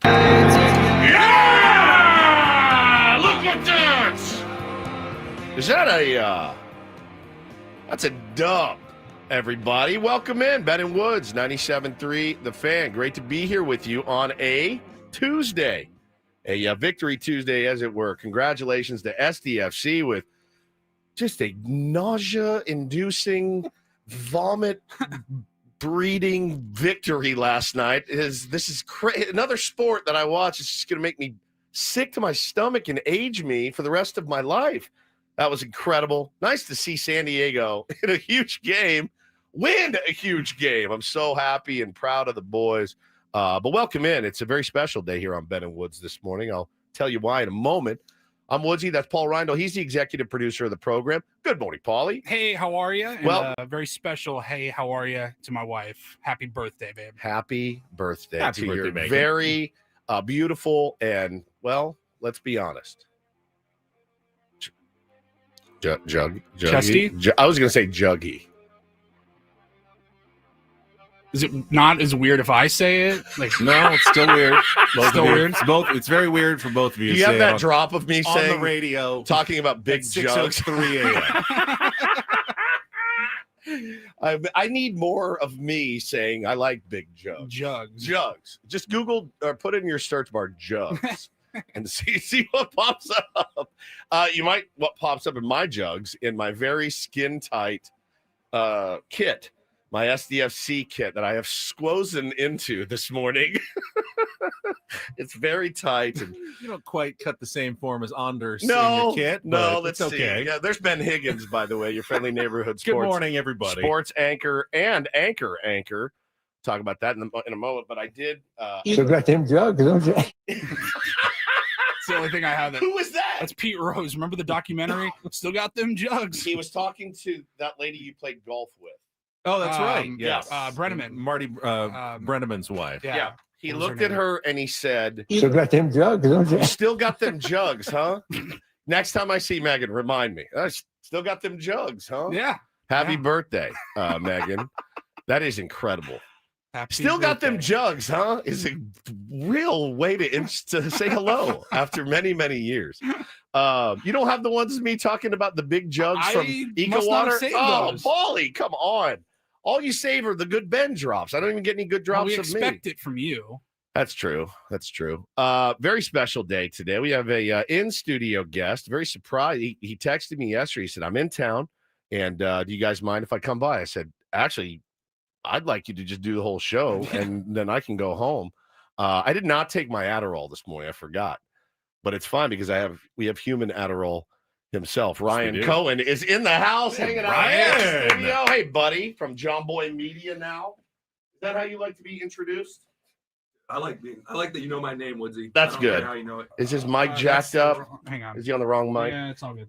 Yeah! Look at that! Is that that's a dub, everybody. Welcome in, Ben and Woods, 97.3 The Fan. Great to be here with you on a Tuesday, a Victory Tuesday, as it were. Congratulations to SDFC with just a nausea-inducing, vomit-breeding victory last night. This is another sport that I watch. It's just going to make me sick to my stomach and age me for the rest of my life. That was incredible. Nice to see San Diego in a huge game, win a huge game. I'm so happy and proud of the boys. But welcome in. It's a very special day here on Ben and Woods this morning. I'll tell you why in a moment. I'm Woodsy. That's Paul Reindl. He's the executive producer of the program. Good morning, Paulie. Hey, how are you? And Well, a very special hey, how are you to my wife. Happy birthday, babe. Happy birthday Happy to birthday, your Megan. very beautiful and, well, let's be honest. Juggy? I was going to say Juggy. Is it not as weird if I say it? Like, No, it's still weird. Still weird? It's very weird for both of you. Do to you have say that on, drop of me on saying, the radio, talking about big jugs? 6:03 a.m. I need more of me saying I like big jugs. jugs. Just Google or put in your search bar jugs and see what pops up. What pops up in my jugs in my very skin tight kit, my SDFC kit that I have squozen into this morning. It's very tight. And You don't quite cut the same form as Anders in no, your kit. no, but let's it's okay. see. Yeah, there's Ben Higgins, by the way, your friendly neighborhood Good sports. morning, everybody. Sports anchor and anchor. Talk about that in a moment. But I did. You got them jugs, don't you? It's the only thing I have. Who was that? That's Pete Rose. Remember the documentary? Still got them jugs. He was talking to that lady you played golf with. Oh, that's right. Yeah, Yes. Brenneman. Marty Brenneman's wife. Yeah. He What was her looked at name? her and he said, You got them jugs, don't you? "You still got them jugs, huh?" Next time I see Megan, remind me. I still got them jugs, huh? Yeah. Happy Yeah. birthday, Megan. That is incredible. Happy Still got them birthday. jugs, huh? Is a real way to say hello after many, many years. You don't have the ones of me talking about the big jugs from I Eco must not have Water? saved Oh, those. Paulie, come on. All you save are the good Ben drops. I don't even get any good Well, drops we of me. expect it from you. That's true. Very special day today. We have a in-studio guest. Very surprised. He texted me yesterday. He said, I'm in town, and do you guys mind if I come by? I said, actually, I'd like you to just do the whole show, and then I can go home. I did not take my Adderall this morning. I forgot. But it's fine because we have human Adderall himself. Ryan do. Cohen is in the house hanging out in Ryan. the studio. Hey, buddy, from John Boy Media now. Is that how you like to be introduced? I like that you know my name, Woodsy. That's I don't care good. How you know it? Is his mic That's jacked the up? wrong- Hang on. Is he on the wrong mic? Yeah, it's all good.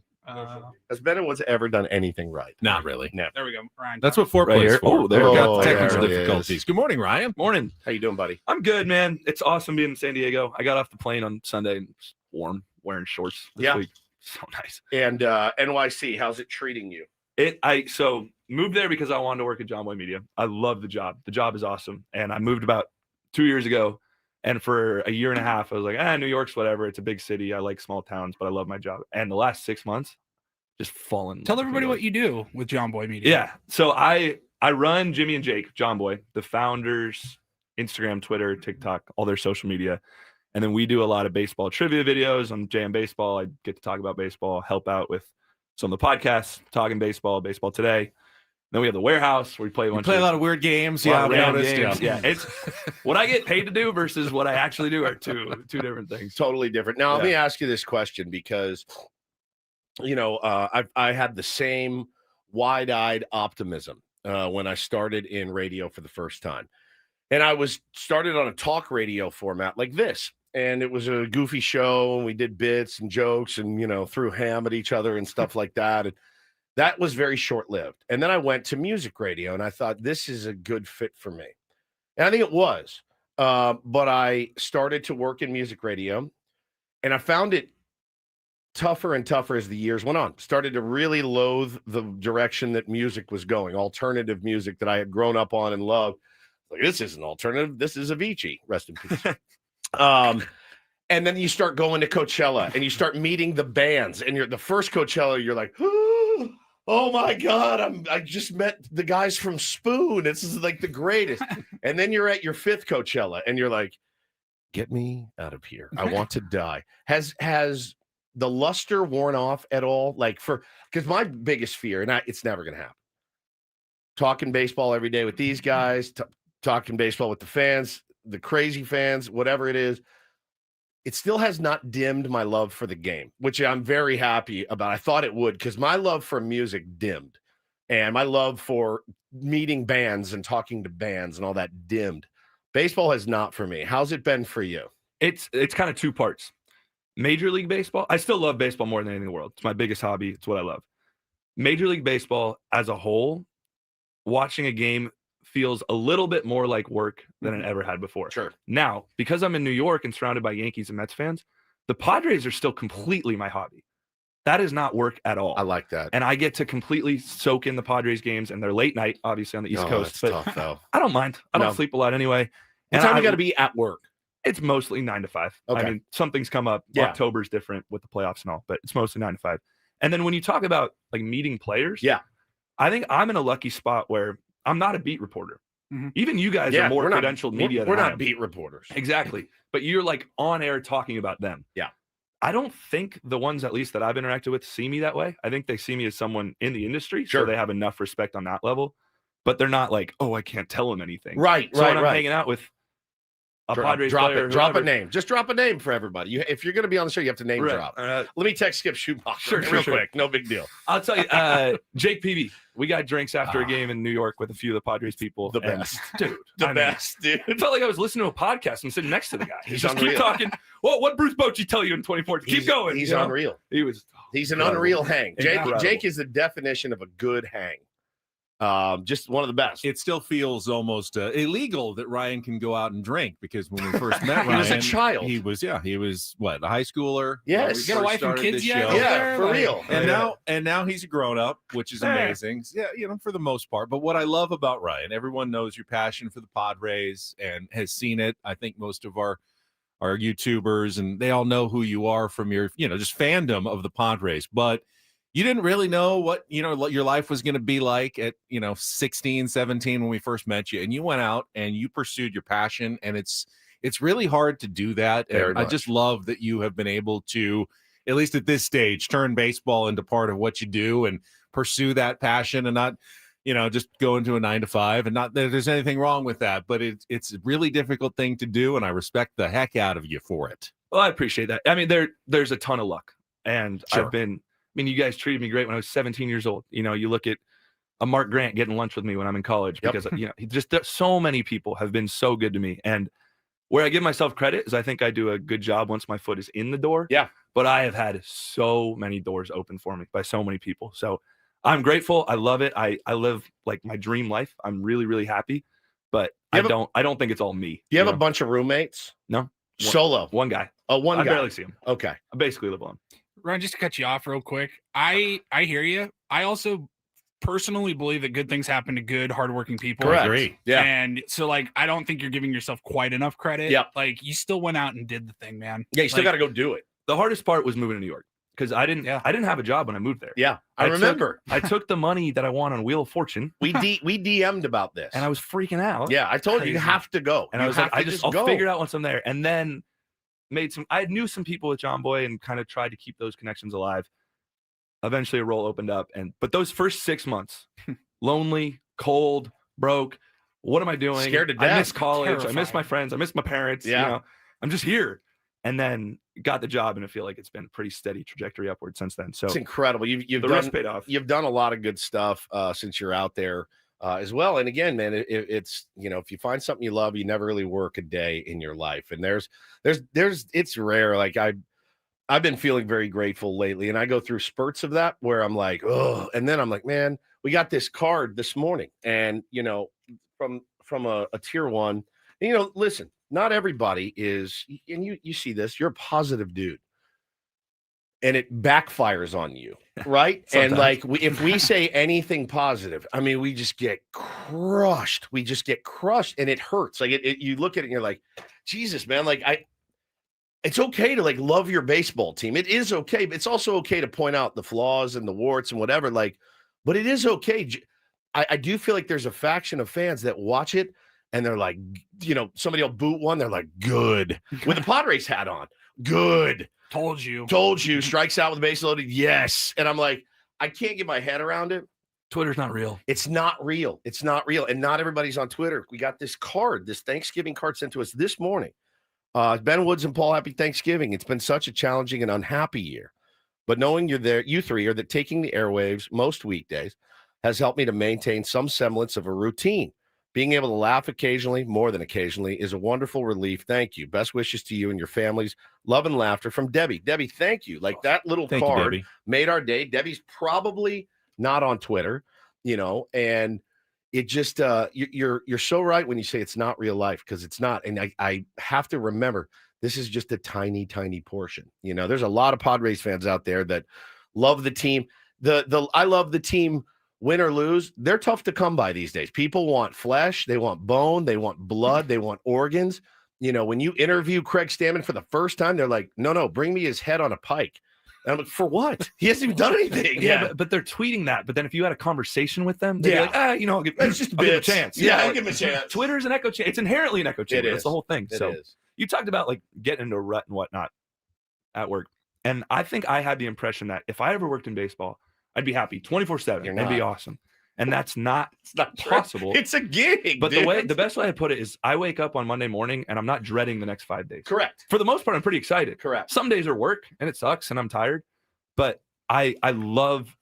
Has Ben and Woods ever done anything right? Not really. No. There we go. Ryan. That's what foreplay Right is here. for. Oh, there we we got go. technical There it difficulties. is. Good morning, Ryan. Morning. How you doing, buddy? I'm good, man. It's awesome being in San Diego. I got off the plane on Sunday and it's warm, wearing shorts this Yeah. week. So nice. And NYC, how's it treating you? So moved there because I wanted to work at John Boy Media. I love the job. The job is awesome. And I moved about 2 years ago. And for a year and a half, I was like, New York's whatever. It's a big city. I like small towns, but I love my job. And the last 6 months, just fallen. Tell everybody what you do with John Boy Media. Yeah. So I run Jimmy and Jake, John Boy, the founders, Instagram, Twitter, TikTok, all their social media. And then we do a lot of baseball trivia videos on JM Baseball. I get to talk about baseball, help out with some of the podcasts, talking baseball Today. Then we have the warehouse where we play a bunch Play a lot of weird games. lot Yeah, of we random noticed. games. Yeah. It's what I get paid to do versus what I actually do are two different things. Totally different. Now, let Yeah. me ask you this question because, I had the same wide-eyed optimism when I started in radio for the first time. And I started on a talk radio format like this. And it was a goofy show, and we did bits and jokes and, threw ham at each other and stuff like that. And that was very short-lived. And then I went to music radio, and I thought, this is a good fit for me. And I think it was. But I started to work in music radio, and I found it tougher and tougher as the years went on. Started to really loathe the direction that music was going, alternative music that I had grown up on and loved. Like, this isn't alternative. This is Avicii. Rest in peace. And then you start going to Coachella and you start meeting the bands, and you're the first Coachella, you're like, oh my God, I just met the guys from Spoon. This is like the greatest. And then you're at your 5th Coachella and you're like, get me out of here. I want to die. Has the luster worn off at all? Like because my biggest fear, and it's never going to happen. Talking baseball every day with these guys, talking baseball with the fans, the crazy fans, whatever it is. It still has not dimmed my love for the game, which I'm very happy about. I thought it would, because my love for music dimmed, and my love for meeting bands and talking to bands and all that dimmed. Baseball has not for me. How's it been for you? It's kind of 2 parts. Major League Baseball, I still love baseball more than anything in the world. It's my biggest hobby. It's what I love. Major League Baseball as a whole, watching a game feels a little bit more like work than it ever had before. Sure. Now, because I'm in New York and surrounded by Yankees and Mets fans, the Padres are still completely my hobby. That is not work at all. I like that. And I get to completely soak in the Padres games, and they're late night, obviously, on the East Coast. But tough, though. I don't mind. I don't sleep a lot anyway. What time you got to be at work? It's mostly 9 to 5. Okay. I mean, some things come up. Yeah. October's different with the playoffs and all, but it's mostly 9 to 5. And then when you talk about like meeting players, I think I'm in a lucky spot where I'm not a beat reporter. Mm-hmm. Even you guys are more credentialed media. We're not beat reporters. Exactly. But you're like on air talking about them. Yeah. I don't think the ones, at least that I've interacted with, see me that way. I think they see me as someone in the industry. Sure. So they have enough respect on that level. But they're not like, oh, I can't tell them anything. Right. So when I'm hanging out with a Padres player, drop a name. Just drop a name for everybody. If you're going to be on the show, you have to name drop. Let me text Skip Schumacher real quick. No big deal. I'll tell you, Jake Peavy. We got drinks after a game in New York with a few of the Padres people. The best, dude. Dude. It felt like I was listening to a podcast. I'm sitting next to the guy. He's just unreal. keep talking. Well, what Bruce Bochy tell you in 2014? Keep going. He's unreal. He's an unreal hang. Jake is the definition of a good hang. Just one of the best. It still feels almost illegal that Ryan can go out and drink, because when we first met Ryan, he was a child. He was what, a high schooler? Yes. You got a wife and kids yet? Yeah, for real. And now he's a grown up, which is amazing. Yeah, for the most part. But what I love about Ryan, everyone knows your passion for the Padres and has seen it. I think most of our YouTubers, and they all know who you are from your, just fandom of the Padres. But you didn't really know what your life was going to be like at 16, 17 when we first met you, and you went out and you pursued your passion, and it's really hard to do that. And I just love that you have been able to, at least at this stage, turn baseball into part of what you do and pursue that passion, and not just go into a 9 to 5. And not that there's anything wrong with that, but it's a really difficult thing to do, and I respect the heck out of you for it. Well, I appreciate that. I mean, there's a ton of luck, and Sure. you guys treated me great when I was 17 years old. You look at a Mark Grant getting lunch with me when I'm in college, because so many people have been so good to me. And where I give myself credit is I think I do a good job once my foot is in the door. Yeah. But I have had so many doors open for me by so many people. So I'm grateful. I love it. I live like my dream life. I'm really, really happy. But I don't think it's all me. Do you have a bunch of roommates? No. Solo. One guy. Oh, one guy. I barely see him. Okay. I basically live alone. Ryan, just to cut you off real quick, I hear you. I also personally believe that good things happen to good, hardworking people. Correct. Agree. Yeah. And so, I don't think you're giving yourself quite enough credit. Yep. You still went out and did the thing, man. Yeah, you still got to go do it. The hardest part was moving to New York, because I didn't have a job when I moved there. Yeah, I remember. I took the money that I won on Wheel of Fortune. We DM'd about this, and I was freaking out. Yeah, I told you Crazy. have to go. And I was like, I'll figure it out once I'm there. And then I knew some people with John Boy and kind of tried to keep those connections alive. Eventually a role opened up, but those first 6 months, lonely, cold, broke. What am I doing? Scared to death. I miss college. Terrifying. I miss my friends. I miss my parents. Yeah. I'm just here. And then got the job, and I feel like it's been a pretty steady trajectory upward since then. So it's incredible. You've risk paid off. You've done a lot of good stuff since you're out there as well. And again, man, it's if you find something you love, you never really work a day in your life. And there's it's rare. Like I've been feeling very grateful lately, and I go through spurts of that where I'm like, oh, and then I'm like, man, we got this card this morning, and from a tier one, and, listen, not everybody is, and you see this, you're a positive dude, and it backfires on you, right? And if we say anything positive, I mean, we just get crushed. And it hurts. You look at it and you're like, Jesus, man, it's okay to like love your baseball team. It is okay, but it's also okay to point out the flaws and the warts and whatever. Like, but it is okay. I do feel like there's a faction of fans that watch it and they're like, somebody will boot one. They're like, good, with the Padres hat on. Good. Told you. Strikes out with the base loaded. Yes. And I'm like, I can't get my head around it. Twitter's not real. It's not real. It's not real. And not everybody's on Twitter. We got this card, this Thanksgiving card sent to us this morning. Ben Woods and Paul, happy Thanksgiving. It's been such a challenging and unhappy year. But knowing you're there, you three are taking the airwaves most weekdays has helped me to maintain some semblance of a routine. Being able to laugh occasionally, more than occasionally, is a wonderful relief. Thank you. Best wishes to you and your families. Love and laughter from Debbie. Debbie, thank you. Like that little card made our day. Debbie's probably not on Twitter, and it just you're so right when you say it's not real life, because it's not. And I have to remember, this is just a tiny, tiny portion. There's a lot of Padres fans out there that love the team. I love the team, win or lose. They're tough to come by these days. People want flesh, they want bone, they want blood, they want organs. When you interview Craig Stammen for the first time, they're like, no, bring me his head on a pike. And I'm like, for what? He hasn't even done anything. Yeah, but they're tweeting that. But then if you had a conversation with them, they'd be like, I'll give him a chance. I'll give him a chance. Twitter's an echo chamber. It's inherently an echo chamber. That's the whole thing. It so is. You talked about like getting into a rut and whatnot at work. And I think I had the impression that if I ever worked in baseball, I'd be happy 24/7. It'd be awesome. And that's not possible. It's a gig. But the best way I put it is I wake up on Monday morning and I'm not dreading the next 5 days. Correct. For the most part, I'm pretty excited. Correct. Some days are work and it sucks and I'm tired. But I love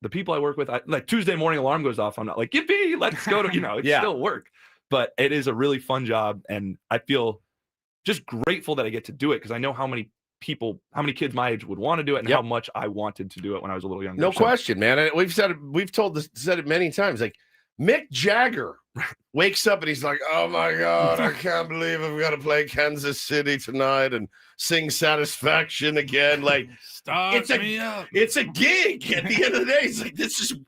the people I work with. Like Tuesday morning alarm goes off. I'm not like, yippee, let's go to, it's still work. But it is a really fun job. And I feel just grateful that I get to do it, because I know how many kids my age would want to do it, and how much I wanted to do it when I was a little younger. No question, man. We've said it many times. Like Mick Jagger wakes up and he's like, oh my God, I can't believe I've got to play Kansas City tonight and sing Satisfaction again. Like, it's a gig. At the end of the day, it's like,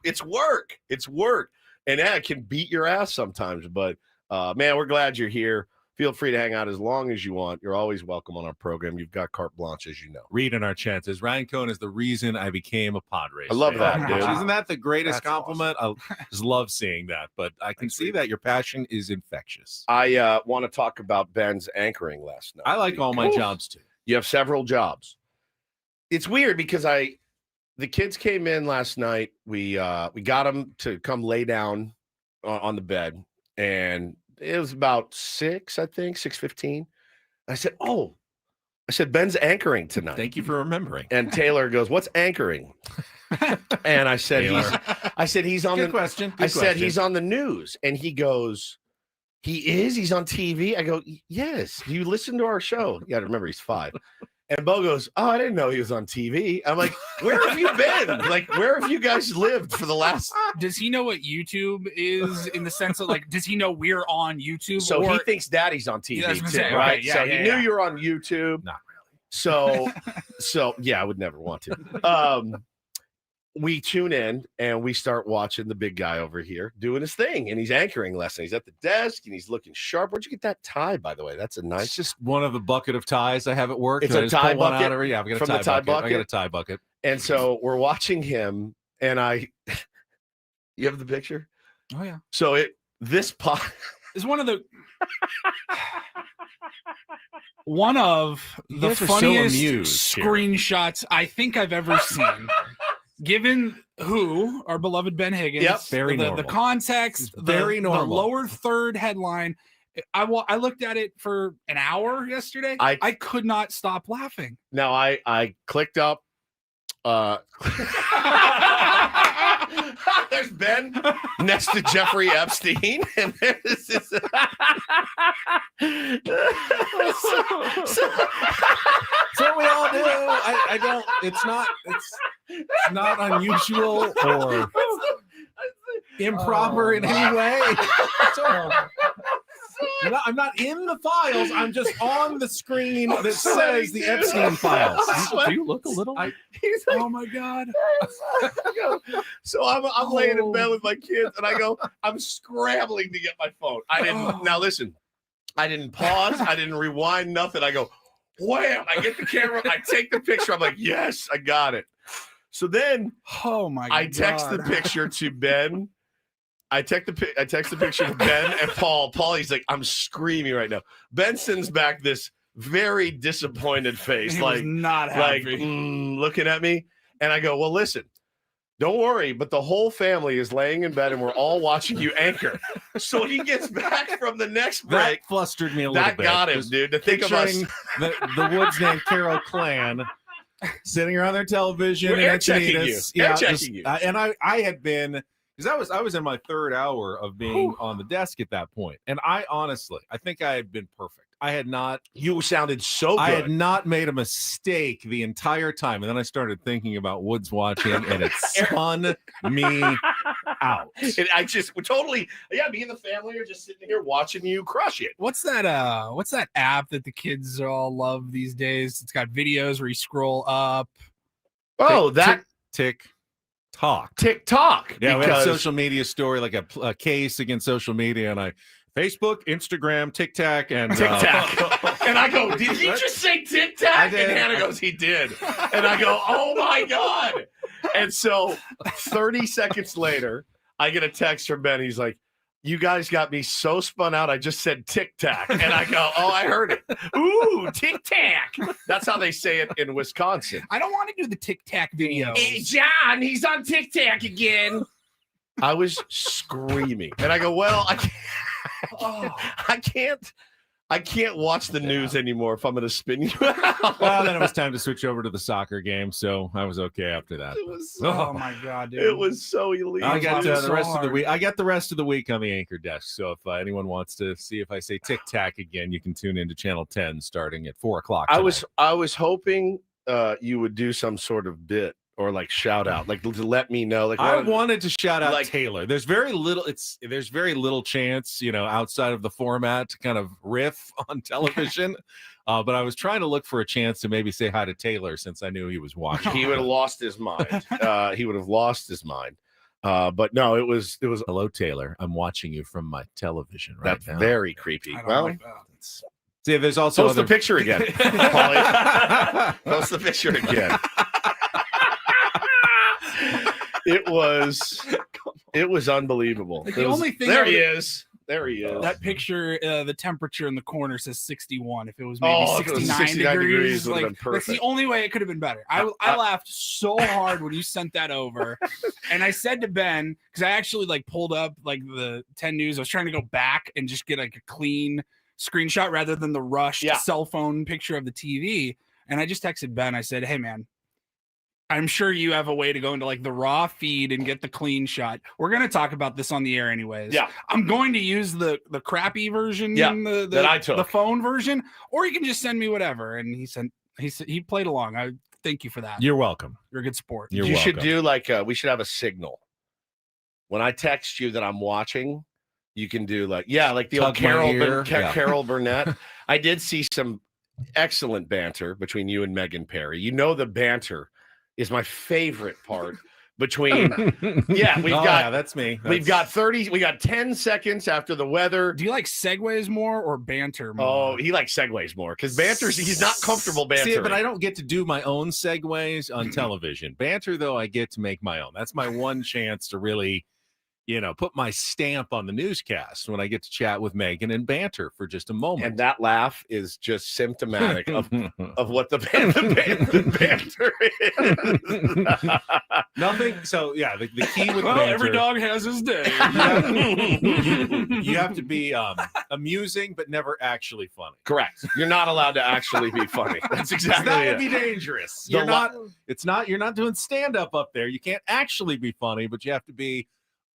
it's work. It's work. And it can beat your ass sometimes. But man, we're glad you're here. Feel free to hang out as long as you want. You're always welcome on our program. You've got carte blanche, as you know. Reading our chances. Ryan Cohn is the reason I became a Padres. I love that, dude. Isn't that the greatest compliment? Awesome. I just love seeing that. But I can see that your passion is infectious. I want to talk about Ben's anchoring last night. I like all my jobs, too. You have several jobs. It's weird because the kids came in last night. We got them to come lay down on the bed, and it was about 6:15. I said, Ben's anchoring tonight. Thank you for remembering. And Taylor goes, what's anchoring? And I said, he's on he's on the news. And he goes, he is? He's on TV? I go, yes. You listen to our show. You got to remember, he's 5. And Bo goes, oh, I didn't know he was on TV. I'm like, where have you been? Like, where have you guys lived for the last? Does he know what YouTube is, in the sense of, like, does he know we're on YouTube? So he thinks Daddy's on TV too, right? Okay, so he knew you were on YouTube. Not really. So yeah, I would never want to. We tune in and we start watching the big guy over here doing his thing, and he's anchoring lesson. He's at the desk and he's looking sharp. Where'd you get that tie, by the way? That's a nice. It's just one of the bucket of ties I have at work. It's a tie bucket. Yeah, I've got from the tie bucket. I got a tie bucket. And so we're watching him, and you have the picture? Oh yeah. So this pot is one of the funniest screenshots I think I've ever seen. Given who our beloved Ben Higgins, the context, the lower third headline, I looked at it for an hour yesterday. I could not stop laughing. Now I clicked up. There's Ben next to Jeffrey Epstein, and there's this. So we all do. I don't. It's not unusual or improper in any way. I'm not in the files. I'm just on the screen that says the Epstein files. Do you look a little? Oh my God. So I'm laying in bed with my kids, and I'm scrambling to get my phone. Now listen, I didn't pause. I didn't rewind nothing. I go, Wham! I get the camera. I take the picture. I'm like, yes, I got it. So then, I text the picture to Ben. I text the picture to Ben and Paul. Paul, he's like, I'm screaming right now. Ben sends back this very disappointed face, like not happy, looking at me. And I go, well, listen, don't worry, but the whole family is laying in bed and we're all watching you anchor. So he gets back from the next break. That flustered me a little bit. That got him, dude. To think of us, the Woods named Carol clan sitting around their television. We're air checking you. Air checking you. And I had been, because I was in my third hour of being on the desk at that point. And I think I had been perfect. I had not. You sounded so good. I had not made a mistake the entire time. And then I started thinking about Woods watching, and it spun me out. And I just totally, me and the family are just sitting here watching you crush it. What's that app that the kids all love these days? It's got videos where you scroll up. Oh, TikTok. Yeah, we had a social media story, like a case against social media, and Facebook, Instagram, TikTok, and and I go, did he just say TikTok? And Hannah goes, he did. And I go, oh my God. And so 30 seconds later, I get a text from Ben. He's like, you guys got me so spun out. I just said TikTok. And I go, oh, I heard it. Ooh, TikTok. That's how they say it in Wisconsin. I don't want to do the TikTok video. Hey, John, he's on TikTok again. I was screaming. And I go, well, I can't watch the news anymore if I'm going to spin you out. Well, then it was time to switch over to the soccer game, so I was okay after that. Oh my God, dude. It was so illegal. I got the rest of the week. I got the rest of the week on the anchor desk. So if anyone wants to see if I say TikTok again, you can tune into Channel 10 starting at 4:00. I was hoping you would do some sort of bit or like shout out, like to let me know. Like I wanted to shout out Taylor. There's very little chance, outside of the format to kind of riff on television. But I was trying to look for a chance to maybe say hi to Taylor since I knew he was watching. He would have lost his mind. But no, it was hello, Taylor. I'm watching you from my television right now. That's very creepy. Well, see, there's also post the picture again. Paulie. Post the picture again. It was unbelievable. Like the only thing there he is. That picture, the temperature in the corner says 61. If it was maybe 69 degrees, like that's the only way it could have been better. I laughed so hard when you sent that over, and I said to Ben, because I actually pulled up the 10 News. I was trying to go back and just get a clean screenshot rather than the rushed cell phone picture of the TV. And I just texted Ben. I said, "Hey man, I'm sure you have a way to go into the raw feed and get the clean shot. We're going to talk about this on the air anyways. Yeah. I'm going to use the crappy version, that I took, the phone version, or you can just send me whatever." And he played along. I thank you for that. You're welcome. You're a good sport. You should do we should have a signal. When I text you that I'm watching, you can do the old Carol Burnett. I did see some excellent banter between you and Megan Perry. The banter is my favorite part between that's me. We've got 10 seconds after the weather. Do you like segues more or banter more? Oh, he likes segues more because he's not comfortable bantering. See, but I don't get to do my own segues on television. Banter, though, I get to make my own. That's my one chance to really put my stamp on the newscast when I get to chat with Megan and banter for just a moment. And that laugh is just symptomatic of what the banter is. Nothing. So, the key with banter, every dog has his day. You have to be amusing, but never actually funny. Correct. You're not allowed to actually be funny. That's exactly that would be dangerous. You're not doing stand-up up there. You can't actually be funny, but you have to be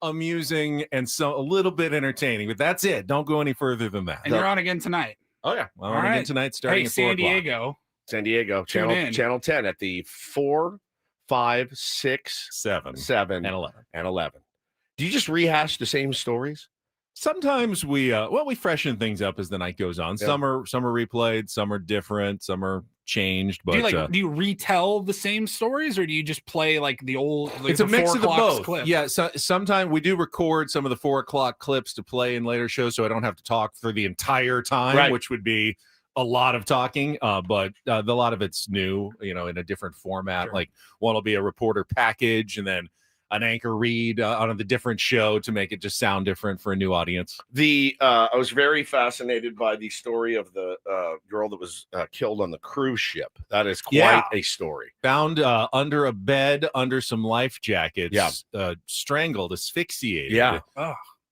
amusing and a little bit entertaining, but that's it. Don't go any further than that. And you're on again tonight. Oh yeah, well, on again tonight starting at 4 o'clock. San Diego, channel 10 at the 4, 5, 6, 7, and 11. Do you just rehash the same stories? Sometimes we freshen things up as the night goes on. Yeah. Some are replayed, some are different, some are changed. But do you retell the same stories, or do you just play the old? It's a mix of the both. Clip? Yeah, so sometimes we do record some of the 4 o'clock clips to play in later shows, so I don't have to talk for the entire time, which would be a lot of talking, but a lot of it's new, in a different format. Sure. Like one will be a reporter package and then an anchor read on the different show to make it just sound different for a new audience. I was very fascinated by the story of the girl that was killed on the cruise ship. That is quite a story. Found under a bed, under some life jackets, strangled, asphyxiated. Yeah.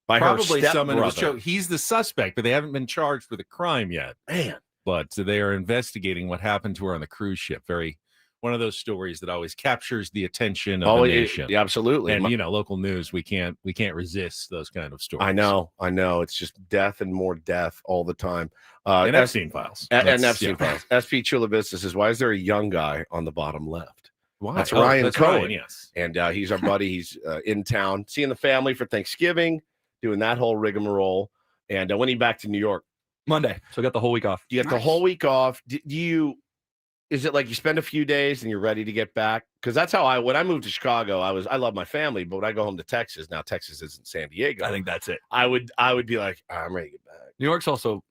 By probably her someone was stepbrother. He's the suspect, but they haven't been charged for the crime yet. Man. But they are investigating what happened to her on the cruise ship. One of those stories that always captures the attention of the nation. Yeah, absolutely. And local news, we can't resist those kind of stories. I know. It's just death and more death all the time. And Epstein files. And Epstein files. SP Chulabista says, why is there a young guy on the bottom left? Why? That's Ryan Cohen. Ryan, yes. And he's our buddy. He's in town, seeing the family for Thanksgiving, doing that whole rigmarole. And when he back to New York? Monday. So I got the whole week off. You got the whole week off. Is it like you spend a few days and you're ready to get back? Because that's how when I moved to Chicago, I love my family, but when I go home to Texas, now Texas isn't San Diego. I think that's it. I would be like, I'm ready to get back. New York's also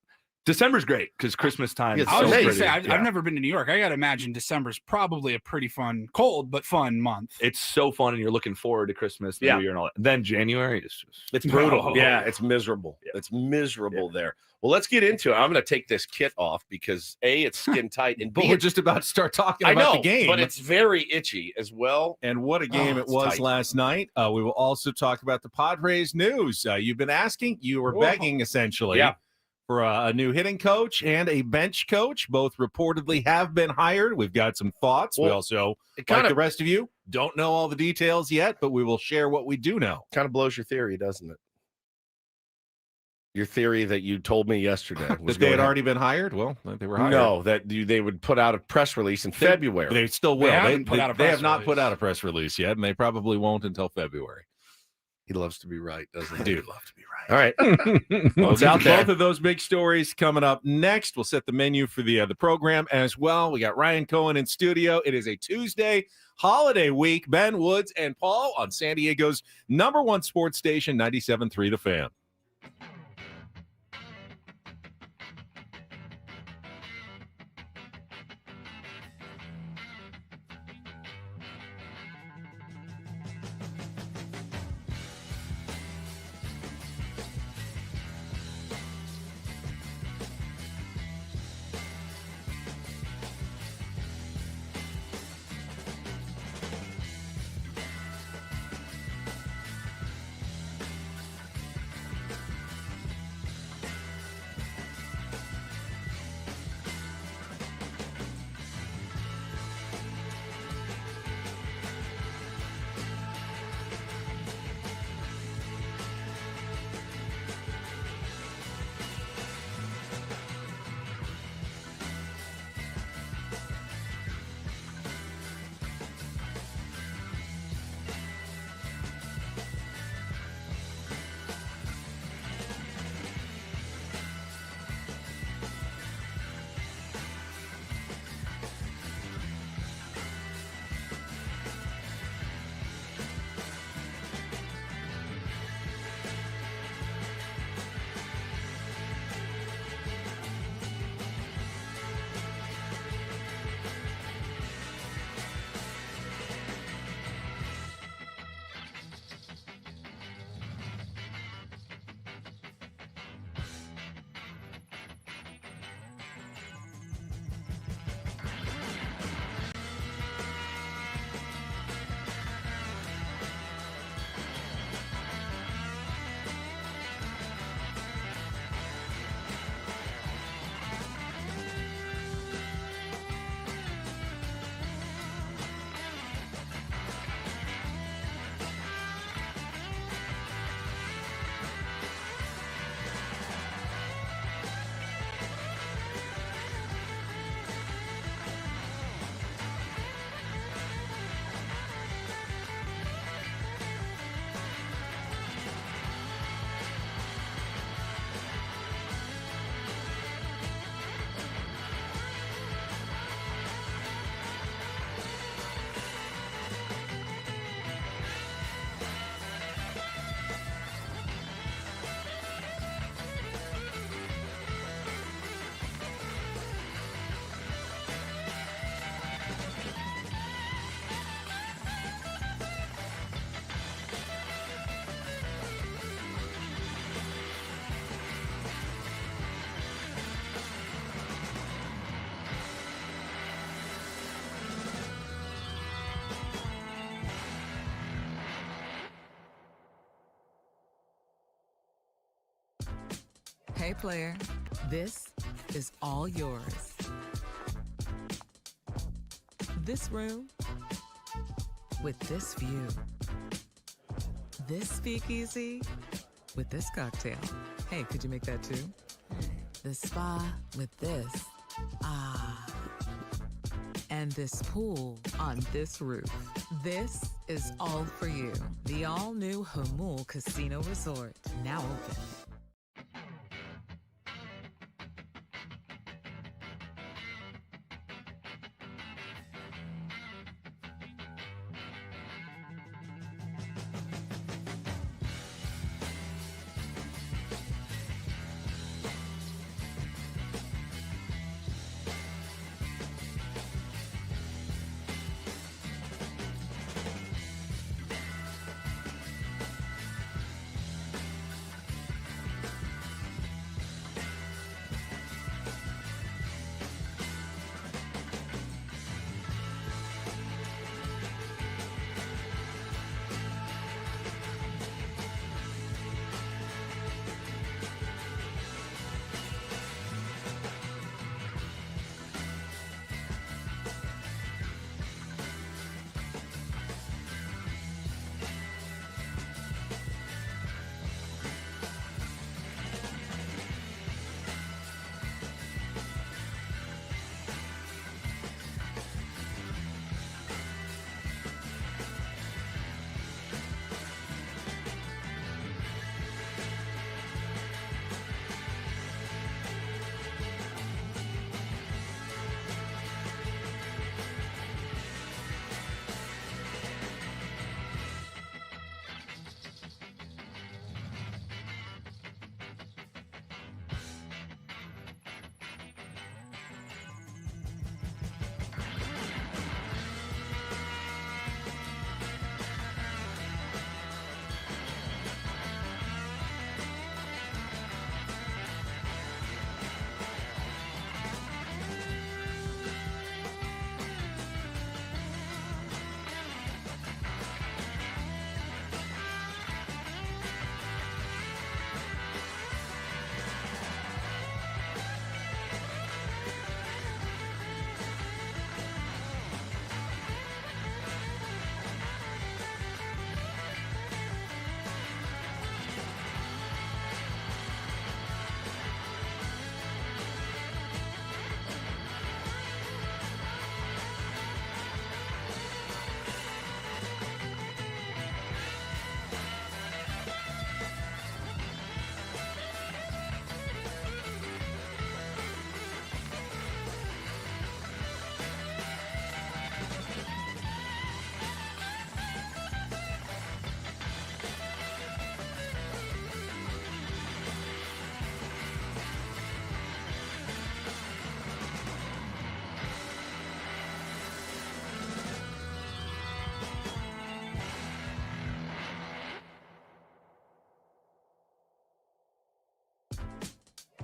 December's great because Christmas time. Yeah, Is I was so going to pretty. say, I've never been to New York. I got to imagine December's probably a pretty fun, cold, but fun month. It's so fun, and you're looking forward to Christmas, New Year, and all that. And then January is just it's brutal. Oh. Yeah, it's miserable. Yeah. It's miserable there. Well, let's get into it. I'm going to take this kit off because A, it's skin tight, and But B, we're just about to start talking about the game. But it's very itchy as well. And what a game it was tight. last night. We will also talk about the Padres news. You've been asking, you were begging essentially for a new hitting coach and a bench coach. Both reportedly have been hired. We've got some thoughts. We also, like the rest of you, don't know all the details yet, but we will share what we do know. Kind of blows your theory, doesn't it? Your theory that you told me yesterday was that they had already been hired? Well, they were hired. No, that they would put out a press release in February. They still will. They have not put out a press press release yet, and they probably won't until February. He loves to be right, doesn't he? I do love to be right. All right. Well, it's out there. Both of those big stories coming up next. We'll set the menu for the program as well. We got Ryan Cohen in studio. It is a Tuesday holiday week. Ben Woods and Paul on San Diego's #1 sports station, 97.3 The Fan. Hey player, this is all yours. This room with this view. This speakeasy with this cocktail. Hey, could you make that too? The spa with this. Ah. And this pool on this roof. This is all for you. The all-new Hamul Casino Resort, now open.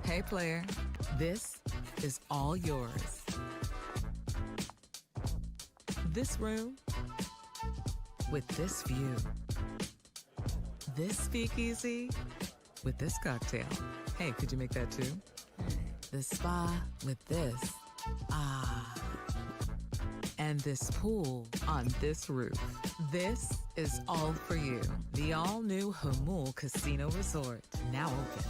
Hey player, this is all yours. This room with this view. This speakeasy with this cocktail. Hey, could you make that too? The spa with this. Ah. And this pool on this roof. This is all for you. The all-new Hamul Casino Resort, now open.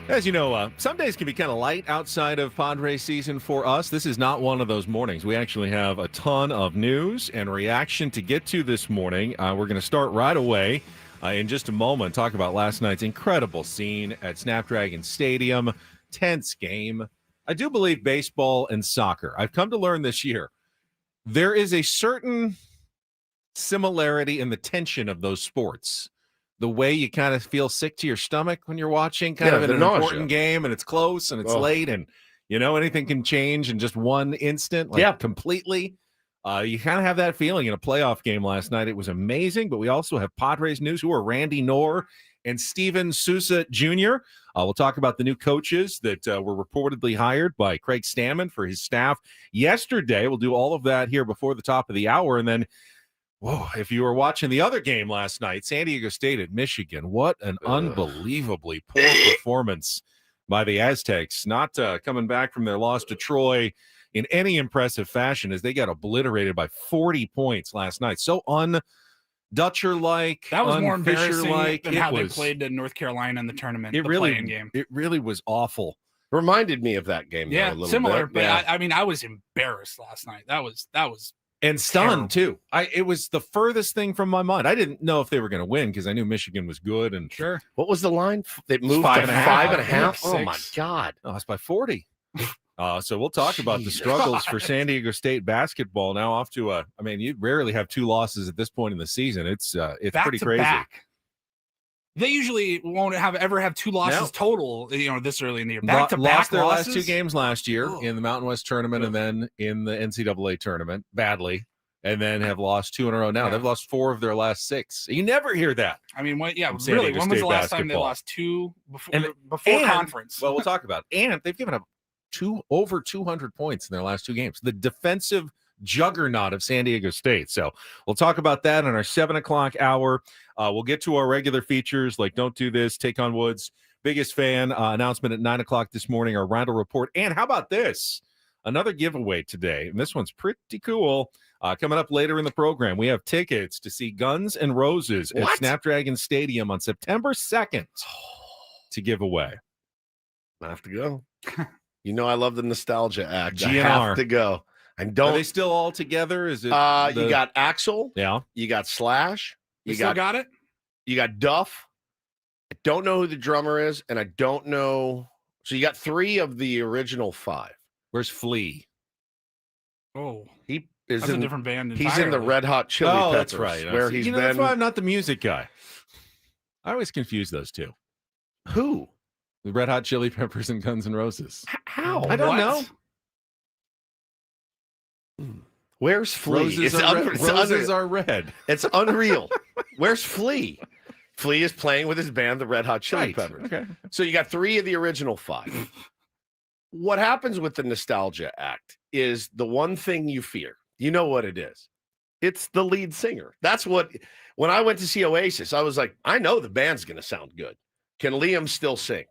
As you know, some days can be kind of light outside of Padres season for us. This is not one of those mornings. We actually have a ton of news and reaction to get to this morning. We're going to start right away in just a moment, talk about last night's incredible scene at Snapdragon Stadium. Tense game. I do believe baseball and soccer, I've come to learn this year, there is a certain similarity in the tension of those sports. The way you kind of feel sick to your stomach when you're watching kind of an important game and it's close and it's late and, anything can change in just one instant, completely. You kind of have that feeling in a playoff game last night. It was amazing, but we also have Padres news. Who are Randy Knorr and Steven Souza Jr.? We'll talk about the new coaches that were reportedly hired by Craig Stammen for his staff yesterday. We'll do all of that here before the top of the hour, and then whoa, if you were watching the other game last night, San Diego State at Michigan, what an unbelievably poor performance by the Aztecs. Not coming back from their loss to Troy in any impressive fashion as they got obliterated by 40 points last night. So Dutcher-like, that was more embarrassing than how they played to North Carolina in the tournament. Game. It really was awful. Reminded me of that game. Yeah, though, a little similar. bit. But yeah. I was embarrassed last night. That was and stunned too. It was the furthest thing from my mind. I didn't know if they were going to win because I knew Michigan was good. And sure, what was the line? They moved to 5.5. Oh my God! Oh, it's by 40. So we'll talk about the struggles for San Diego State basketball now. Off to you rarely have two losses at this point in the season. It's pretty crazy. Back. They usually won't ever have two losses total, this early in the year. Back to back lost their losses? last two games last year in the Mountain West tournament and then in the NCAA tournament badly, and then have lost 2 in a row now. Yeah. They've lost 4 of their last 6. You never hear that. I mean, really, when was the last time they lost 2 before conference? Well, we'll talk about it. And they've given up over 200 points in their last 2 games. The defensive juggernaut of San Diego State. So we'll talk about that in our 7 o'clock hour. We'll get to our regular features like Don't Do This, Take on Woods, Biggest Fan announcement at 9 o'clock this morning, our Randall Report. And how about this? Another giveaway today. And this one's pretty cool. Coming up later in the program, we have tickets to see Guns N' Roses at Snapdragon Stadium on September 2nd to give away. I have to go. I love the nostalgia act. GNR. I have to go. Are they still all together? Is it? You got Axel. Yeah. You got Slash. You got it. You got Duff. I don't know who the drummer is, and I don't know. So you got 3 of the original 5. Where's Flea? Oh, he is that's a different band. He's in the Red Hot Chili Peppers. That's right. Where he's been. That's why I'm not the music guy. I always confuse those two. Who? The Red Hot Chili Peppers and Guns N' Roses. How? I don't know. Where's Flea? Roses are red. It's unreal. Where's Flea? Flea is playing with his band, the Red Hot Chili Peppers. Okay. So you got 3 of the original 5. What happens with the nostalgia act is the one thing you fear. You know what it is. It's the lead singer. That's what, when I went to see Oasis, I was like, I know the band's going to sound good. Can Liam still sing?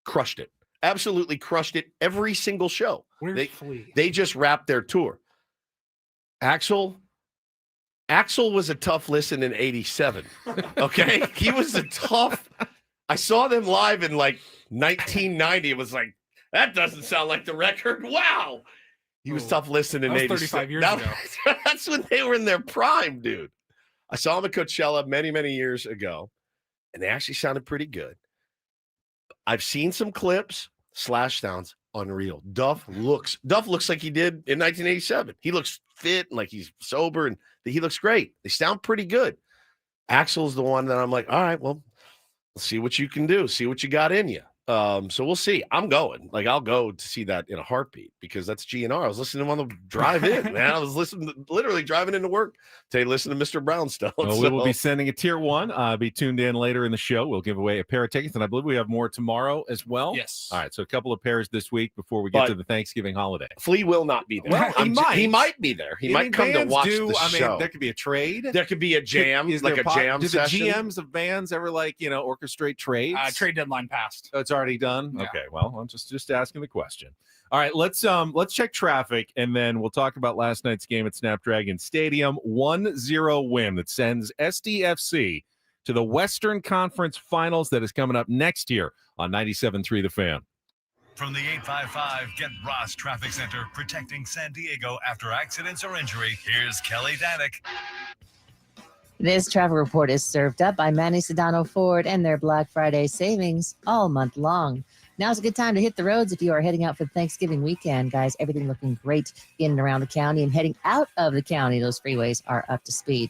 Crushed it. Absolutely crushed it every single show. Where's Flea? They just wrapped their tour. Axel was a tough listen in 87. Okay? He was a tough. I saw them live in like 1990. It was like, that doesn't sound like the record. Wow. He was tough listening in 87. 35 years ago. That's when they were in their prime, dude. I saw them at Coachella many, many years ago, and they actually sounded pretty good. I've seen some clips. Slash sounds unreal. Duff looks like he did in 1987. He looks fit and like he's sober, and he looks great. They sound pretty good. Axel's the one that I'm like, all right, well, let's see what you can do. See what you got in you. So we'll see. I'm going. Like, I'll go to see that in a heartbeat because that's GNR. I was listening to him on the drive in, man. I was literally driving into work to listen to Mr. Brownstone. Well, we will be sending a tier 1. Be tuned in later in the show. We'll give away a pair of tickets, and I believe we have more tomorrow as well. Yes. All right. So a couple of pairs this week before we get to the Thanksgiving holiday. Flea will not be there. Well, he might be there. He might come to watch the show. There could be a trade. There could be a jam, like a jam session. Do the GMs of bands ever orchestrate trades? Trade deadline passed. Oh, it's already done. Yeah. Okay, well, I'm just asking the question. All right, let's check traffic, and then we'll talk about last night's game at Snapdragon Stadium. 1-0 win that sends SDFC to the Western Conference Finals that is coming up next year on 97.3 The Fan. From the 855 Get Ross Traffic Center, protecting San Diego after accidents or injury, here's Kelly Danick. This travel report is served up by Manny Sedano Ford and their Black Friday savings all month long. Now's a good time to hit the roads if you are heading out for the Thanksgiving weekend, guys. Everything looking great in and around the county, and heading out of the county, those freeways are up to speed.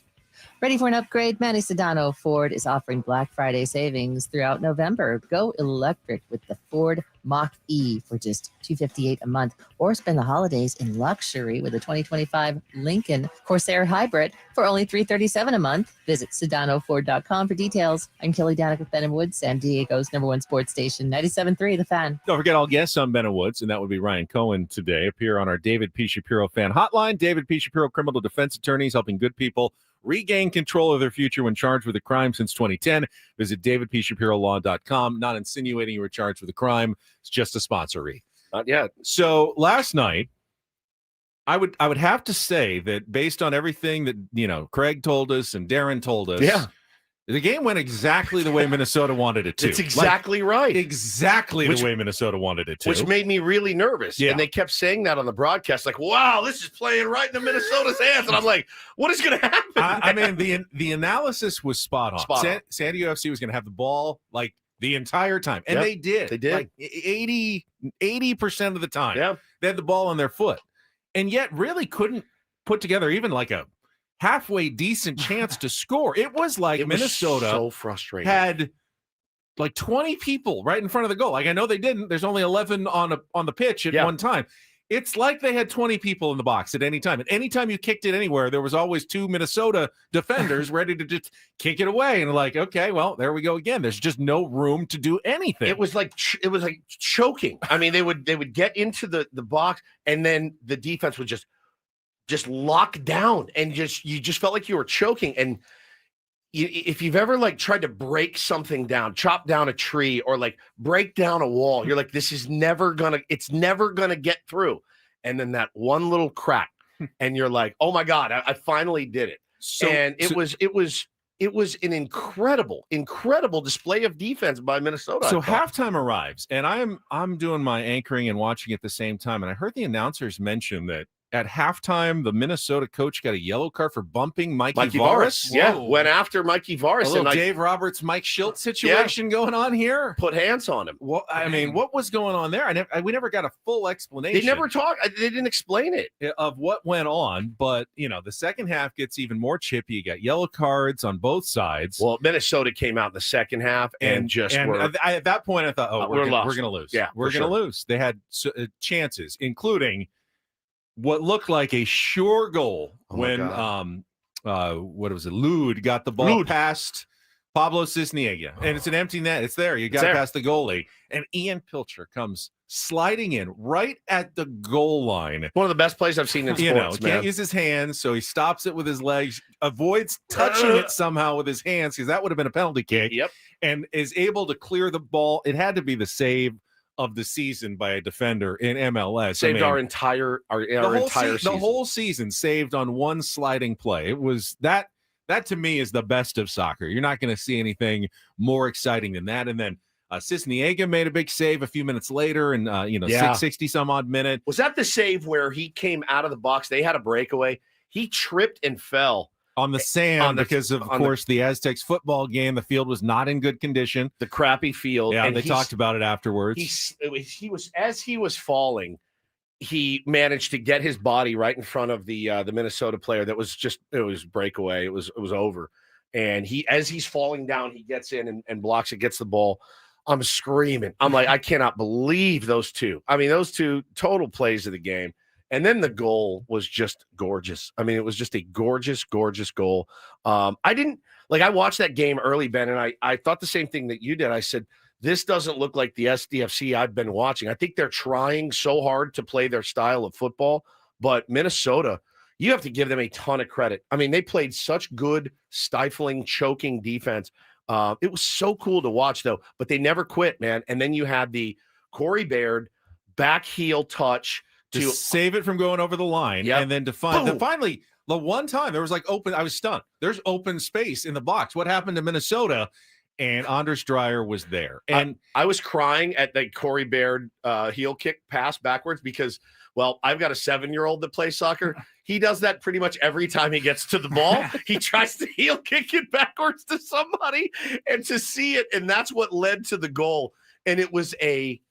Ready for an upgrade? Manny Sedano Ford is offering Black Friday savings throughout November. Go electric with the Ford Mach-E for just $258 a month, or spend the holidays in luxury with a 2025 Lincoln Corsair Hybrid for only $337 a month. Visit SedanoFord.com for details. I'm Kelly Danick with Ben & Woods, San Diego's #1 sports station, 97.3 The Fan. Don't forget all guests on Ben & Woods, and that would be Ryan Cohen today, appear on our David P. Shapiro fan hotline. David P. Shapiro, criminal defense attorneys helping good people regain control of their future when charged with a crime since 2010. Visit davidpshapirolaw.com. Not insinuating you were charged with a crime. It's just a sponsoree. Not yet. So last night, I would have to say that based on everything that Craig told us and Darren told us, the game went exactly the way Minnesota wanted it to. It's exactly right. Exactly the way Minnesota wanted it to. Which made me really nervous. Yeah. And they kept saying that on the broadcast, like, wow, this is playing right into Minnesota's hands. And I'm like, what is going to happen? I mean, the analysis was spot on. San Diego FC was going to have the ball like the entire time. And they did. They did. Like 80% of the time. Yeah. They had the ball on their foot. And yet really couldn't put together even like a halfway decent chance to score. It was like Minnesota so frustrating. Had like 20 people right in front of the goal. Like, I know they didn't. There's only 11 on the pitch at one time. It's like they had 20 people in the box at any time. And anytime you kicked it anywhere, there was always 2 Minnesota defenders ready to just kick it away. And like, okay, well, there we go again. There's just no room to do anything. It was like choking. I mean, they would get into the box, and then the defense would just lock down, and you just felt like you were choking. And if you've ever like tried to break something down, chop down a tree, or like break down a wall, you're like, it's never gonna get through. And then that one little crack, and you're like, oh my God, I finally did it. It was an incredible display of defense by Minnesota. So halftime arrives, and I'm doing my anchoring and watching at the same time, and I heard the announcers mention that at halftime, the Minnesota coach got a yellow card for bumping Mikey Varas. Yeah, went after Mikey Varas. A little Dave Roberts, Mike Schilt situation going on here. Put hands on him. Well, I mean, what was going on there? We never got a full explanation. They never talked. They didn't explain it. Of what went on. But, the second half gets even more chippy. You got yellow cards on both sides. Well, Minnesota came out in the second half and at that point, I thought, we're going to lose. Yeah, we're going to lose. They had chances, including what looked like a sure goal when what was it? Lude got the ball past Pablo Cisniega, and it's an empty net. It's there. You got to pass the goalie, and Ian Pilcher comes sliding in right at the goal line. One of the best plays I've seen in sports. Can't use his hands, so he stops it with his legs, avoids touching it somehow with his hands because that would have been a penalty kick. Yep, and is able to clear the ball. It had to be the save of the season by a defender in MLS. Saved our entire season. The whole season saved on one sliding play. It was that to me is the best of soccer. You're not going to see anything more exciting than that. And then Cisniega made a big save a few minutes later, and 60 some odd minute. Was that the save where he came out of the box? They had a breakaway. He tripped and fell on the sand because of course the Aztecs football game. The field was not in good condition. The crappy field. Yeah, and they talked about it afterwards. He was as he was falling, he managed to get his body right in front of the Minnesota player. It was breakaway. It was over. And as he's falling down, he gets in and blocks it, gets the ball. I'm screaming. I'm like, I cannot believe those two. I mean, those two total plays of the game. And then the goal was just gorgeous. I mean, it was just a gorgeous, gorgeous goal. I watched that game early, Ben, and I thought the same thing that you did. I said, this doesn't look like the SDFC I've been watching. I think they're trying so hard to play their style of football, but Minnesota, you have to give them a ton of credit. I mean, they played such good, stifling, choking defense. It was so cool to watch, though, but they never quit, man. And then you had the Corey Baird back heel touch, to save it from going over the line, and then to finally The one time there was like open, I was stunned. There's open space in the box. What happened to Minnesota? And Anders Dreyer was there. And I was crying at the Corey Baird heel kick pass backwards because, well, I've got a 7-year-old that plays soccer. He does that pretty much every time he gets to the ball. He tries to heel kick it backwards to somebody and to see it. And that's what led to the goal. And it was a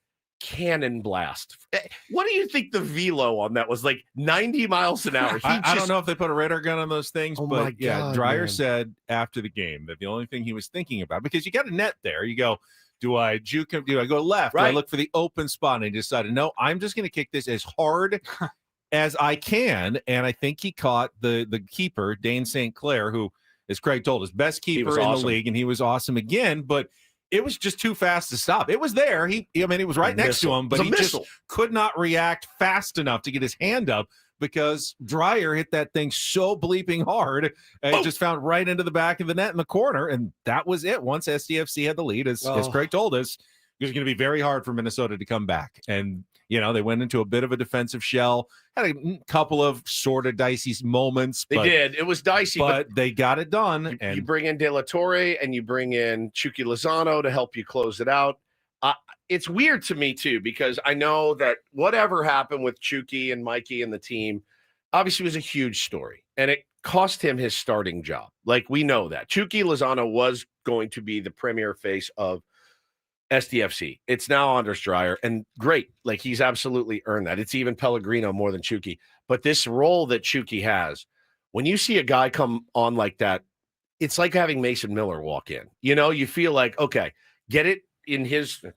cannon blast. What do you think the velo on that was? Like 90 miles an hour. I don't know if they put a radar gun on those things, but God, Dreyer said after the game that the only thing he was thinking about, because you got a net there, you go, do I juke him? Do I go left? Right. Do I look for the open spot? And he decided, no, I'm just going to kick this as hard as I can. And I think he caught the keeper, Dane St. Clair, who, as Craig told us, best keeper in the league, and he was awesome again, but it was just too fast to stop. It was there. It was right next to him, but he just could not react fast enough to get his hand up because Dreyer hit that thing so bleeping hard. And it just found right into the back of the net in the corner. And that was it. Once SDFC had the lead, as Craig told us, it was going to be very hard for Minnesota to come back. And, they went into a bit of a defensive shell, had a couple of sort of dicey moments. They did. It was dicey. But they got it done. You bring in De La Torre and you bring in Chucky Lozano to help you close it out. It's weird to me, too, because I know that whatever happened with Chucky and Mikey and the team obviously was a huge story. And it cost him his starting job. Like, we know that. Chucky Lozano was going to be the premier face of SDFC. It's now Anders Dreyer, and great. Like, he's absolutely earned that. It's even Pellegrino more than Chucky. But this role that Chucky has, when you see a guy come on like that, it's like having Mason Miller walk in. You feel like, okay, get it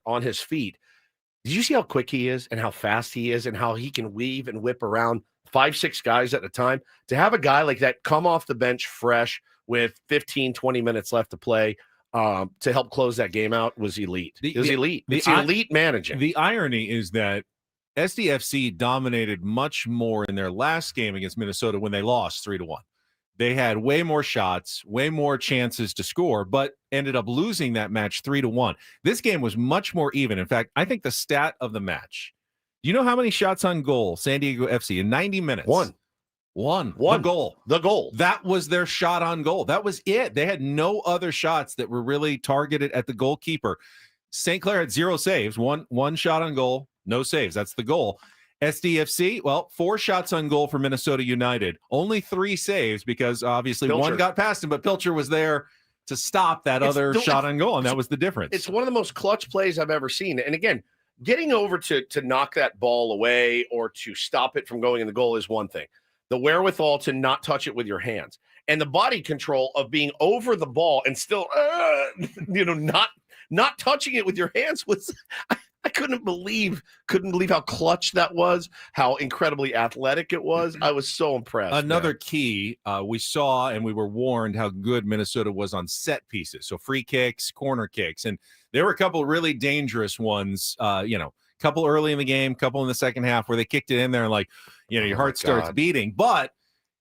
on his feet. Did you see how quick he is and how fast he is and how he can weave and whip around 5-6 guys at a time? To have a guy like that come off the bench fresh with 15-20 minutes left to play to help close that game out was elite. It was elite. It's elite managing. The irony is that SDFC dominated much more in their last game against Minnesota when they lost 3-1. They had way more shots, way more chances to score, but ended up losing that match 3-1. This game was much more even. In fact, I think the stat of the match, do you know how many shots on goal San Diego FC in 90 minutes? One goal. The goal. That was their shot on goal. That was it. They had no other shots that were really targeted at the goalkeeper. St. Clair had 0 saves, one shot on goal, no saves. That's the goal. SDFC, 4 shots on goal for Minnesota United. Only 3 saves because obviously Pilcher. One got past him, but Pilcher was there to stop that other shot on goal, and that was the difference. It's one of the most clutch plays I've ever seen. And again, getting over to knock that ball away or to stop it from going in the goal is one thing. The wherewithal to not touch it with your hands and the body control of being over the ball and still, not touching it with your hands was. I couldn't believe how clutch that was, how incredibly athletic it was. I was so impressed. Another key, we saw and we were warned how good Minnesota was on set pieces. So free kicks, corner kicks, and there were a couple really dangerous ones, couple early in the game, couple in the second half where they kicked it in there and your heart starts beating. But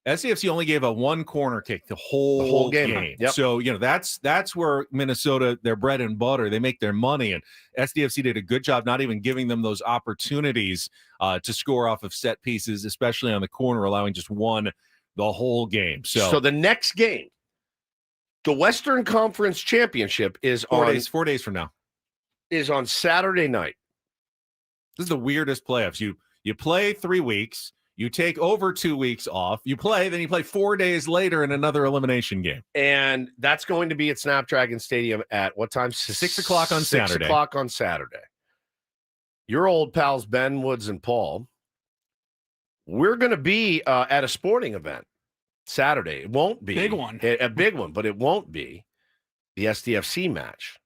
SCFC only gave a 1 corner kick the whole game. Yep. So, that's where Minnesota, their bread and butter, they make their money. And SDFC did a good job not even giving them those opportunities to score off of set pieces, especially on the corner, allowing just 1 the whole game. So the next game, the Western Conference Championship is 4 days from now. Is on Saturday night. This is the weirdest playoffs. You play 3 weeks. You take over 2 weeks off. You play, then you play 4 days later in another elimination game. And that's going to be at Snapdragon Stadium at what time? 6 o'clock on Saturday. 6 o'clock on Saturday. Your old pals, Ben Woods and Paul, we're going to be at a sporting event Saturday. It won't be. Big one. A big one, but it won't be the SDFC match.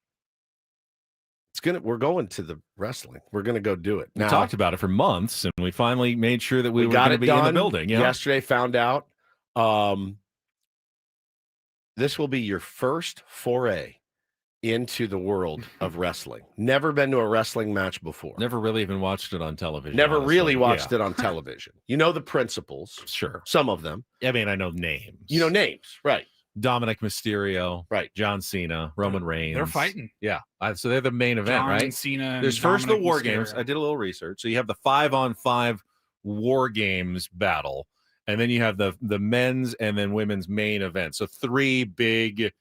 We're going to the wrestling. We're going to go do it. We talked about it for months, and we finally made sure that we were going to be in the building. Yeah. Yesterday, found out. This will be your first foray into the world of wrestling. Never been to a wrestling match before. Never really even watched it on television. Never really watched it on television. You know the principles. Sure. Some of them. I mean, I know names. You know names, right. Dominic Mysterio, right? John Cena, Roman Reigns. They're fighting. Yeah. So they're the main event, John right? Cena. There's first the War Games. I did a little research. So you have the 5-on-5 War Games battle. And then you have the men's and then women's main event. So 3 big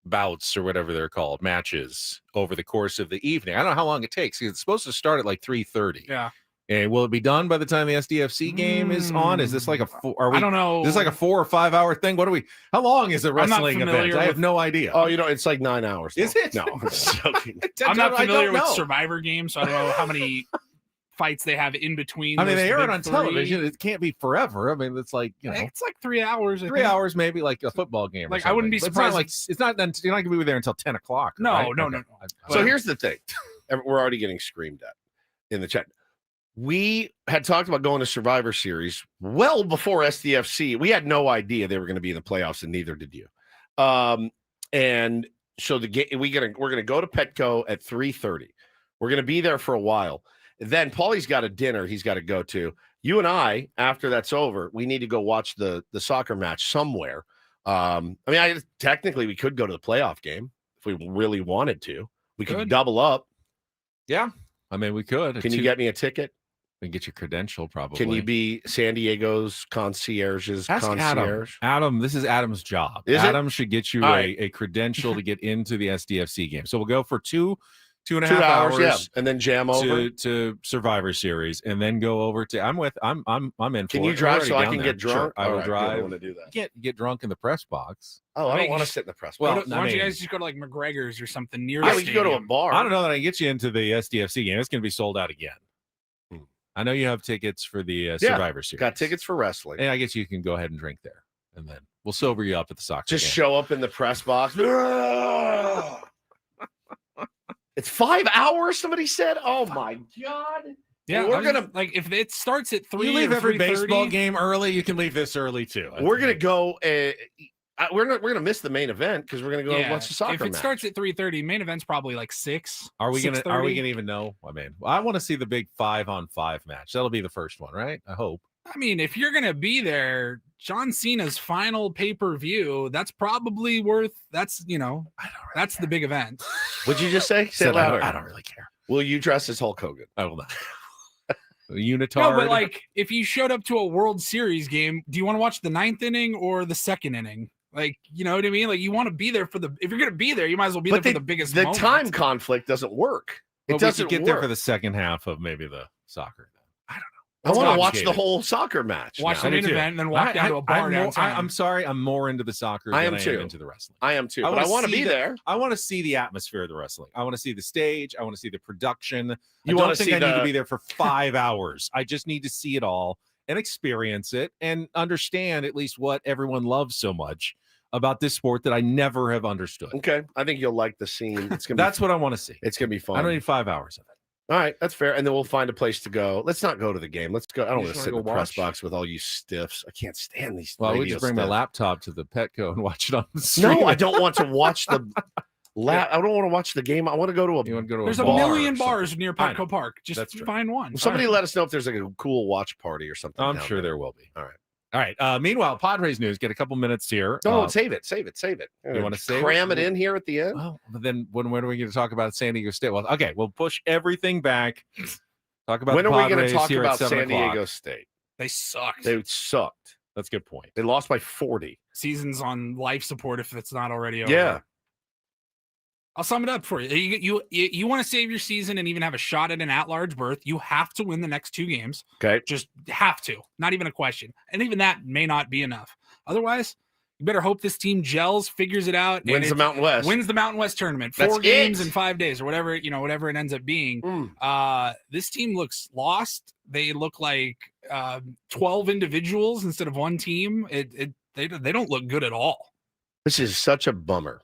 bouts or whatever they're called, matches over the course of the evening. I don't know how long it takes. It's supposed to start at like 3:30. Yeah. And will it be done by the time the SDFC game is on? Is this like a I don't know. Is this like a 4 or 5 hour thing? What are we? How long is a wrestling event? I have no idea. Oh, it's like 9 hours. Is it? No, I'm joking. I'm not familiar with Survivor games, so I don't know how many fights they have in between. I mean, they air it on television. It can't be forever. I mean, it's like, it's like 3 hours. 3 hours, maybe like a football game. Like I wouldn't be surprised. It's not you're not gonna be there until 10 o'clock. No, right? no. So here's the thing. We're already getting screamed at in the chat. We had talked about going to Survivor Series well before SDFC. We had no idea they were going to be in the playoffs, and neither did you. And so we're gonna go to Petco at 3:30. We're gonna be there for a while. Then Paulie's got a dinner he's got to go to. You and I, after that's over, we need to go watch the soccer match somewhere. Technically we could go to the playoff game if we really wanted to. We could double up. Yeah, I mean we could. Can you get me a ticket? We can get your credential probably. Can you be San Diego's concierge's concierge? Adam, this is Adam's job. Adam should get you a credential to get into the SDFC game. So we'll go for 2.5 hours, yeah, and then jam over to Survivor Series, and then go over to. I'm in. Can you drive so I can get drunk? Sure, I will drive. I want to do that. You get drunk in the press box. Oh, I don't want to sit in the press box. Well, why don't you guys just go to like McGregor's or something near? We could go to a bar. I don't know that I can get you into the SDFC game. It's going to be sold out again. I know you have tickets for the Survivor Series. Got tickets for wrestling. And I guess you can go ahead and drink there, and then we'll sober you up at the soccer. Just game. show up in the press box. It's 5 hours, somebody said. Oh my God. Yeah, we're gonna if it starts at 3. You leave every baseball game early. You can leave this early too. We're gonna go. We're gonna miss the main event because we're gonna go watch the soccer. If it match. starts at 3:30, main event's probably like 6. Are we gonna even know? I mean, I want to see the big 5-on-5 match. That'll be the first one, right? I hope. I mean, if you're gonna be there, John Cena's final pay-per-view, that's probably worth. That's that's the big event. What'd you just say? Say it louder. I don't really care. Will you dress as Hulk Hogan? I will not. Unitard. No, but like, if you showed up to a World Series game, do you want to watch the 9th inning or the 2nd inning? Like, you know what I mean? Like, you want to be there for if you're going to be there, you might as well be there for the biggest moment. The time conflict doesn't work. It doesn't get there for the second half of maybe the soccer. I don't know. I want to watch the whole soccer match. Watch the main event and then walk down to a bar downtown. I'm sorry. I'm more into the soccer than I am into the wrestling. I am too. But I want to be there. I want to see the atmosphere of the wrestling. I want to see the stage. I want to see the production. I need to be there for 5 hours. I just need to see it all and experience it and understand at least what everyone loves so much about this sport that I never have understood. Okay. I think you'll like the scene. It's gonna That's what I want to see. It's going to be fun. I don't need 5 hours of it. All right. That's fair. And then we'll find a place to go. Let's not go to the game. Let's go. I don't want to sit in the press box with all you stiffs. I can't stand these. Well, I would just bring my laptop to the Petco and watch it on the stream. No, I don't want to watch the I don't want to watch the game. I want to go to There's a million bars near Petco Park. Just find one. Somebody let us know if there's like a cool watch party or something. I'm sure there will be. All right. All right. Meanwhile, Padres news. Get a couple minutes here. No, save it. You want to cram it in here at the end? Well, but then when are we going to talk about San Diego State? Well, okay, we'll push everything back. Talk about when are we going to talk here about at San Diego State? They sucked. They sucked. That's a good point. They lost by 40. Season's on life support if it's not already over. Yeah. I'll sum it up for you. You want to save your season and even have a shot at an at-large berth, you have to win the next 2 games. Okay. Just have to. Not even a question. And even that may not be enough. Otherwise, you better hope this team gels, figures it out. Wins the Mountain West. Wins the Mountain West tournament. 4 games in 5 days or whatever it ends up being. This team looks lost. They look like 12 individuals instead of one team. They don't look good at all. This is such a bummer.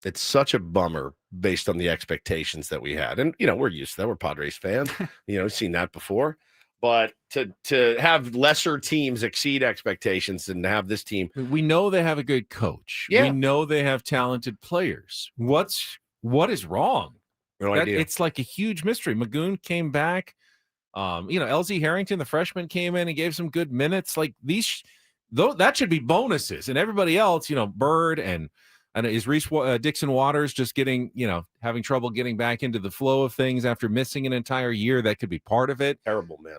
It's such a bummer based on the expectations that we had. And, we're used to that. We're Padres fans. We've seen that before. But to have lesser teams exceed expectations and to have this team. We know they have a good coach. Yeah. We know they have talented players. What is wrong? No idea. It's like a huge mystery. Magoon came back. LZ Harrington, the freshman, came in and gave some good minutes. Like that should be bonuses. And everybody else, Bird and And is Reese Dixon Waters just having trouble getting back into the flow of things after missing an entire year? That could be part of it. Terrible, man.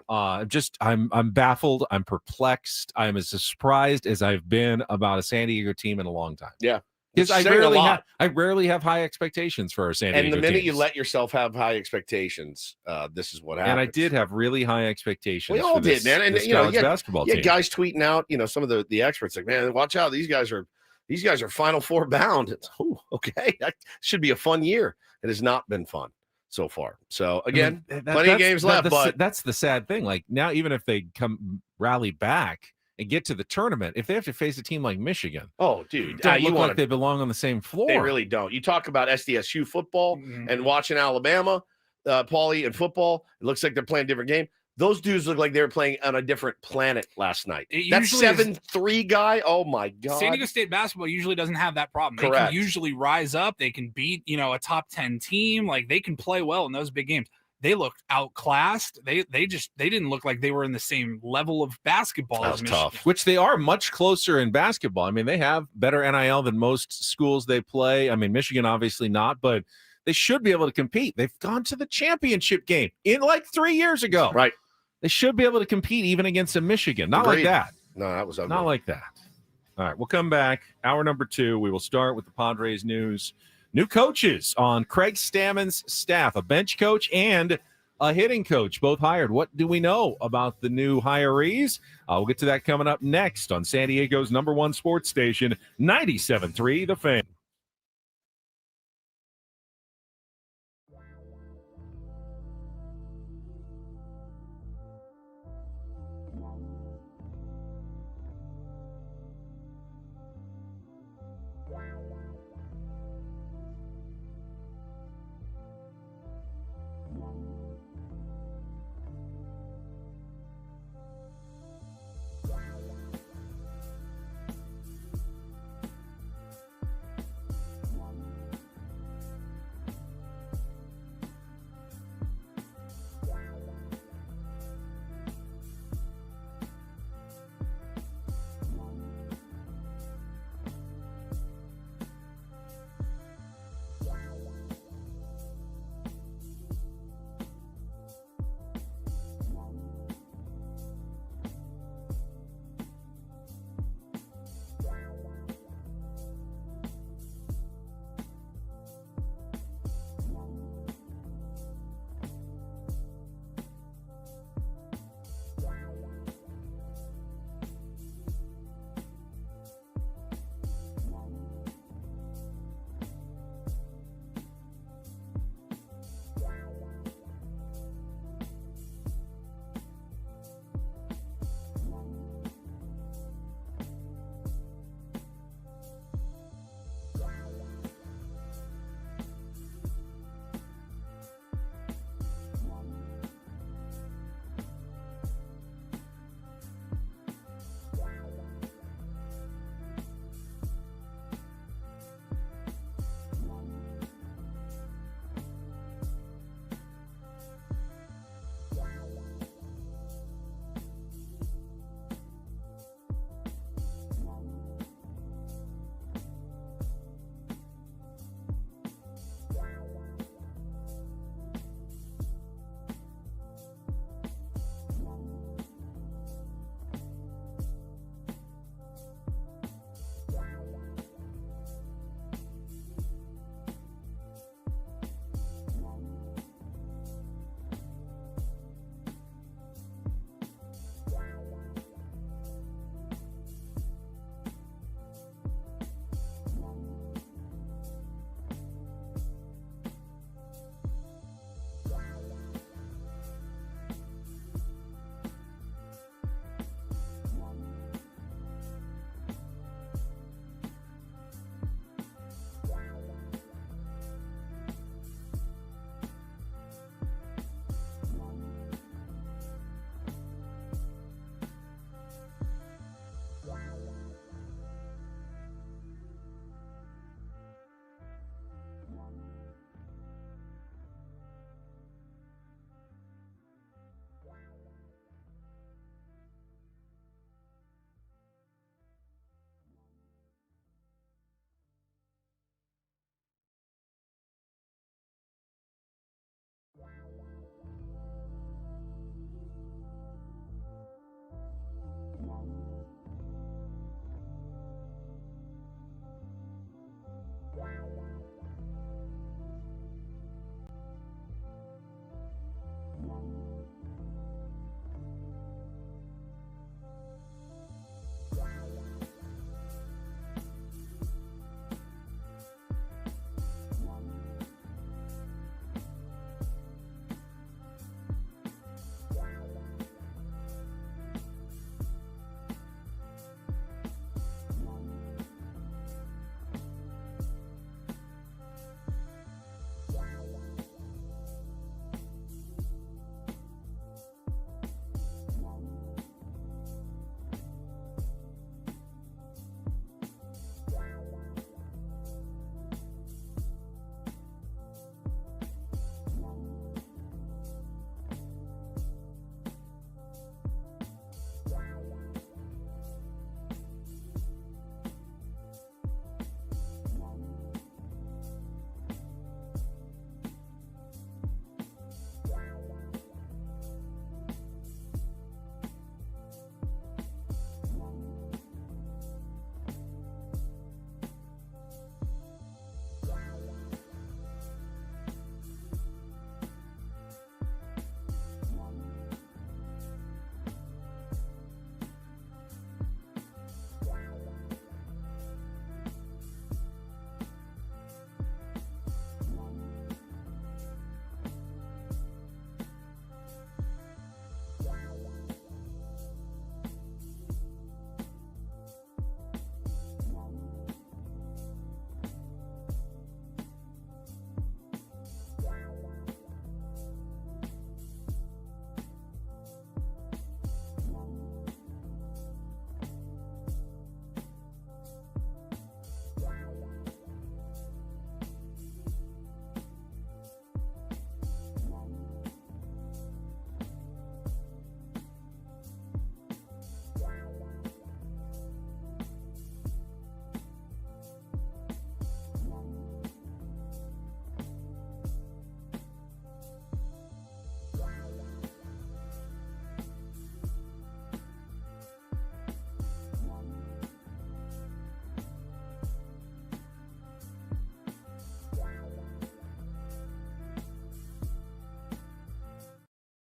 I'm baffled. I'm perplexed. I'm as surprised as I've been about a San Diego team in a long time. Yeah. Because I rarely have high expectations for our San Diego And the minute teams. you let yourself have high expectations, this is what happens. And I did have really high expectations. We all did, man. And college basketball team. Guys tweeting out, some of the experts like, man, watch out. These guys are Final Four bound. It's, okay. That should be a fun year. It has not been fun so far. So again, plenty of games left. But that's the sad thing. Like now, even if they rally back and get to the tournament, if they have to face a team like Michigan, don't look like they belong on the same floor. They really don't. You talk about SDSU football and watching Alabama, Paulie, and football. It looks like they're playing a different game. Those dudes look like they were playing on a different planet last night. That 7-3 guy, oh my God. San Diego State basketball usually doesn't have that problem. Correct. They can usually rise up. They can beat, a top 10 team. Like they can play well in those big games. They looked outclassed. They didn't look like they were in the same level of basketball as Michigan. Tough. Which they are much closer in basketball. I mean, they have better NIL than most schools they play. I mean, Michigan obviously not, but they should be able to compete. They've gone to the championship game in like 3 years ago. Right. They should be able to compete even against a Michigan. Not Agreed. Like that. No, that was ugly. Not like that. All right, we'll come back. Hour number 2. We will start with the Padres news. New coaches on Craig Stammen's staff, a bench coach and a hitting coach, both hired. What do we know about the new hirees? We'll get to that coming up next on San Diego's #1 sports station, 97.3 The Fan.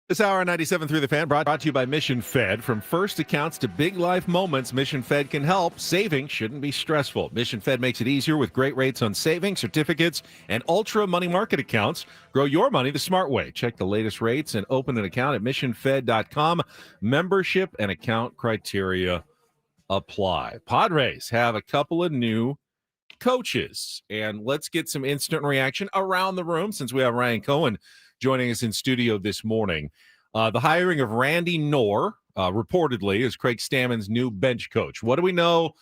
This hour, 97 through the Fan, brought to you by Mission Fed. From first accounts to big life moments, Mission Fed can help. Saving shouldn't be stressful. Mission Fed makes it easier with great rates on savings, certificates, and ultra money market accounts. Grow your money the smart way. Check the latest rates and open an account at missionfed.com. Membership and account criteria apply. Padres have a couple of new coaches, and let's get some instant reaction around the room since we have Ryan Cohen joining us in studio this morning. The hiring of Randy Knorr, reportedly, is Craig Stammen's new bench coach. What do we know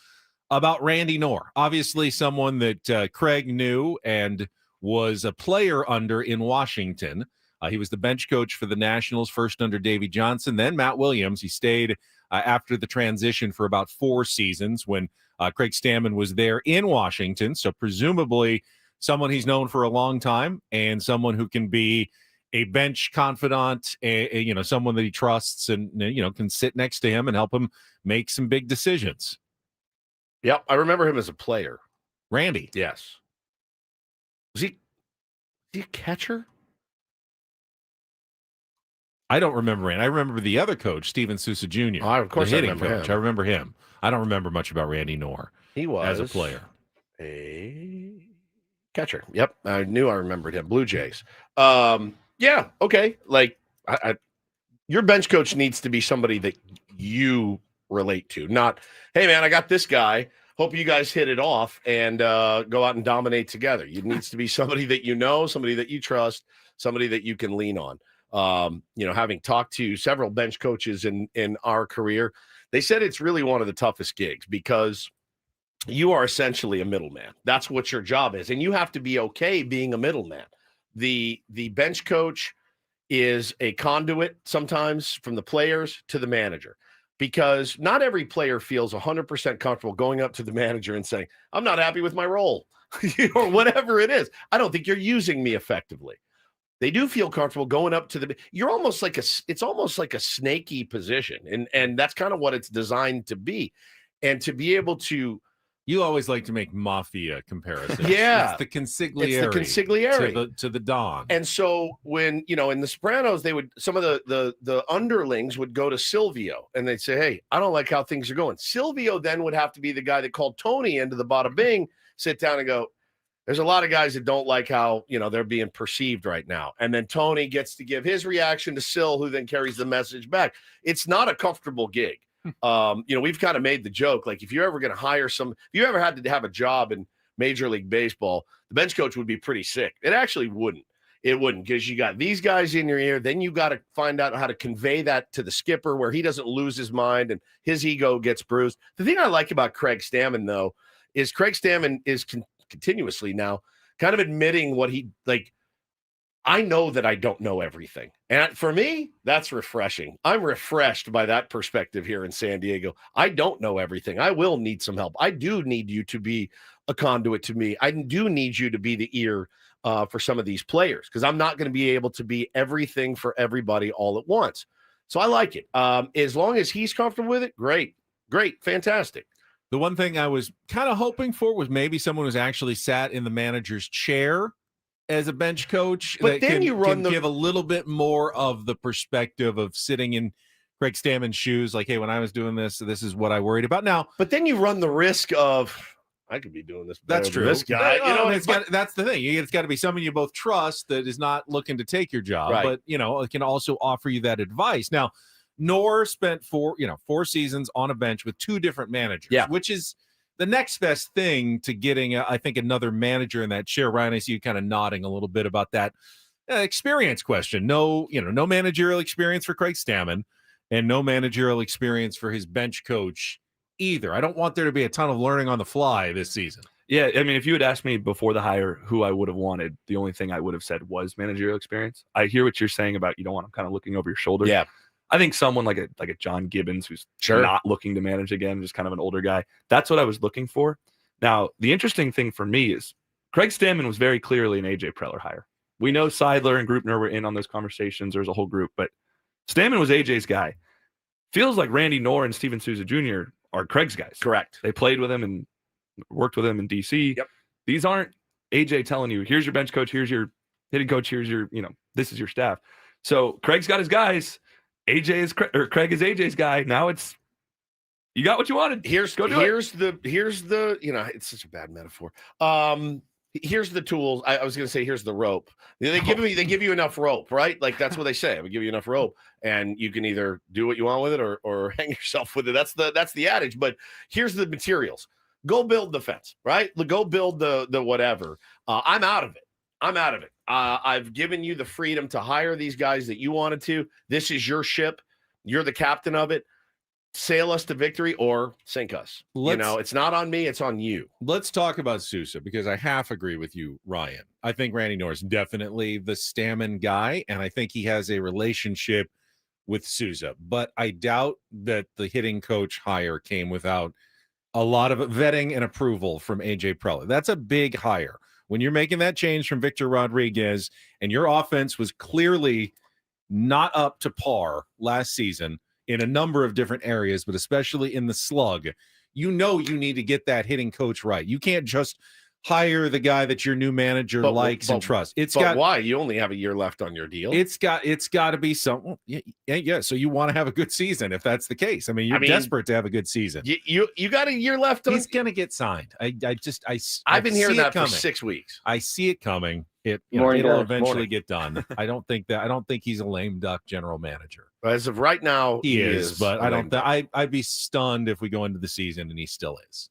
about Randy Knorr? Obviously, someone that Craig knew and was a player under in Washington. He was the bench coach for the Nationals, first under Davey Johnson, then Matt Williams. He stayed after the transition for about 4 seasons when Craig Stammen was there in Washington. So presumably someone he's known for a long time and someone who can be a bench confidant, someone that he trusts and, can sit next to him and help him make some big decisions. Yep, I remember him as a player. Randy. Yes. Was he a catcher? I don't remember Randy. I remember the other coach, Steven Sousa Jr. Oh, of course, the I hitting remember coach. him. I remember him. I don't remember much about Randy Knorr. He was as a player. A catcher. Yep, I knew I remembered him. Blue Jays. Yeah, okay. Like, your bench coach needs to be somebody that you relate to, not, hey, man, I got this guy. Hope you guys hit it off and go out and dominate together. It needs to be somebody that you know, somebody that you trust, somebody that you can lean on. Having talked to several bench coaches in our career, they said it's really one of the toughest gigs because you are essentially a middleman. That's what your job is. And you have to be okay being a middleman. The bench coach is a conduit sometimes from the players to the manager, because not every player feels 100% comfortable going up to the manager and saying, I'm not happy with my role or whatever it is. I don't think you're using me effectively. They do feel comfortable going up to it's almost like a snaky position. And that's kind of what it's designed to be. And to be able to, you always like to make mafia comparisons. Yeah. It's the consigliere. To the Don. And so when, in The Sopranos, some of the underlings would go to Silvio and they'd say, hey, I don't like how things are going. Silvio then would have to be the guy that called Tony into the bada bing, sit down and go, there's a lot of guys that don't like how, they're being perceived right now. And then Tony gets to give his reaction to Sil, who then carries the message back. It's not a comfortable gig. We've kind of made the joke, like, if you're ever going to hire if you ever had to have a job in Major League Baseball, the bench coach would be pretty sick. It actually wouldn't. It wouldn't, because you got these guys in your ear. Then you got to find out how to convey that to the skipper where he doesn't lose his mind and his ego gets bruised. The thing I like about Craig Stammen, though, is Craig Stammen is continuously now kind of admitting what he like. I know that I don't know everything. And for me, that's refreshing. I'm refreshed by that perspective here in San Diego. I don't know everything. I will need some help. I do need you to be a conduit to me. I do need you to be the ear for some of these players, because I'm not going to be able to be everything for everybody all at once. So I like it. As long as he's comfortable with it, great, fantastic. The one thing I was kind of hoping for was maybe someone who's actually sat in the manager's chair as a bench coach, but then can give a little bit more of the perspective of sitting in Craig Stammen's shoes. Like, hey, when I was doing this, this is what I worried about now. But then you run the risk of, I could be doing this better. That's true. Than this guy, that's the thing. It's got to be someone you both trust that is not looking to take your job, right. But it can also offer you that advice. Now, Knorr spent 4 seasons on a bench with 2 different managers, which is the next best thing to getting, I think, another manager in that chair. Ryan, I see you kind of nodding a little bit about that experience question. No managerial experience for Craig Stammen and no managerial experience for his bench coach either. I don't want there to be a ton of learning on the fly this season. Yeah, I mean, if you had asked me before the hire who I would have wanted, the only thing I would have said was managerial experience. I hear what you're saying about you don't want him kind of looking over your shoulder. Yeah. I think someone like a John Gibbons who's not looking to manage again, just kind of an older guy. That's what I was looking for. Now, the interesting thing for me is Craig Stammen was very clearly an A.J. Preller hire. We know Seidler and Grupner were in on those conversations. There's a whole group, but Stammen was A.J.'s guy. Feels like Randy Knorr and Steven Sousa Jr. are Craig's guys. Correct. They played with him and worked with him in D.C. Yep. These aren't A.J. telling you, here's your bench coach, here's your hitting coach, here's your, this is your staff. So Craig's got his guys. Craig is AJ's guy. Now it's you got what you wanted. Here's the it's such a bad metaphor. Here's the tools. I was going to say here's the rope. They give you enough rope, right? Like that's what they say. We give you enough rope, and you can either do what you want with it or hang yourself with it. That's the adage. But here's the materials. Go build the fence, right? Go build the whatever. I'm out of it. I've given you the freedom to hire these guys that you wanted to. This is your ship. You're the captain of it. Sail us to victory or sink us. It's not on me. It's on you. Let's talk about Sousa because I half agree with you, Ryan. I think Randy Norris definitely the Stammen guy, and I think he has a relationship with Sousa. But I doubt that the hitting coach hire came without a lot of vetting and approval from AJ Preller. That's a big hire. When you're making that change from Victor Rodriguez and your offense was clearly not up to par last season in a number of different areas, but especially in the slug, you need to get that hitting coach right. You can't just hire the guy that your new manager likes and trusts. Why? You only have a year left on your deal. It's got to be something. Yeah. So you want to have a good season if that's the case. I mean, you're desperate to have a good season. You got a year left. He's going to get signed. I've been hearing that for 6 weeks. I see it coming. It'll eventually get done. I don't think he's a lame duck general manager. As of right now, he is. But I'd be stunned if we go into the season and he still is.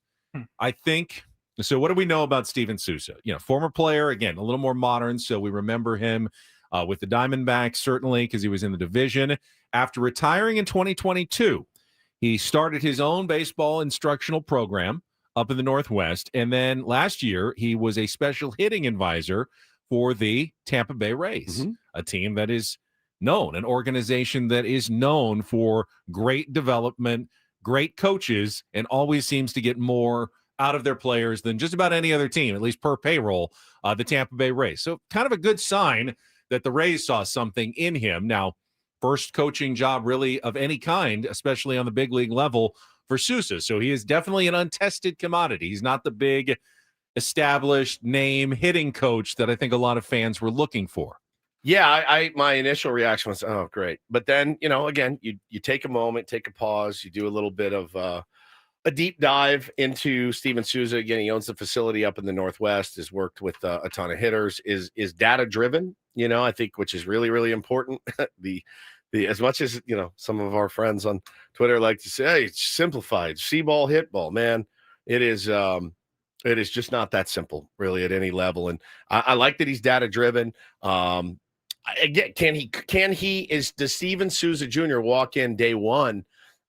I think. So what do we know about Steven Sousa? Former player, again, a little more modern. So we remember him with the Diamondbacks, certainly, because he was in the division. After retiring in 2022, he started his own baseball instructional program up in the Northwest. And then last year, he was a special hitting advisor for the Tampa Bay Rays, a team that is known, an organization that is known for great development, great coaches, and always seems to get more out of their players than just about any other team, at least per payroll, the Tampa Bay Rays. So kind of a good sign that the Rays saw something in him. Now, first coaching job really of any kind, especially on the big league level for Sousa. So he is definitely an untested commodity. He's not the big established name hitting coach that I think a lot of fans were looking for. Yeah, my initial reaction was, oh, great. But then, again, you take a moment, take a pause, you do a little bit of a deep dive into Steven Sousa. Again, he owns the facility up in the Northwest, has worked with a ton of hitters, is data driven, I think, which is really, really important. the as much as, some of our friends on Twitter like to say, hey, it's simplified, see ball, hit ball, man. It is just not that simple really at any level. And I like that he's data driven. Again, does Steven Sousa Jr. walk in day one,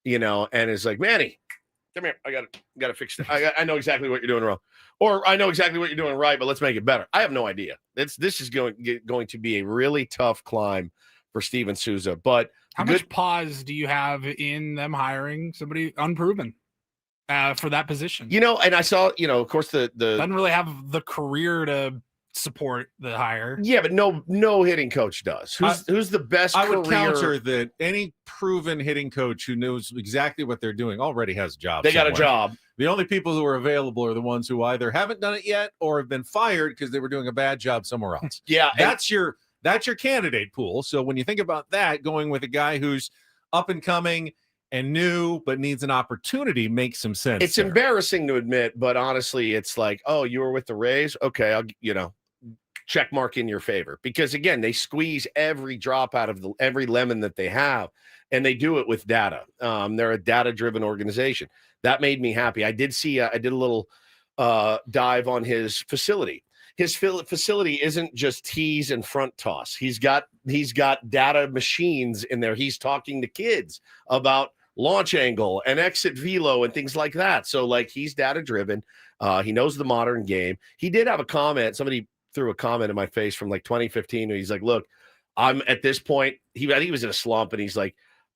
and is like, Manny, come here. I got to fix it. I know exactly what you're doing wrong, or I know exactly what you're doing right, but let's make it better. I have no idea. This is going to be a really tough climb for Steven Sousa. But how much pause do you have in them hiring somebody unproven for that position? And I saw, of course, the doesn't really have the career to support the hire. Yeah, but no hitting coach does. Who's the best? I would counter that any proven hitting coach who knows exactly what they're doing already has a job. They got a job. The only people who are available are the ones who either haven't done it yet or have been fired because they were doing a bad job somewhere else. Yeah, that's your candidate pool. So when you think about that, going with a guy who's up and coming and new but needs an opportunity makes some sense. It's embarrassing to admit, but honestly, it's like, oh, you were with the Rays? Okay, I'll check mark in your favor, because again, they squeeze every drop out of every lemon that they have, and they do it with data. They're a data-driven organization. That made me happy. I did see, I did a little dive on his facility. His facility isn't just tees and front toss. He's got data machines in there. He's talking to kids about launch angle and exit velo and things like that. So like, he's data-driven. He knows the modern game. He did have a comment. Somebody threw a comment in my face from like 2015 where he's like, look, I'm at this point, he was in a slump, and he's like,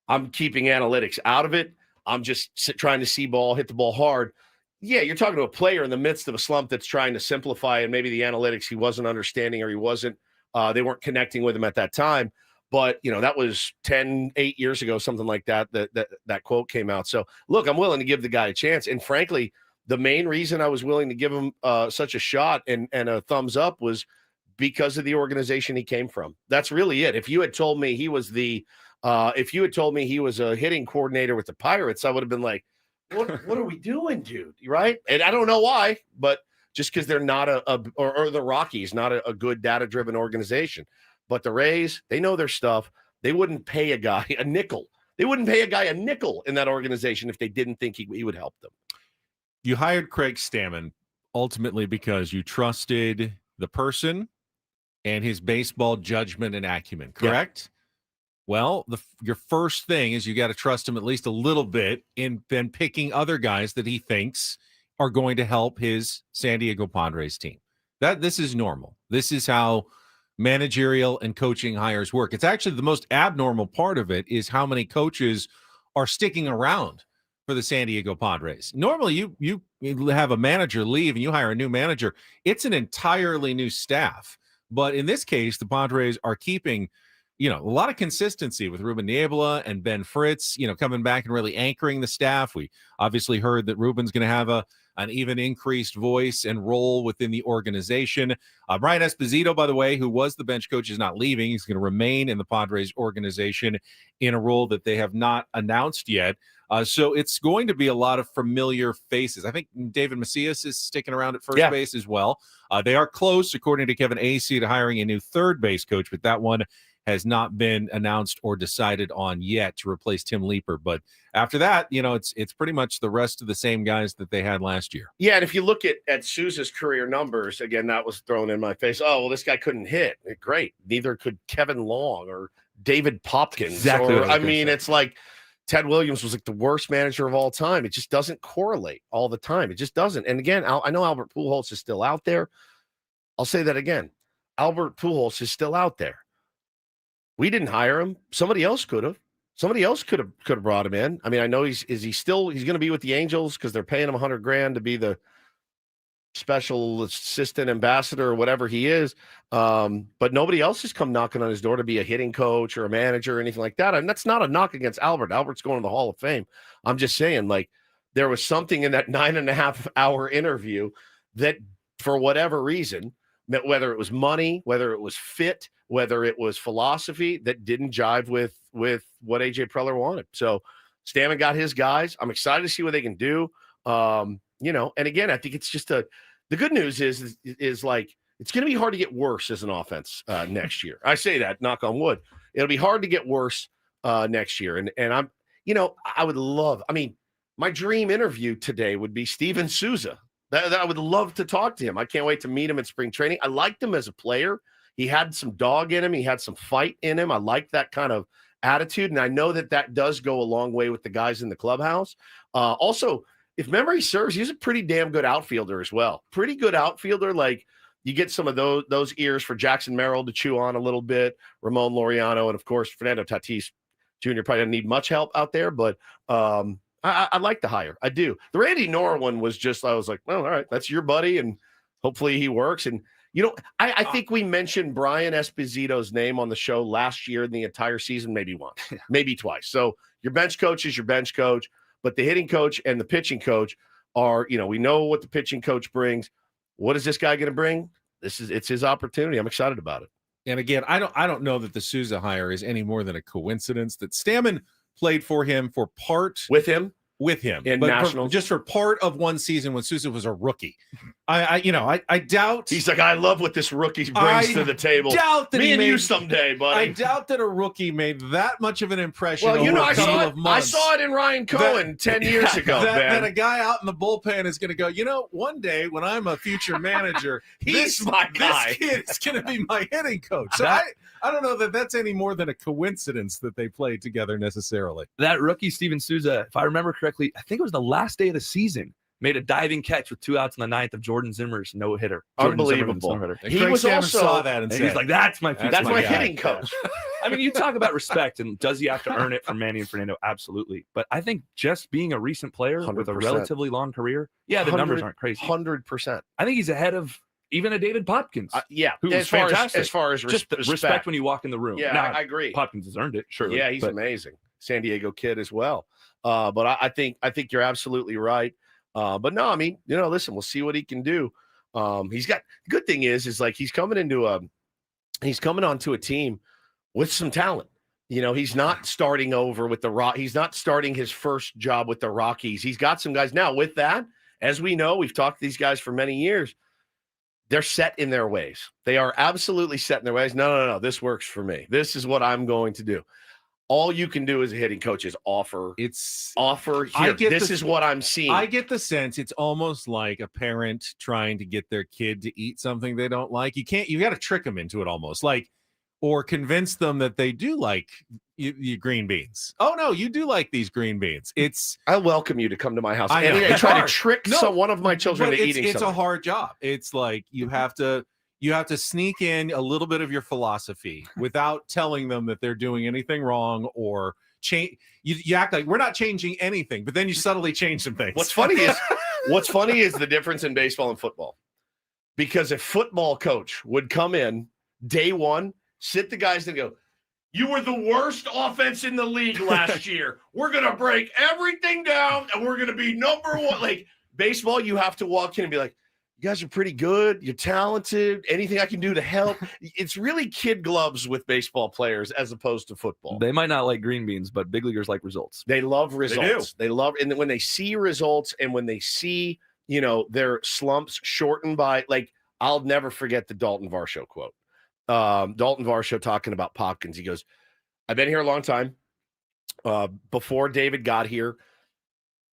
I'm keeping analytics out of it. I'm just trying to see ball, hit the ball hard. Yeah, you're talking to a player in the midst of a slump that's trying to simplify, and maybe the analytics he wasn't understanding, or they weren't connecting with him at that time. But, that was 8 years ago, something like that quote came out. So, look, I'm willing to give the guy a chance. And frankly, the main reason I was willing to give him such a shot and a thumbs up was because of the organization he came from. That's really it. If you had told me he was a hitting coordinator with the Pirates, I would have been like, what are we doing, dude? Right? And I don't know why, but just because they're not or the Rockies, not a good data-driven organization. But the Rays, they know their stuff. They wouldn't pay a guy a nickel. They wouldn't pay a guy a nickel in that organization if they didn't think he would help them. You hired Craig Stammen ultimately because you trusted the person and his baseball judgment and acumen, correct? Yeah. Well, your first thing is you got to trust him at least a little bit in then picking other guys that he thinks are going to help his San Diego Padres team. This is normal. This is how managerial and coaching hires work. It's actually the most abnormal part of it is how many coaches are sticking around for the San Diego Padres. Normally you have a manager leave and you hire a new manager. It's an entirely new staff. But in this case, the Padres are keeping, a lot of consistency with Ruben Niebla and Ben Fritz, coming back and really anchoring the staff. We obviously heard that Ruben's going to have an even increased voice and role within the organization. Brian Esposito, by the way, who was the bench coach, is not leaving. He's going to remain in the Padres organization in a role that they have not announced yet. So it's going to be a lot of familiar faces. I think David Macias is sticking around at first base as well. They are close, according to Kevin Acee, to hiring a new third base coach, but that one has not been announced or decided on yet to replace Tim Leeper. But after that, it's pretty much the rest of the same guys that they had last year. Yeah, and if you look at Sousa's career numbers, again, that was thrown in my face. Oh, well, this guy couldn't hit. Great. Neither could Kevin Long or David Popkins. Exactly. It's like Ted Williams was like the worst manager of all time. It just doesn't correlate all the time. It just doesn't. And again, I know Albert Pujols is still out there. I'll say that again. Albert Pujols is still out there. We didn't hire him. Somebody else could have. Somebody else could have brought him in. I mean, I know he's going to be with the Angels because they're paying him $100,000 to be the special assistant ambassador or whatever he is. But nobody else has come knocking on his door to be a hitting coach or a manager or anything like that. And that's not a knock against Albert. Albert's going to the Hall of Fame. I'm just saying, like, there was something in that 9.5-hour interview that, for whatever reason, whether it was money, whether it was fit, whether it was philosophy, that didn't jive with what AJ Preller wanted. So Stammen got his guys. I'm excited to see what they can do. And again, I think it's just the good news is like, it's going to be hard to get worse as an offense next year. I say that, knock on wood. It'll be hard to get worse next year. And I'm, I would love, my dream interview today would be Steven Souza. That I would love to talk to him. I can't wait to meet him in spring training. I liked him as a player. He had some dog in him. He had some fight in him. I like that kind of attitude. And I know that does go a long way with the guys in the clubhouse. Also, if memory serves, he's a pretty damn good outfielder as well. Pretty good outfielder. Like, you get some of those ears for Jackson Merrill to chew on a little bit, Ramon Laureano, and of course, Fernando Tatis Jr. probably doesn't need much help out there, but I like the hire. I do. The Randy Nora one was just, I was like, well, all right, that's your buddy, and hopefully he works. And, I think we mentioned Brian Esposito's name on the show last year in the entire season, maybe once, maybe twice. So your bench coach is your bench coach, but the hitting coach and the pitching coach are, we know what the pitching coach brings. What is this guy going to bring? It's his opportunity. I'm excited about it. And again, I don't know that the Souza hire is any more than a coincidence that Stammen played for him for part with him in Nationals, just for part of one season when Souza was a rookie. I doubt he's like, I love what this rookie brings to the table. Doubt that you someday, buddy. I doubt that a rookie made that much of an impression. Well, I saw it in Ryan Cohen 10 years ago. That a guy out in the bullpen is going to go, one day when I'm a future manager, he's my guy. This kid is going to be my hitting coach. So I don't know that that's any more than a coincidence that they played together necessarily. That rookie Steven Souza, if I remember correctly, I think it was the last day of the season, made a diving catch with 2 outs in the ninth of Jordan Zimmer's no-hitter. Unbelievable. He was also saw that and he's like, that's my hitting coach. You talk about respect, and does he have to earn it from Manny and Fernando? Absolutely. But I think just being a recent player 100%. With a relatively long career, the numbers aren't crazy. 100%. I think he's ahead of even a David Popkins. As far as just respect when you walk in the room. Yeah, now, I agree. Popkins has earned it, surely. Yeah, he's amazing. San Diego kid as well. But I think you're absolutely right. But no, listen, we'll see what he can do. He's got – good thing is like he's coming onto a team with some talent. You know, he's not starting over with the Rock. He's not starting his first job with the Rockies. He's got some guys. Now, with that, as we know, we've talked to these guys for many years. They're set in their ways. They are absolutely set in their ways. No. This works for me. This is what I'm going to do. All you can do as a hitting coach is offer. Here. This is what I'm seeing. I get the sense it's almost like a parent trying to get their kid to eat something they don't like. You got to trick them into it almost like, or convince them that they do like you green beans. Oh no, you do like these green beans. I welcome you to come to my house. I try to trick one of my children into eating something. It's a hard job. It's like you have to sneak in a little bit of your philosophy without telling them that they're doing anything wrong or change. You act like we're not changing anything, but then you subtly change some things. What's funny is the difference in baseball and football. Because a football coach would come in day one, sit the guys and go, you were the worst offense in the league last year. We're going to break everything down, and we're going to be number one. Like baseball, you have to walk in and be like, you guys are pretty good. You're talented. Anything I can do to help? It's really kid gloves with baseball players as opposed to football. They might not like green beans, but big leaguers like results. They love results. They love, and when they see results and when they see, their slumps shortened by, like, I'll never forget the Dalton Varsho quote. Dalton Varsho talking about Popkins. He goes, I've been here a long time. Before David got here,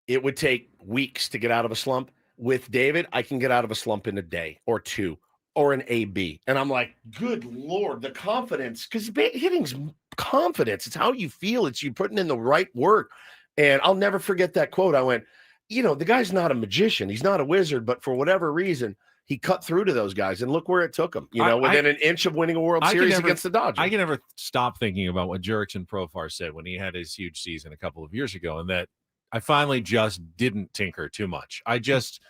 it would take weeks to get out of a slump. With David, I can get out of a slump in a day or two or an AB. And I'm like, good Lord, the confidence, because hitting's confidence. It's how you feel. It's you putting in the right work. And I'll never forget that quote. I went, the guy's not a magician. He's not a wizard, but for whatever reason, he cut through to those guys, and look where it took him. Within an inch of winning a World Series against the Dodgers. I can never stop thinking about what Jurickson Profar said when he had his huge season a couple of years ago, and that I finally just didn't tinker too much. I just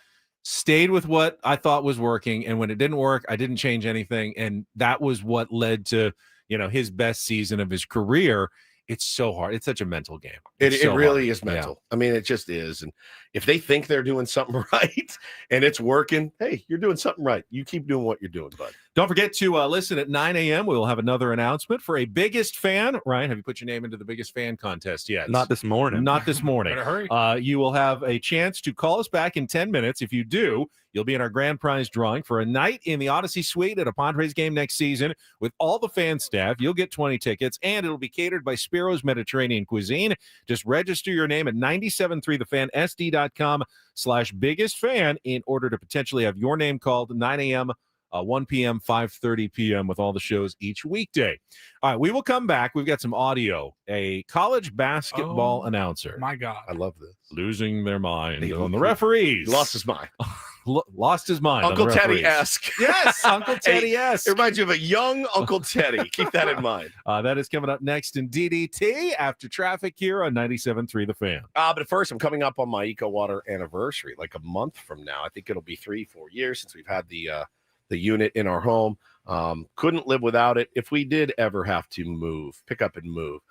stayed with what I thought was working, and when it didn't work, I didn't change anything, and that was what led to his best season of his career. It's so hard. It's such a mental game. It really is mental. Yeah. I mean, it just is. And if they think they're doing something right and it's working, hey, you're doing something right. You keep doing what you're doing, bud. Don't forget to listen at 9 a.m. We will have another announcement for a Biggest Fan. Ryan, have you put your name into the Biggest Fan contest yet? Not this morning. Not this morning. Better hurry. You will have a chance to call us back in 10 minutes. If you do, you'll be in our grand prize drawing for a night in the Odyssey Suite at a Padres game next season with all the fan staff. You'll get 20 tickets, and it'll be catered by Spiro's Mediterranean Cuisine. Just register your name at 973thefan.sd.com/biggest-fan in order to potentially have your name called 9 a.m., 1 p.m., 5:30 p.m. with all the shows each weekday. All right, we will come back. We've got some audio. A college basketball announcer. My God. I love this. Losing their mind on the referees. He lost his mind. Lost his mind. Uncle Teddy-esque. Yes, Uncle Teddy-esque. It reminds you of a young Uncle Teddy. Keep that in mind. That is coming up next in DDT after traffic here on 97.3 The Fan. But first, I'm coming up on my Eco Water anniversary, like a month from now. I think it'll be 3-4 years since we've had the unit in our home. Couldn't live without it. If we did ever have to pick up and move,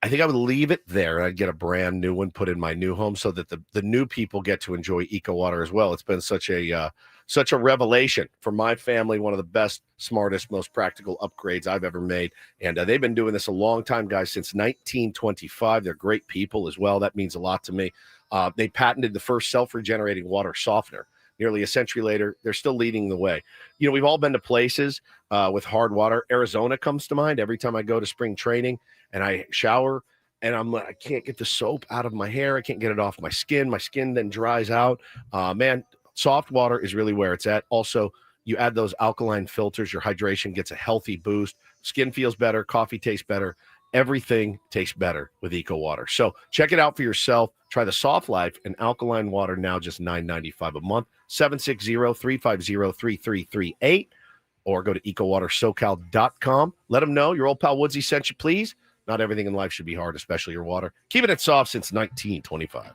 I think I would leave it there. I'd get a brand new one, put in my new home so that the new people get to enjoy Eco Water as well. It's been such a revelation for my family. One of the best, smartest, most practical upgrades I've ever made. And they've been doing this a long time, guys, since 1925. They're great people as well. That means a lot to me. They patented the first self-regenerating water softener. Nearly a century later, they're still leading the way. We've all been to places with hard water. Arizona comes to mind every time I go to spring training and I shower and I can't get the soap out of my hair. I can't get it off my skin. My skin then dries out. Man, soft water is really where it's at. Also, you add those alkaline filters, your hydration gets a healthy boost. Skin feels better. Coffee tastes better. Everything tastes better with Eco Water. So check it out for yourself. Try the Soft Life and alkaline water now, just $9.95 a month. 760-350-3338 or go to ecowatersocal.com. Let them know your old pal Woodsy sent you, please. Not everything in life should be hard, especially your water. Keeping it soft since 1925.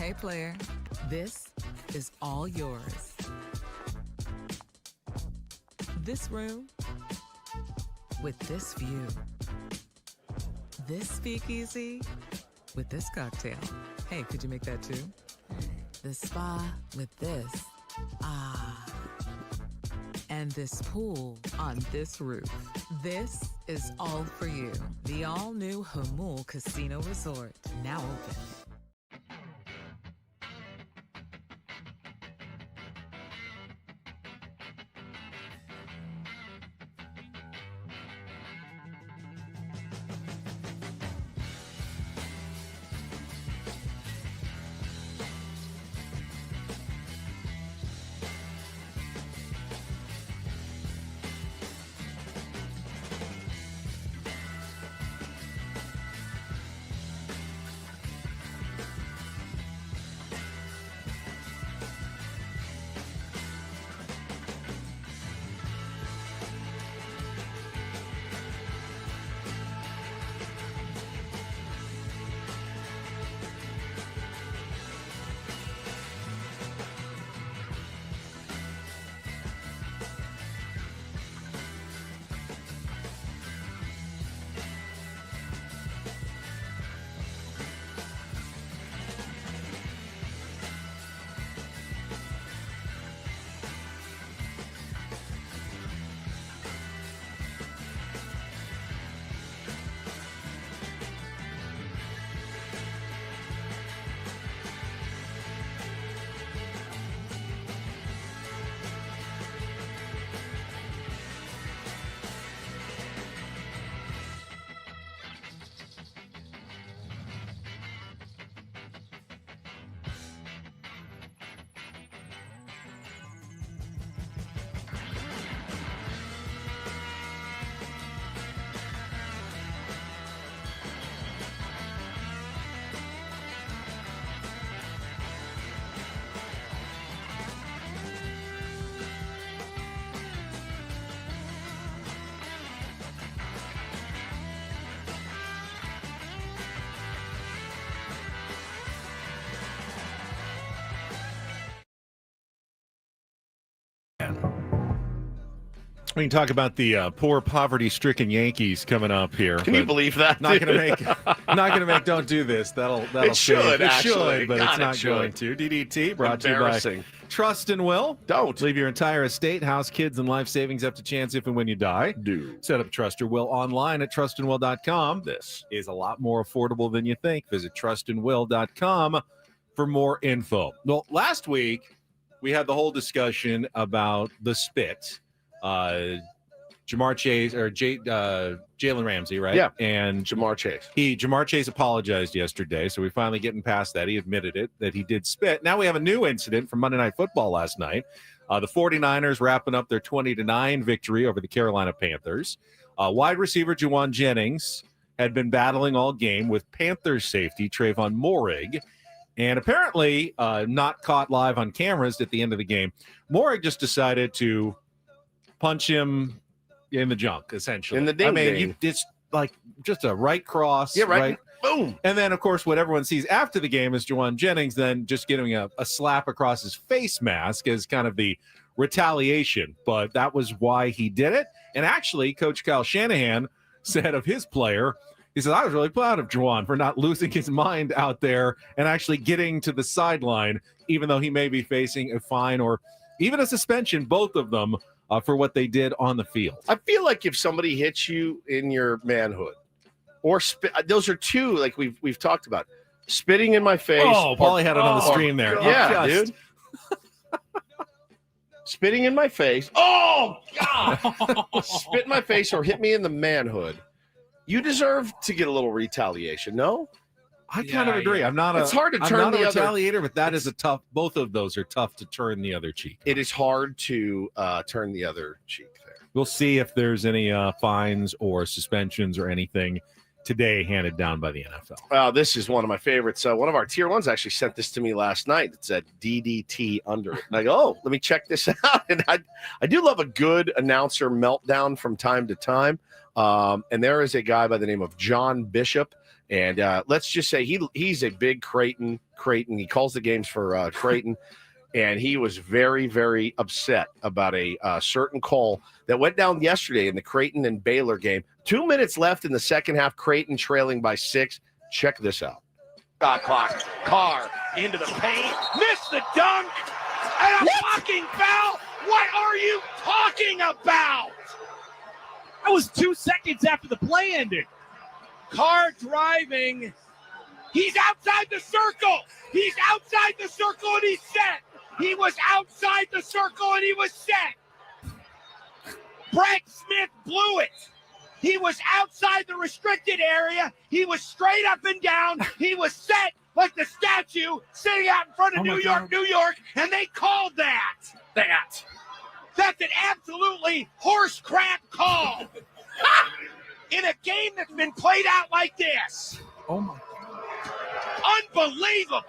Hey, player, this is all yours. This room with this view. This speakeasy with this cocktail. Hey, could you make that too? The spa with this. Ah. And this pool on this roof. This is all for you. The all-new Hamul Casino Resort, now open. We can talk about the poor, poverty-stricken Yankees coming up here. Can you believe that? Not going to make. Don't do this. That'll. It should. It actually. should, but God, it's not going to. DDT brought to you by Trust and Will. Don't leave your entire estate, house, kids, and life savings up to chance if and when you die. Do set up Trust or Will online at trustandwill.com. This is a lot more affordable than you think. Visit trustandwill.com for more info. Well, last week we had the whole discussion about the spit. Jamar Chase or Jalen Ramsey, right? Yeah. And Jamar Chase. Jamar Chase apologized yesterday, so we're finally getting past that. He admitted it, that he did spit. Now we have a new incident from Monday Night Football last night. The 49ers wrapping up their 20-9 victory over the Carolina Panthers. Wide receiver Juwan Jennings had been battling all game with Panthers safety Trayvon Moehrig, and apparently not caught live on cameras at the end of the game. Moehrig just decided to punch him in the junk, essentially. In the ding. I mean, it's like just a right cross. Yeah, right. Boom. And then, of course, what everyone sees after the game is Juwan Jennings then just getting a slap across his face mask as kind of the retaliation. But that was why he did it. And actually, Coach Kyle Shanahan said of his player, he said, I was really proud of Juwan for not losing his mind out there and actually getting to the sideline, even though he may be facing a fine or even a suspension, both of them, for what they did on the field. I feel like if somebody hits you in your manhood or spit, those are two, like we've talked about, spitting in my face. Oh, Paulie had it on the stream there. Yeah, dude. Spitting in my face. Oh, God. Spit in my face or hit me in the manhood. You deserve to get a little retaliation, no? I kind of agree. Yeah. It's hard to turn I'm not the a retaliator, but that is a tough. Both of those are tough to turn the other cheek. It is hard to turn the other cheek there. We'll see if there's any fines or suspensions or anything today handed down by the NFL. This is one of my favorites. One of our tier ones actually sent this to me last night. It said DDT under it. And I go, oh, let me check this out. And I do love a good announcer meltdown from time to time. And there is a guy by the name of John Bishop. And let's just say he's a big Creighton. He calls the games for Creighton. And he was very, very upset about a certain call that went down yesterday in the Creighton and Baylor game. 2 minutes left in the second half, Creighton trailing by 6. Check this out. Shot clock. Carr into the paint. Missed the dunk. And a fucking foul. What are you talking about? That was 2 seconds after the play ended. Carr driving. He's outside the circle. He's outside the circle and he's set. He was outside the circle and he was set. Brett Smith blew it. He was outside the restricted area. He was straight up and down. He was set like the statue sitting out in front of New York, and they called that. That's an absolutely horse crap call. In a game that's been played out like this. Oh my God. Unbelievable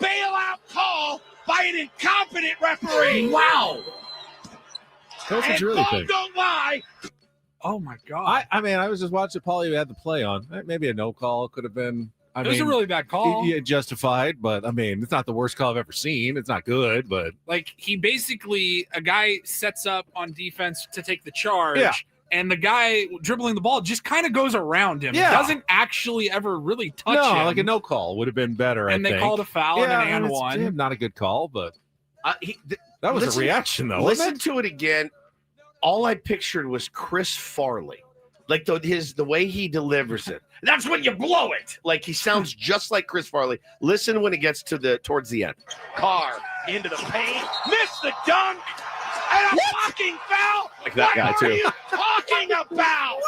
bailout call by an incompetent referee. Wow. That's what you really think. Don't lie. Oh my God. I mean, I was just watching Paulie who had the play on. Maybe a no call could have been. It was a really bad call. Yeah, justified, but I mean, it's not the worst call I've ever seen. It's not good, but like he basically a guy sets up on defense to take the charge. Yeah. And the guy dribbling the ball just kind of goes around him. Yeah. Doesn't actually ever really touch him. like a no call would have been better. And I they think. called a foul and one. Not a good call, but that was listen, a reaction, though. Listen to it again. All I pictured was Chris Farley, like the way he delivers it. That's when you blow it. Like he sounds just like Chris Farley. Listen when it gets towards the end. Carr into the paint, missed the dunk, and a fucking foul. Like that guy too. What are you talking about?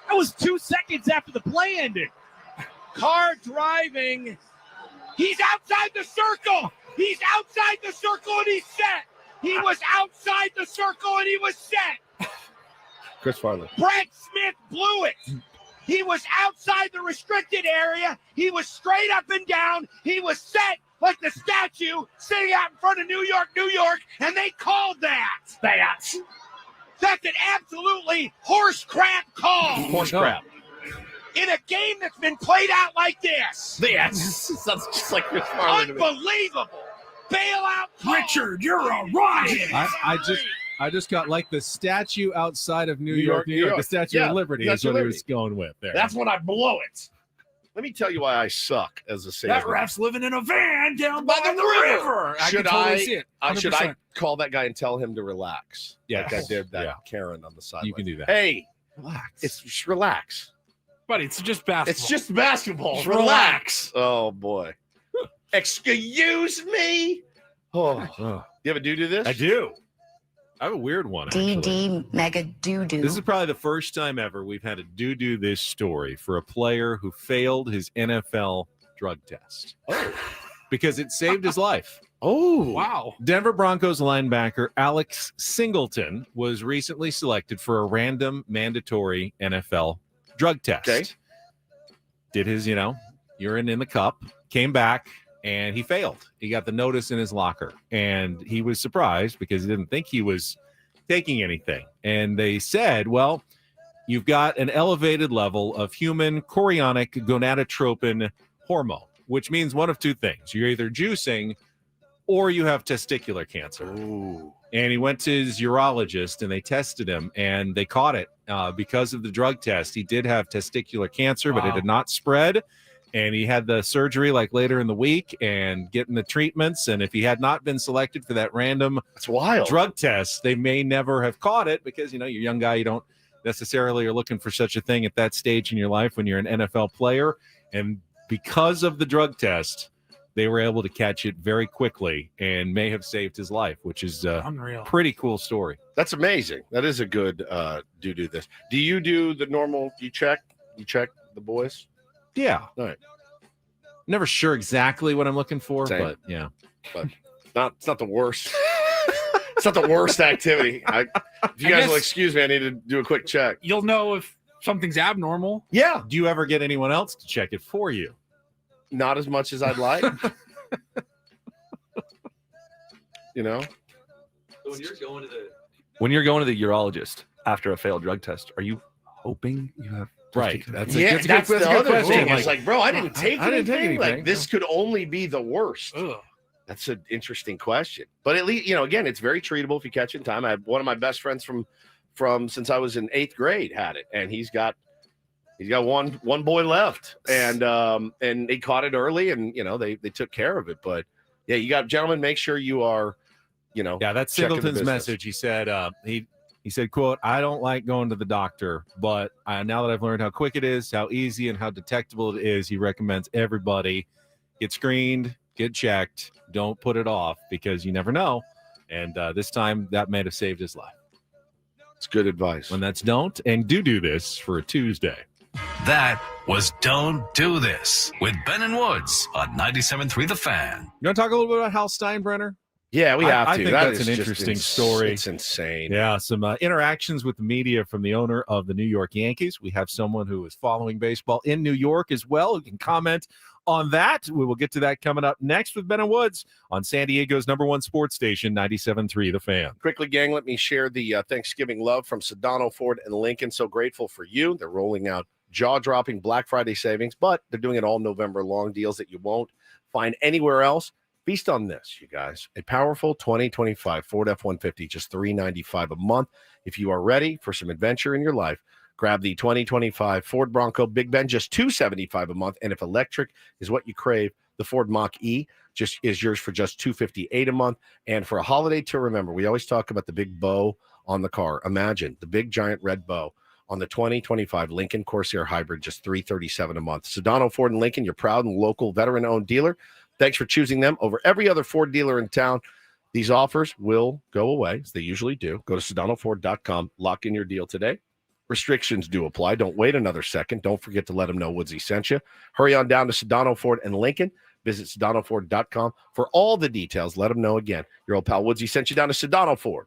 That was 2 seconds after the play ended. Carr driving. He's outside the circle. He's outside the circle and he's set. He was outside the circle and he was set. Chris Farley. Brett Smith blew it. He was outside the restricted area. He was straight up and down. He was set like the statue sitting out in front of New York, and they called that. That's an absolutely horse crap call. Horse crap. In a game that's been played out like this. Sounds just like Chris Farley. Unbelievable bailout call. Richard, you're a riot. I just got like the statue outside of New York, the Statue of Liberty is what he was going with there. That's when I blow it. Let me tell you why I suck as a salesman. That ref's living in a van down by the river. Should see it. Should I call that guy and tell him to relax? Yeah, like I did that Karen on the side. You can do that. Hey, relax. It's just relax. Buddy, it's just basketball. It's just basketball. Just relax. Oh boy. Excuse me. Oh. You ever do this? I do. I have a weird one. DD mega doo-doo. This is probably the first time ever we've had to do this story for a player who failed his NFL drug test. Oh. Because it saved his life. Oh. Wow. Denver Broncos linebacker Alex Singleton was recently selected for a random mandatory NFL drug test. Okay. Did his, urine in the cup, came back, and he failed. He got the notice in his locker, and he was surprised because he didn't think he was taking anything. And they said, well, you've got an elevated level of human chorionic gonadotropin hormone, which means one of two things. You're either juicing or you have testicular cancer. Ooh. And he went to his urologist, and they tested him, and they caught it because of the drug test. He did have testicular cancer, but it did not spread. And he had the surgery like later in the week and getting the treatments. And if he had not been selected for that random drug test, they may never have caught it because, you're a young guy. You don't necessarily are looking for such a thing at that stage in your life when you're an NFL player. And because of the drug test, they were able to catch it very quickly and may have saved his life, which is a unreal, pretty cool story. That's amazing. That is a good do this. Do you do the normal? You check the boys? Yeah. All right. Never sure exactly what I'm looking for, Same. but yeah. But it's not the worst. It's not the worst activity. If you guys will excuse me, I need to do a quick check. You'll know if something's abnormal. Yeah. Do you ever get anyone else to check it for you? Not as much as I'd like. So when you're going to the urologist after a failed drug test, are you hoping you have Right. That's that's a the good other question. thing. It's like, bro, I didn't take I didn't take anything. Like, anything. this could only be the worst. Ugh. That's an interesting question. But at least, again, it's very treatable if you catch it in time. I had one of my best friends from since I was in 8th grade had it, and he's got one boy left, and he caught it early, and they took care of it. But yeah, you got, gentlemen, make sure you are, Yeah, that's Singleton's message. He said he said, quote, "I don't like going to the doctor, but now that I've learned how quick it is, how easy and how detectable it is, he recommends everybody get screened, get checked, don't put it off, because you never know." And this time that may have saved his life. It's good advice. When that's don't and do this for a Tuesday. That was Don't Do This with Ben and Woods on 97.3 The Fan. You want to talk a little bit about Hal Steinbrenner? Yeah, we have to. I think that's an interesting story. It's insane. Yeah, some interactions with the media from the owner of the New York Yankees. We have someone who is following baseball in New York as well who can comment on that. We will get to that coming up next with Ben and Woods on San Diego's #1 sports station, 97.3 The Fan. Quickly, gang, let me share the Thanksgiving love from Sedano, Ford, and Lincoln. So grateful for you. They're rolling out jaw-dropping Black Friday savings, but they're doing it all November long, deals that you won't find anywhere else. Feast on this, you guys. A powerful 2025 Ford F-150, just $395 a month. If you are ready for some adventure in your life, grab the 2025 Ford Bronco Big Ben, just $275 a month. And if electric is what you crave, the Ford Mach-E just is yours for just $258 a month. And for a holiday to remember, we always talk about the big bow on the car. Imagine the big giant red bow on the 2025 Lincoln Corsair Hybrid, just $337 a month. Sedano, Ford, and Lincoln, your proud and local veteran-owned dealer. Thanks for choosing them over every other Ford dealer in town. These offers will go away, as they usually do. Go to SedanoFord.com. Lock in your deal today. Restrictions do apply. Don't wait another second. Don't forget to let them know Woodsy sent you. Hurry on down to Sedano, Ford, and Lincoln. Visit SedanoFord.com for all the details. Let them know again. Your old pal Woodsy sent you down to Sedano Ford.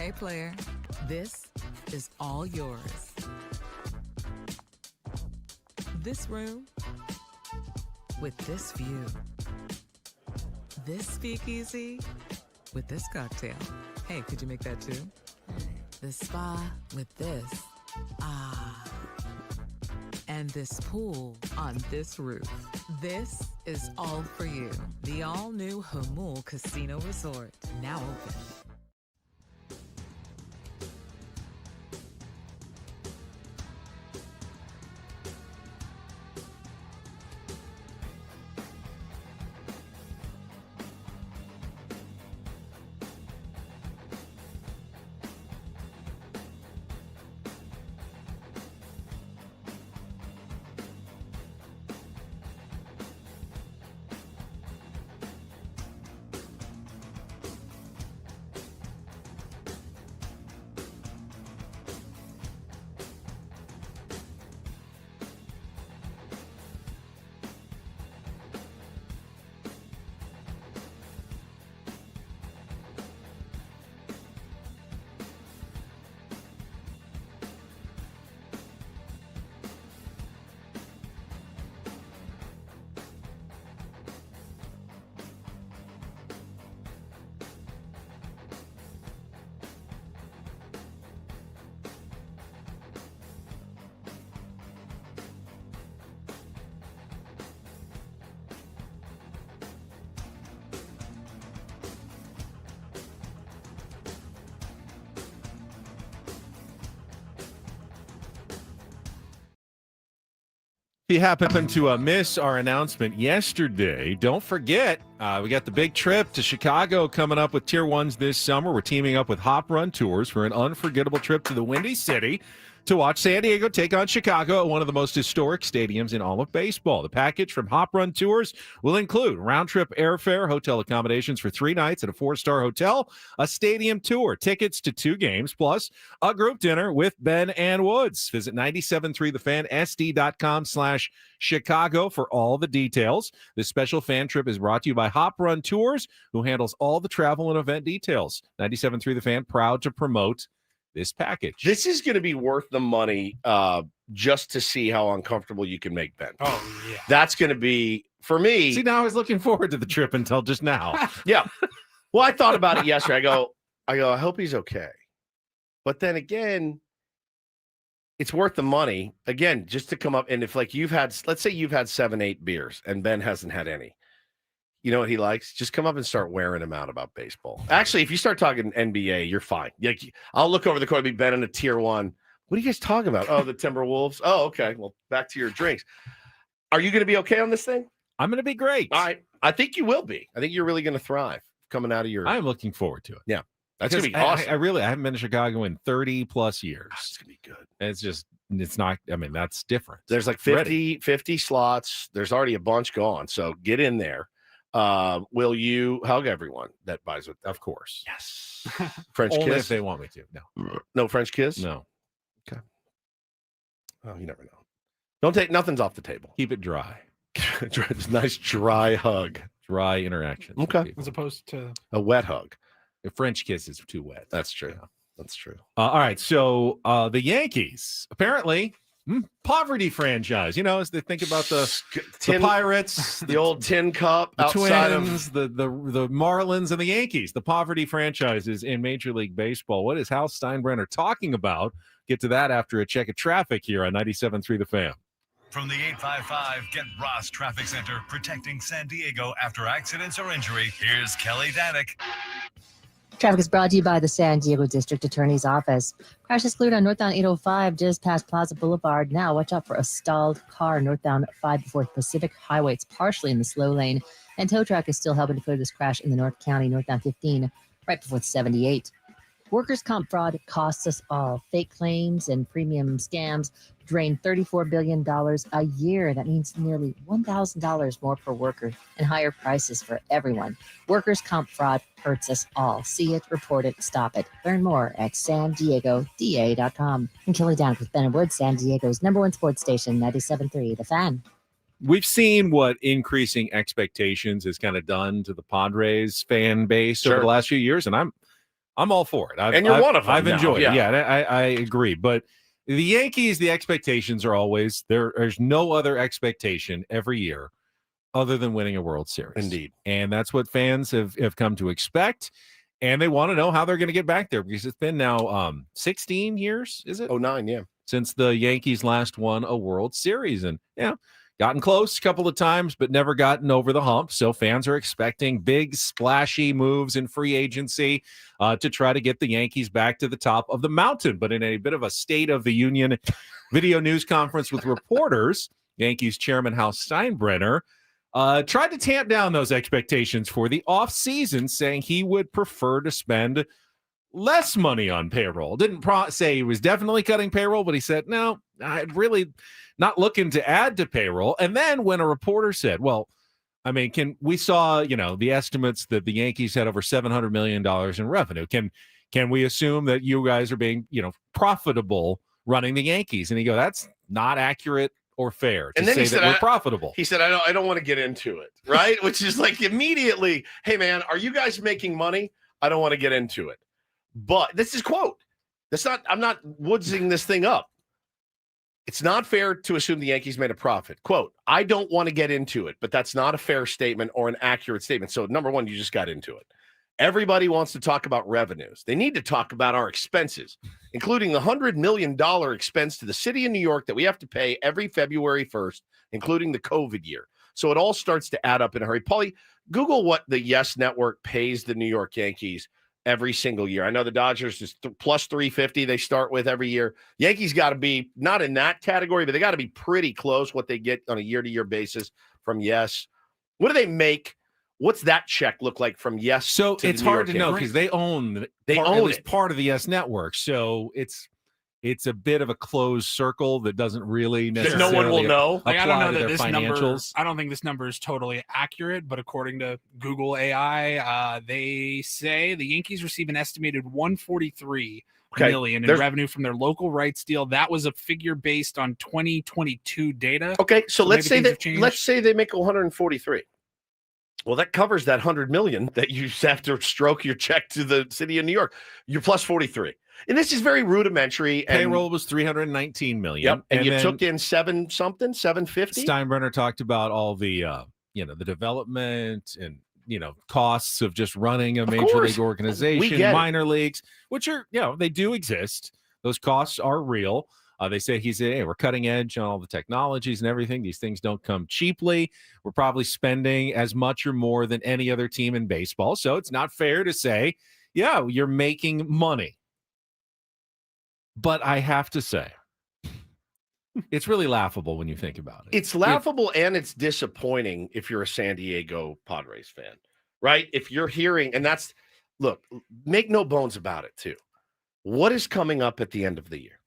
Hey, player, this is all yours. This room with this view. This speakeasy with this cocktail. Hey, could you make that too? This spa with this. Ah. And this pool on this roof. This is all for you. The all-new Hamul Casino Resort, now open. If you happen to miss our announcement yesterday, don't forget, we got the big trip to Chicago coming up with Tier 1s this summer. We're teaming up with Hop Run Tours for an unforgettable trip to the Windy City to watch San Diego take on Chicago at one of the most historic stadiums in all of baseball. The package from Hop Run Tours will include round-trip airfare, hotel accommodations for 3 nights at a 4-star hotel, a stadium tour, tickets to 2 games, plus a group dinner with Ben and Woods. Visit 973thefan.sd.com/Chicago for all the details. This special fan trip is brought to you by Hop Run Tours, who handles all the travel and event details. 97.3 The Fan, proud to promote this package. This is going to be worth the money just to see how uncomfortable you can make Ben. Oh, yeah. That's going to be, for me. See, now I was looking forward to the trip until just now. Yeah. Well, I thought about it yesterday. I hope he's okay. But then again, it's worth the money. Again, just to come up. And if like let's say you've had 7, 8 beers and Ben hasn't had any. You know what he likes? Just come up and start wearing him out about baseball. Actually, if you start talking NBA, you're fine. I'll look over the court, be Ben in a Tier 1. What are you guys talking about? Oh, the Timberwolves. Oh, okay. Well, back to your drinks. Are you going to be okay on this thing? I'm going to be great. All right. I think you will be. I think you're really going to thrive coming out of your. I'm looking forward to it. Yeah. That's going to be awesome. I haven't been to Chicago in 30 plus years. It's going to be good. It's not, that's different. There's like 50 slots. There's already a bunch gone. So get in there. Will you hug everyone that buys it? Of course. Yes. French Only kiss? if they want me to. No. No French kiss? No. Okay. Oh, you never know. Nothing's off the table. Keep it dry. Nice dry hug. Dry interaction. Okay. As opposed to a wet hug. A French kiss is too wet. That's true. Yeah. That's true. All right. So the Yankees, apparently, poverty franchise. As they think about the Pirates, the old tin cup, the outside Twins, the Marlins, and the Yankees, the poverty franchises in Major League Baseball. What is Hal Steinbrenner talking about? Get to that after a check of traffic here on 97.3 The Fan. From the 855 Get Ross Traffic Center, protecting San Diego after accidents or injury, here's Kelly Danick. Traffic is brought to you by the San Diego District Attorney's Office. Crash is cleared on northbound 805 just past Plaza Boulevard. Now watch out for a stalled car northbound 5 before Pacific Highway. It's partially in the slow lane. And tow truck is still helping to clear this crash in the North County northbound 15 right before 78. Workers' comp fraud costs us all. Fake claims and premium scams drain $34 billion a year. That means nearly $1,000 more per worker and higher prices for everyone. Workers' comp fraud hurts us all. See it, report it, stop it. Learn more at SanDiegoDA.com. And Kelly Danick with Ben and Woods, San Diego's #1 sports station, 97.3 The Fan. We've seen what increasing expectations has kind of done to the Padres fan base over the last few years, and I'm I'm all for it. And you're one of them. I've enjoyed now. it. Yeah, I agree. But the Yankees, the expectations are always there's no other expectation every year other than winning a World Series. Indeed. And that's what fans have come to expect. And they want to know how they're going to get back there because it's been now 16 years, is it? 09, yeah. Since the Yankees last won a World Series. And, gotten close a couple of times, but never gotten over the hump. So fans are expecting big, splashy moves in free agency to try to get the Yankees back to the top of the mountain. But in a bit of a State of the Union video news conference with reporters, Yankees chairman Hal Steinbrenner tried to tamp down those expectations for the offseason, saying he would prefer to spend less money on payroll. Didn't say he was definitely cutting payroll, but he said, no, I'd really not looking to add to payroll. And then when a reporter said, well, I mean, we saw, the estimates that the Yankees had over $700 million in revenue. Can we assume that you guys are being, profitable running the Yankees? And he go, that's not accurate or fair to say that we're profitable. He said, I don't want to get into it, right? Which is like immediately, hey, man, are you guys making money? I don't want to get into it. But this is quote. I'm not woodsing this thing up. It's not fair to assume the Yankees made a profit. Quote, I don't want to get into it, but that's not a fair statement or an accurate statement. So number one, you just got into it. Everybody wants to talk about revenues. They need to talk about our expenses, including the $100 million expense to the city of New York that we have to pay every February 1st, including the COVID year. So it all starts to add up in a hurry. Paulie, Google what the Yes Network pays the New York Yankees every single year. I know the Dodgers is plus 350 they start with every year. Yankees got to be not in that category, but they got to be pretty close what they get on a year-to-year basis from Yes. What do they make? What's that check look like from Yes? So it's hard to know because they own part of the Yes Network. So it's a bit of a closed circle that doesn't really necessarily no one will know. I don't know that this number. I don't think this number is totally accurate, but according to Google AI, they say the Yankees receive an estimated $143 million in revenue from their local rights deal. That was a figure based on 2022 data. Okay, so let's say they make 143. Well, that covers that $100 million that you have to stroke your check to the city of New York. You're plus 43. And this is very rudimentary. Payroll was $319 million. Yep. And you took in 750. Steinbrenner talked about all the the development and costs of just running a major league organization, minor leagues, which are, they do exist. Those costs are real. They say we're cutting edge on all the technologies and everything. These things don't come cheaply. We're probably spending as much or more than any other team in baseball. So it's not fair to say, you're making money. But I have to say, it's really laughable when you think about it. It's laughable and it's disappointing if you're a San Diego Padres fan, right? If you're hearing, and look, make no bones about it too. What is coming up at the end of the year?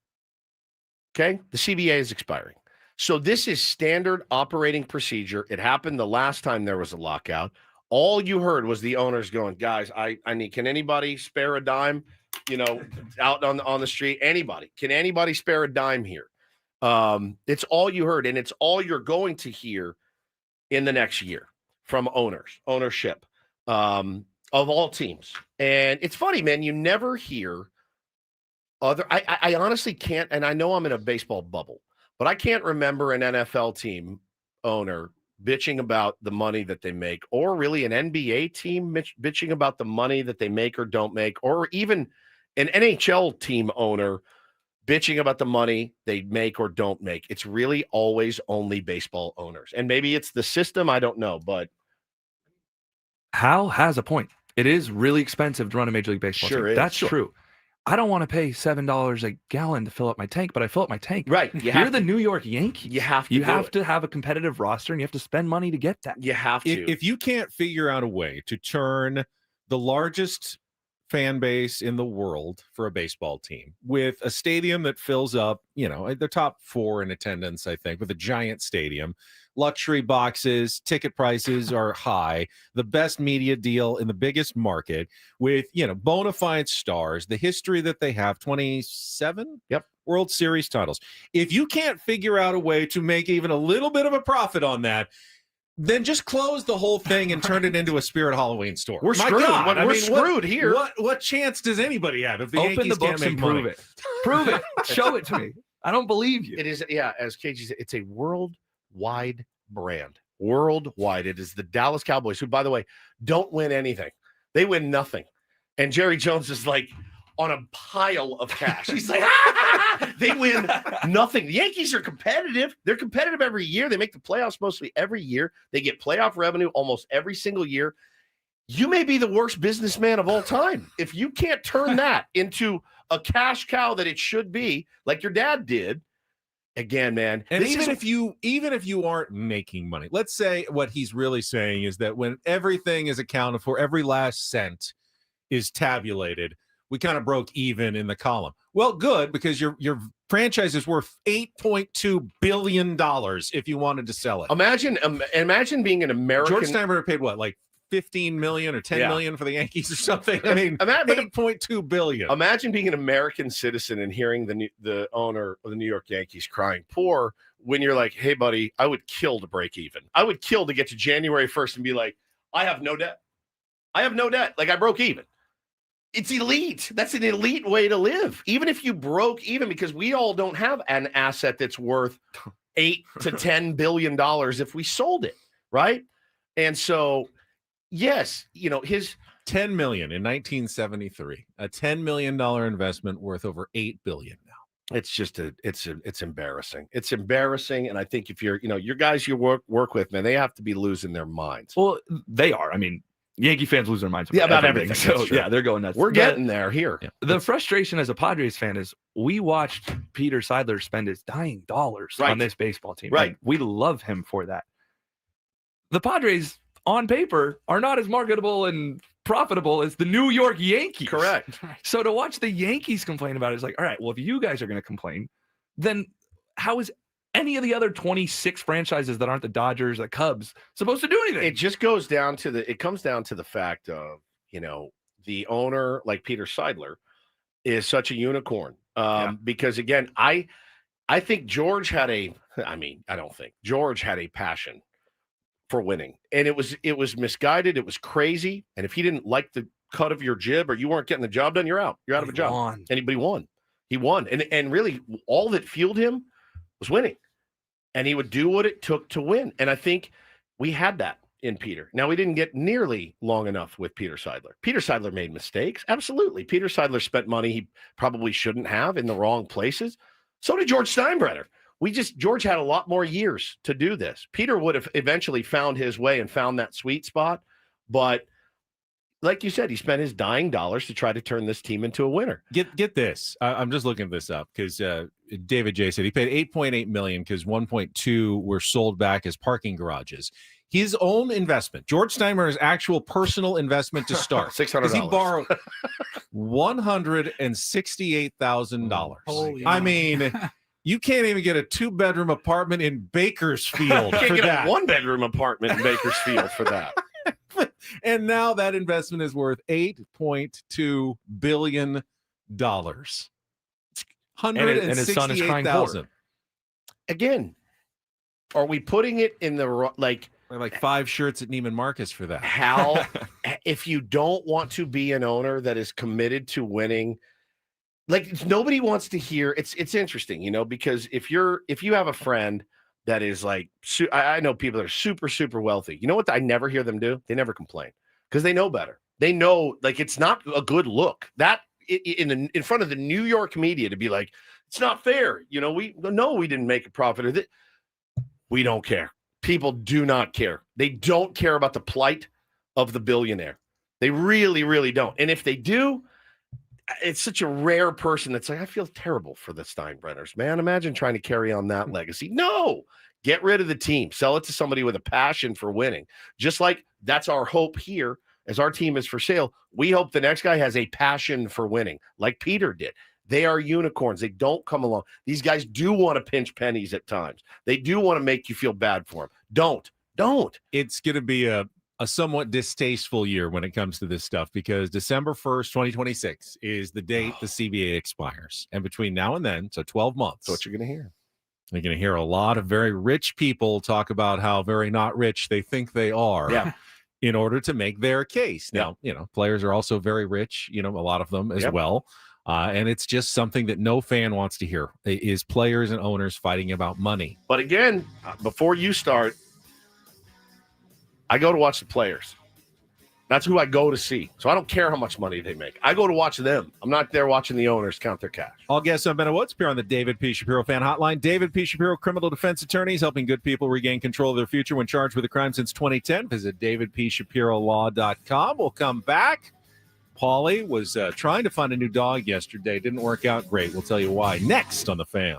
Okay, the CBA is expiring. So this is standard operating procedure. It happened the last time there was a lockout. All you heard was the owners going, guys, I need, can anybody spare a dime? Out on the street, can anybody spare a dime here? It's all you heard, and it's all you're going to hear in the next year from ownership of all teams. And it's funny, man, you never hear I honestly can't, and I know I'm in a baseball bubble, but I can't remember an NFL team owner bitching about the money that they make, or really an NBA team bitching about the money that they make or don't make, or even an NHL team owner bitching about the money they make or don't make. It's really always only baseball owners. And maybe it's the system, I don't know, but Hal has a point. It is really expensive to run a Major League Baseball team. That's true. I don't want to pay $7 a gallon to fill up my tank, but I fill up my tank. Right. You're the New York Yankees. You have to have a competitive roster, and you have to spend money to get that. You have to. If you can't figure out a way to turn the largest fan base in the world for a baseball team with a stadium that fills up, the top 4 in attendance, I think, with a giant stadium, luxury boxes, ticket prices are high, the best media deal in the biggest market with, bona fide stars, the history that they have, 27 World Series titles. If you can't figure out a way to make even a little bit of a profit on that, Then just close the whole thing and turn it into a Spirit Halloween store. We're screwed. We're screwed here. What chance does anybody have if the Open Yankees the books can't and make prove money? it. Prove it. Show it to me. I don't believe you. It is, as KG said, it's a worldwide brand. Worldwide. It is the Dallas Cowboys, who, by the way, don't win anything. They win nothing. And Jerry Jones is like on a pile of cash. He's like, they win nothing. The Yankees are competitive. They're competitive every year. They make the playoffs mostly every year. They get playoff revenue almost every single year. You may be the worst businessman of all time. If you can't turn that into a cash cow that it should be, like your dad did, again, man. And even if you aren't making money, let's say what he's really saying is that when everything is accounted for, every last cent is tabulated, we kind of broke even in the column. Well, good, because your franchise is worth $8.2 billion if you wanted to sell it. Imagine being an American. George Steinbrenner paid what, like $15 million or $10 million for the Yankees or something? I mean, $8.2 billion. Imagine being an American citizen and hearing the owner of the New York Yankees crying poor when you're like, hey, buddy, I would kill to break even. I would kill to get to January 1st and be like, I have no debt. I have no debt. Like, I broke even. It's elite. That's an elite way to live. Even if you broke even, because we all don't have an asset that's worth $8 to $10 billion if we sold it, right? And so, yes, his $10 million in 1973, a $10 million investment worth over $8 billion now. It's just it's embarrassing. It's embarrassing, and I think if you're your guys you work with, man, they have to be losing their minds. Well, they are. I mean, Yankee fans lose their minds about everything. So yeah, they're going nuts. We're getting there here. Yeah. The frustration as a Padres fan is we watched Peter Seidler spend his dying dollars on this baseball team. Right. Like, we love him for that. The Padres, on paper, are not as marketable and profitable as the New York Yankees. Correct. So to watch the Yankees complain about it is like, all right, well, if you guys are going to complain, then how is any of the other 26 franchises that aren't the Dodgers, the Cubs, supposed to do anything? It just comes down to the fact of, the owner, like Peter Seidler, is such a unicorn. Because again, I think George had George had a passion for winning, and it was misguided. It was crazy. And if he didn't like the cut of your jib or you weren't getting the job done, you're out. You're out of a job. Anybody won. He won. And really all that fueled him was winning. And he would do what it took to win. And I think we had that in Peter. Now, we didn't get nearly long enough with Peter Seidler. Peter Seidler made mistakes. Absolutely. Peter Seidler spent money he probably shouldn't have in the wrong places. So did George Steinbrenner. George had a lot more years to do this. Peter would have eventually found his way and found that sweet spot. But like you said, he spent his dying dollars to try to turn this team into a winner. Get this. I'm just looking this up because David J said he paid $8.8 million because 1.2 were sold back as parking garages. His own investment, George Steinbrenner's actual personal investment to start, $600. He borrowed $168,000. I mean, you can't even get a 2-bedroom apartment in Bakersfield you can't for get that. A 1-bedroom apartment in Bakersfield for that. And now that investment is worth $8.2 billion. It's and his son is crying poor. Again, are we putting it in the like 5 shirts at Neiman Marcus for that? Hal, if you don't want to be an owner that is committed to winning, like nobody wants to hear. It's interesting, because if you have a friend that is like, I know people that are super, super wealthy. You know what I never hear them do? They never complain because they know better. They know, like, it's not a good look. That in front of the New York media to be like, it's not fair. We didn't make a profit. We don't care. People do not care. They don't care about the plight of the billionaire. They really, really don't. And if they do, it's such a rare person that's like, I feel terrible for the Steinbrenners, man. Imagine trying to carry on that legacy. No, get rid of the team. Sell it to somebody with a passion for winning. Just like that's our hope here as our team is for sale. We hope the next guy has a passion for winning like Peter did. They are unicorns. They don't come along. These guys do want to pinch pennies at times. They do want to make you feel bad for them. Don't. It's going to be a somewhat distasteful year when it comes to this stuff because December 1st, 2026 is the date the CBA expires. And between now and then, so 12 months. That's what you're going to hear. You're going to hear a lot of very rich people talk about how very not rich they think they are in order to make their case. Now, players are also very rich, a lot of them as well. And it's just something that no fan wants to hear is players and owners fighting about money. But again, before you start, I go to watch the players. That's who I go to see. So I don't care how much money they make. I go to watch them. I'm not there watching the owners count their cash. All guests on Ben Woods appear on the David P. Shapiro Fan Hotline. David P. Shapiro, criminal defense attorneys, helping good people regain control of their future when charged with a crime since 2010. Visit davidpshapirolaw.com. We'll come back. Paulie was trying to find a new dog yesterday. Didn't work out great. We'll tell you why next on The Fan.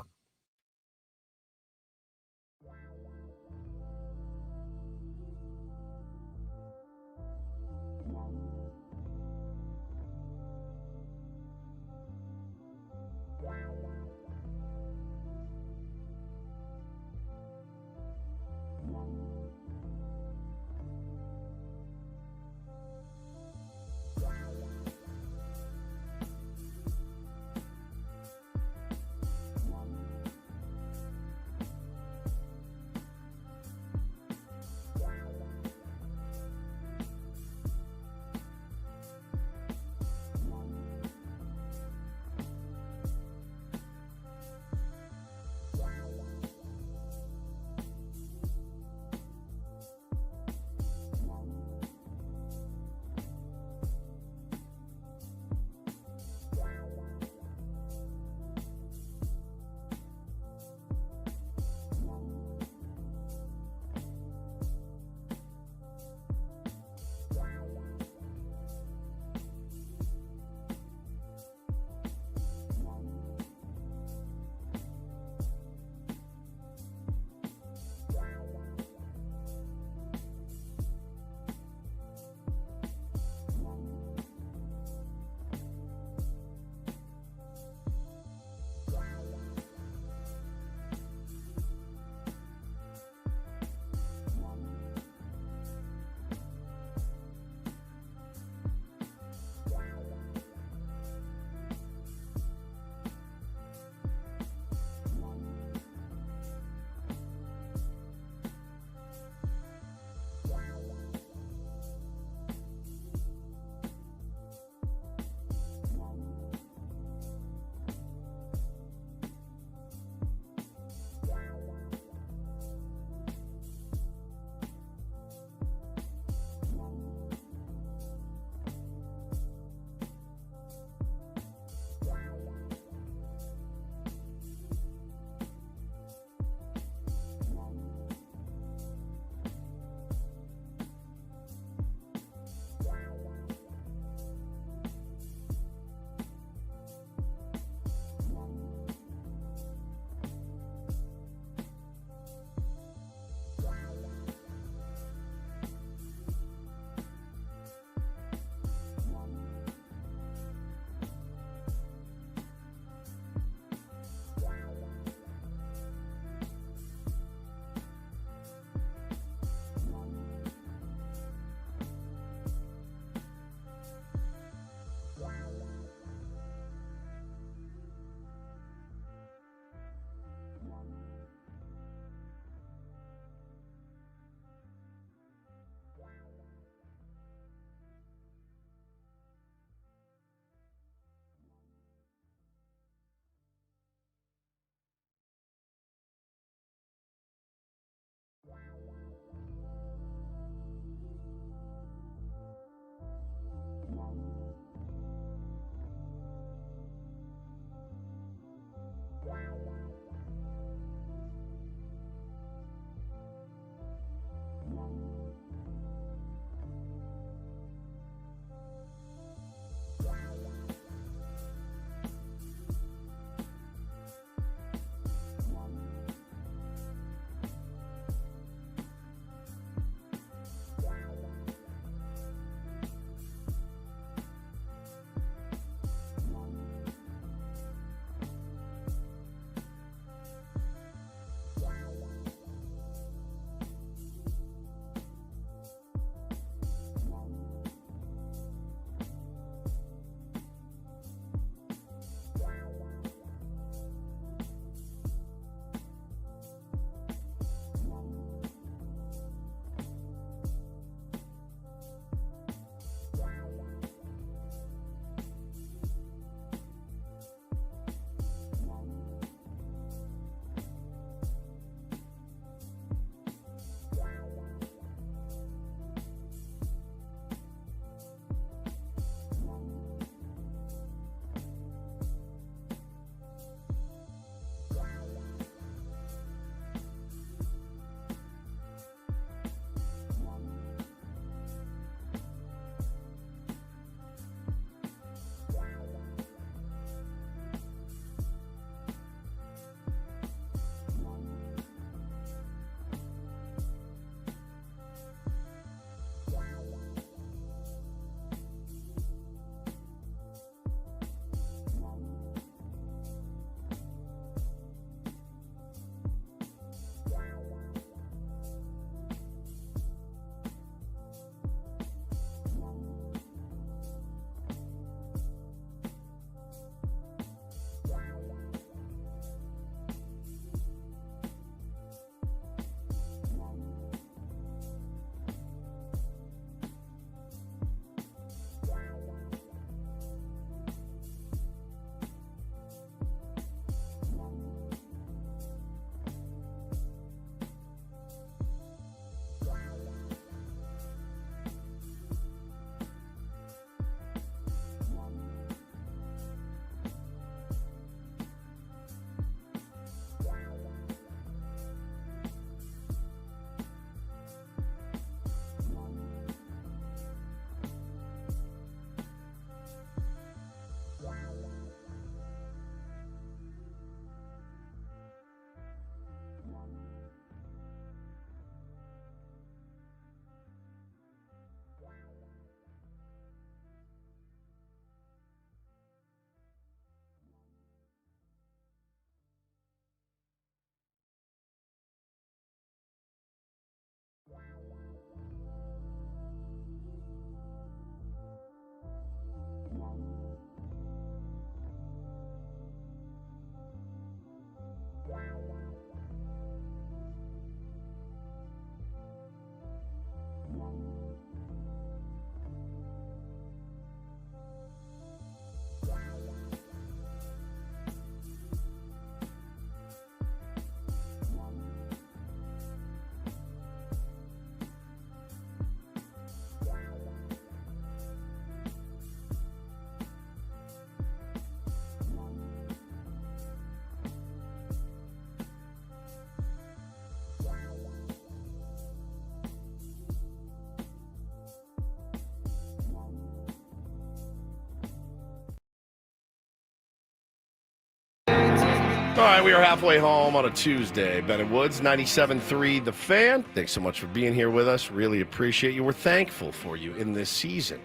right, we are halfway home on a Tuesday. Ben and Woods, 97.3 The Fan. Thanks so much for being here with us. Really appreciate you. We're thankful for you in this season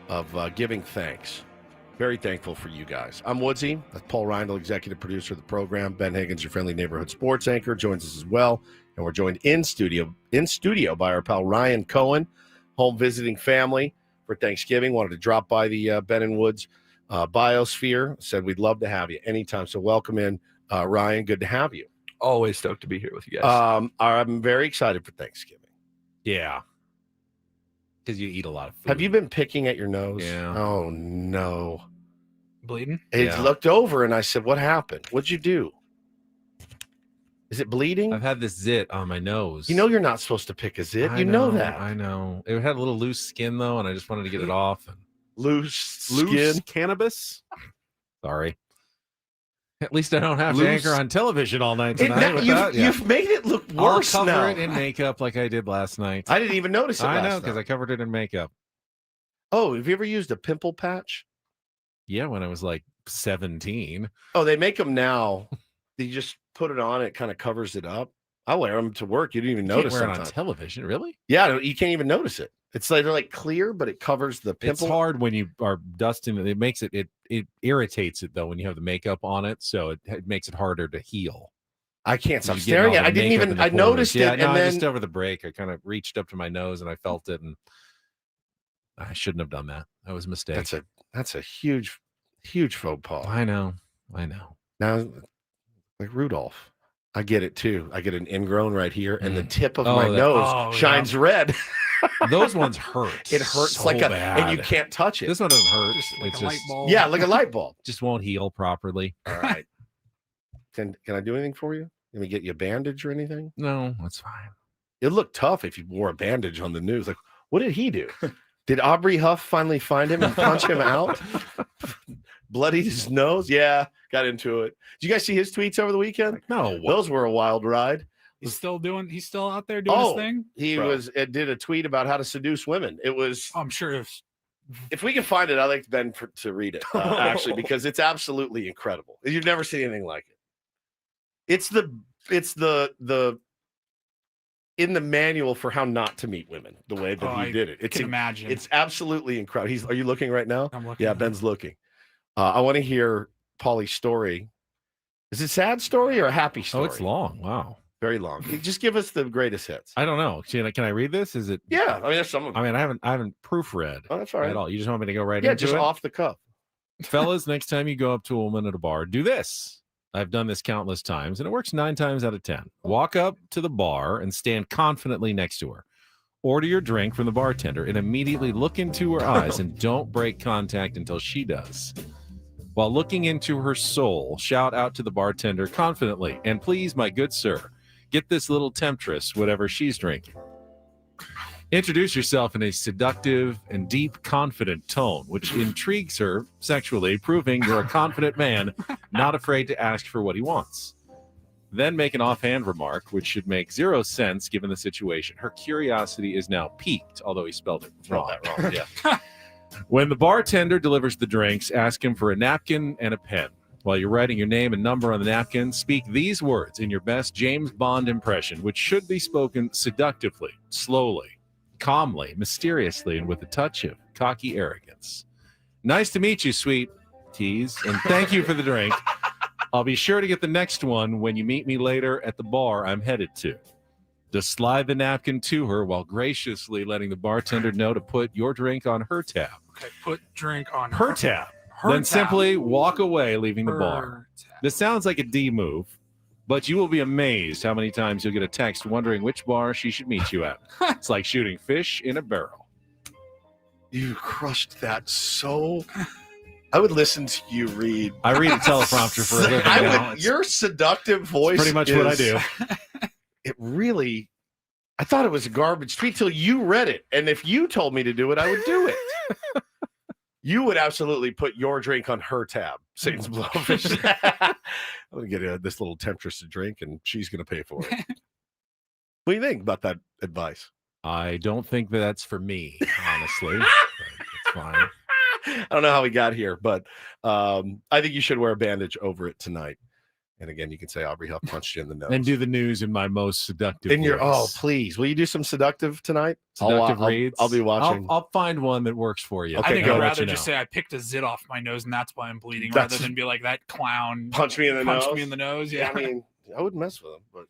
of giving thanks. Very thankful for you guys. I'm Woodsy. That's Paul Reindl, executive producer of the program. Ben Higgins, your friendly neighborhood sports anchor, joins us as well. And we're joined in studio by our pal Ryan Cohen, home visiting family for Thanksgiving. Wanted to drop by the Ben and Woods biosphere. Said we'd love to have you anytime. So welcome in, Ryan. Good to have you. Always stoked to be here with you guys. I'm very excited for Thanksgiving. Yeah. Because you eat a lot of food. Have you been picking at your nose? Yeah. Oh, no. Bleeding? It looked over, and I said, what happened? What'd you do? Is it bleeding? I've had this zit on my nose. You know you're not supposed to pick a zit. You know that. I know. It had a little loose skin, though, and I just wanted to get it off. Loose skin? Cannabis? Sorry. At least I don't have to anchor on television all night tonight. You've made it look worse I'll cover now. it in makeup like I did last night. I didn't even notice it I know, last because night. I covered it in makeup. Oh, have you ever used a pimple patch? Yeah, when I was like 17. Oh, they make them now. You just put it on, it kind of covers it up. I wear them to work. You didn't even notice it on sometimes. television, really? Yeah, you can't even notice it. It's like they're like clear, but it covers the pimple. It's hard when you are dusting it. It makes it irritates it though when you have the makeup on it, so it makes it harder to heal. I can't stop staring at it. I didn't even I noticed it, and then just over the break, I kind of reached up to my nose and I felt it, and I shouldn't have done that. That was a mistake. That's a huge faux pas. I know. Now, like Rudolph, I get it too. I get an ingrown right here, and the tip of my nose shines red. Those ones hurt. It hurts so like bad. and you can't touch it. This one doesn't hurt. It's like a light bulb. Yeah, like a light bulb. Just won't heal properly. All right. Can I do anything for you? Can we get you a bandage or anything? No, that's fine. It looked tough if you wore a bandage on the news. Like, what did he do? Did Aubrey Huff finally find him and punch him out? Bloodied his nose? Yeah, got into it. Did you guys see his tweets over the weekend? No. Those were a wild ride. He's still out there doing his thing? He did a tweet about how to seduce women. It was, I'm sure if we can find it, I'd like Ben to read it, actually, because it's absolutely incredible. You've never seen anything like it. It's the in the manual for how not to meet women, the way that he did it. I can imagine. It's absolutely incredible. Are you looking right now? I'm looking. Yeah, Ben's looking. I want to hear Paulie's story. Is it a sad story or a happy story? Oh, it's long. Wow. Very long. Just give us the greatest hits. I don't know. Can I read this? Is it? Yeah, I mean, there's some of them. I mean, I haven't proofread. Oh, that's all right. At all. You just want me to go right into into it? it? Yeah, just off the cuff. Fellas, next time you go up to a woman at a bar, do this. I've done this countless times, and it works 9 times out of 10. Walk up to the bar and stand confidently next to her. Order your drink from the bartender and immediately look into her eyes and don't break contact until she does. While looking into her soul, shout out to the bartender confidently, and please, my good sir, get this little temptress whatever she's drinking. Introduce yourself in a seductive and deep, confident tone, which intrigues her sexually, proving you're a confident man, not afraid to ask for what he wants. Then make an offhand remark, which should make 0 sense given the situation. Her curiosity is now piqued, although he spelled it wrong. Yeah. When the bartender delivers the drinks, ask him for a napkin and a pen. While you're writing your name and number on the napkin, speak these words in your best James Bond impression, which should be spoken seductively, slowly, calmly, mysteriously, and with a touch of cocky arrogance. Nice to meet you, sweet tease, and thank you for the drink. I'll be sure to get the next one when you meet me later at the bar I'm headed to. Just slide the napkin to her while graciously letting the bartender know to put your drink on her tab. Okay, put drink on her tab. Then simply walk away, leaving the bar. This sounds like a D move, but you will be amazed how many times you'll get a text wondering which bar she should meet you at. It's like shooting fish in a barrel. You crushed that so. I would listen to you read. I read a teleprompter for a living. Your seductive voice. Pretty much what I do. It really. I thought it was a garbage tweet till you read it, and if you told me to do it, I would do it. You would absolutely put your drink on her tab. Satan's Blowfish. I'm going to get this little temptress to drink, and she's going to pay for it. What do you think about that advice? I don't think that's for me, honestly. It's fine. I don't know how we got here, but I think you should wear a bandage over it tonight. And again, you can say Aubrey Huff punched you in the nose. And do the news in my most seductive in your voice. please. Will you do some seductive tonight? Seductive reads? I'll be watching. I'll find one that works for you. I think I'd rather just say I picked a zit off my nose and that's why I'm bleeding, rather than be like that clown. Punch me in the nose. Punch me in the nose. Yeah. I mean, I wouldn't mess with him, but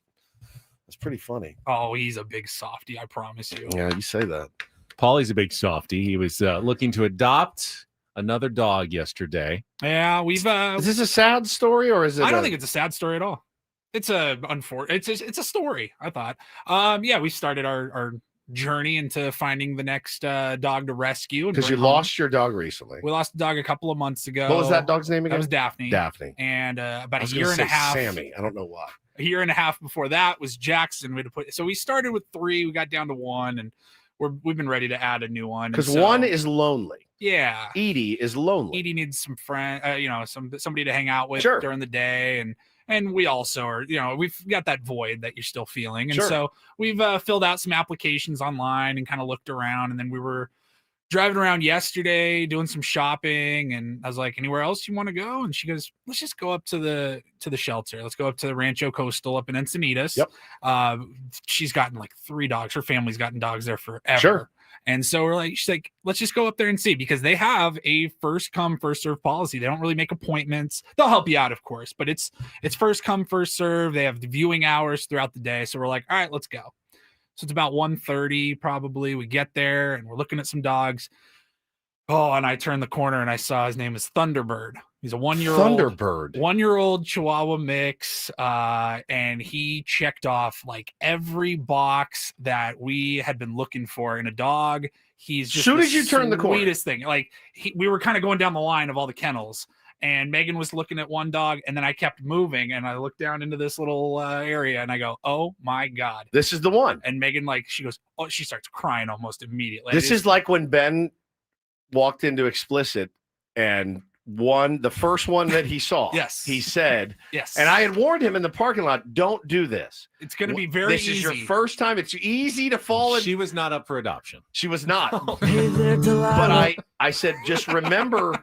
it's pretty funny. Oh, he's a big softy, I promise you. Yeah, you say that. Paulie's a big softy. He was looking to adopt another dog yesterday. Yeah, we've. Is this a sad story or is it? I don't think it's a sad story at all. It's a it's a story, I thought. Yeah, we started our journey into finding the next dog to rescue. Because you lost your dog recently. We lost a dog a couple of months ago. What was that dog's name again? That was Daphne. Daphne. And about a year and a half. Sammy. I don't know why. A year and a half before that was Jackson. So we started with 3. We got down to 1, and we've been ready to add a new one. Because 1 is lonely. Yeah. Edie is lonely. Edie needs some friend, somebody to hang out with Sure. during the day, and we also are, we've got that void that you're still feeling. And Sure. so we've filled out some applications online and kind of looked around. And then we were driving around yesterday doing some shopping. And I was like, anywhere else you want to go? And she goes, let's just go up to the shelter. Let's go up to the Rancho Coastal up in Encinitas. Yep. She's gotten like 3 dogs. Her family's gotten dogs there forever. Sure. And so she's like, let's just go up there and see, because they have a first come, first serve policy. They don't really make appointments. They'll help you out, of course, but it's first come, first serve. They have the viewing hours throughout the day. So we're like, all right, let's go. So it's about 1:30 probably. We get there and we're looking at some dogs. Oh, and I turned the corner and I saw his name is Thunderbird. He's a 1-year-old Chihuahua mix. And he checked off like every box that we had been looking for in a dog. He's just as soon as you turn the corner, sweetest thing. Like we were kind of going down the line of all the kennels, and Megan was looking at one dog, and then I kept moving, and I looked down into this little area, and I go, "Oh my God, this is the one!" And Megan, she goes, "Oh!" She starts crying almost immediately. This is like when Ben walked into Explicit and the first one that he saw. Yes. He said, yes. And I had warned him in the parking lot, don't do this. It's going to be very easy. This is your first time. It's easy to fall in. She was not up for adoption. She was not. But I said, just remember,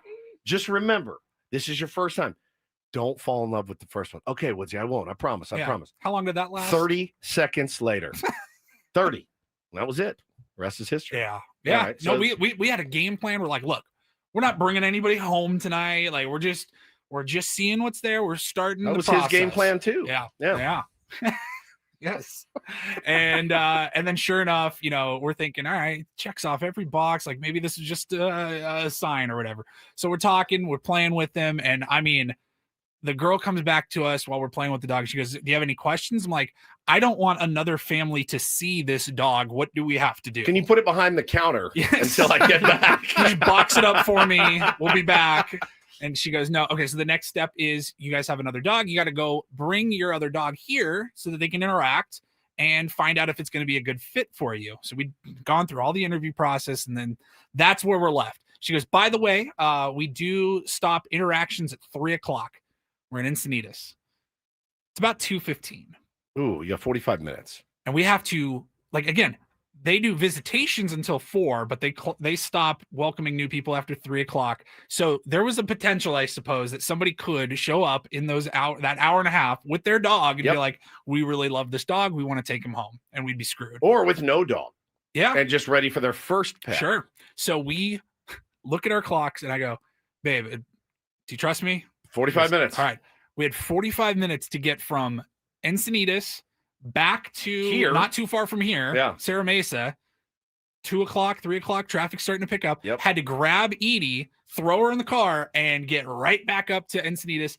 this is your first time. Don't fall in love with the first one. Okay, Woodsy, I won't. I promise. I promise. How long did that last? 30 seconds later. 30. That was it. The rest is history. Yeah. Yeah. Right, so we had a game plan. We're like, look, we're not bringing anybody home tonight. Like we're just seeing what's there. We're starting. That was process. his game plan too. Yeah. Yes. And then sure enough, we're thinking, all right, checks off every box. Like maybe this is just a sign or whatever. So we're talking, we're playing with them. And I mean, the girl comes back to us while we're playing with the dog. She goes, do you have any questions? I'm like, I don't want another family to see this dog. What do we have to do? Can you put it behind the counter until I get back? Just box it up for me. We'll be back. And she goes, no. Okay, so the next step is you guys have another dog. You got to go bring your other dog here so that they can interact and find out if it's going to be a good fit for you. So we'd gone through all the interview process, and then that's where we're left. She goes, by the way, we do stop interactions at 3:00. We're in Encinitas. It's about 2:15. Ooh, you got 45 minutes. And we have to, again, they do visitations until 4, but they stop welcoming new people after 3:00. So there was a potential, I suppose, that somebody could show up in that hour and a half with their dog and be like, we really love this dog. We want to take him home, and we'd be screwed. Or with no dog. Yeah. And just ready for their first pet. Sure. So we look at our clocks and I go, babe, do you trust me? 45 minutes. All right. We had 45 minutes to get from Encinitas back to here, not too far from here. Yeah. Sarah Mesa. 2:00, 3:00, traffic starting to pick up. Yep. Had to grab Edie, throw her in the car, and get right back up to Encinitas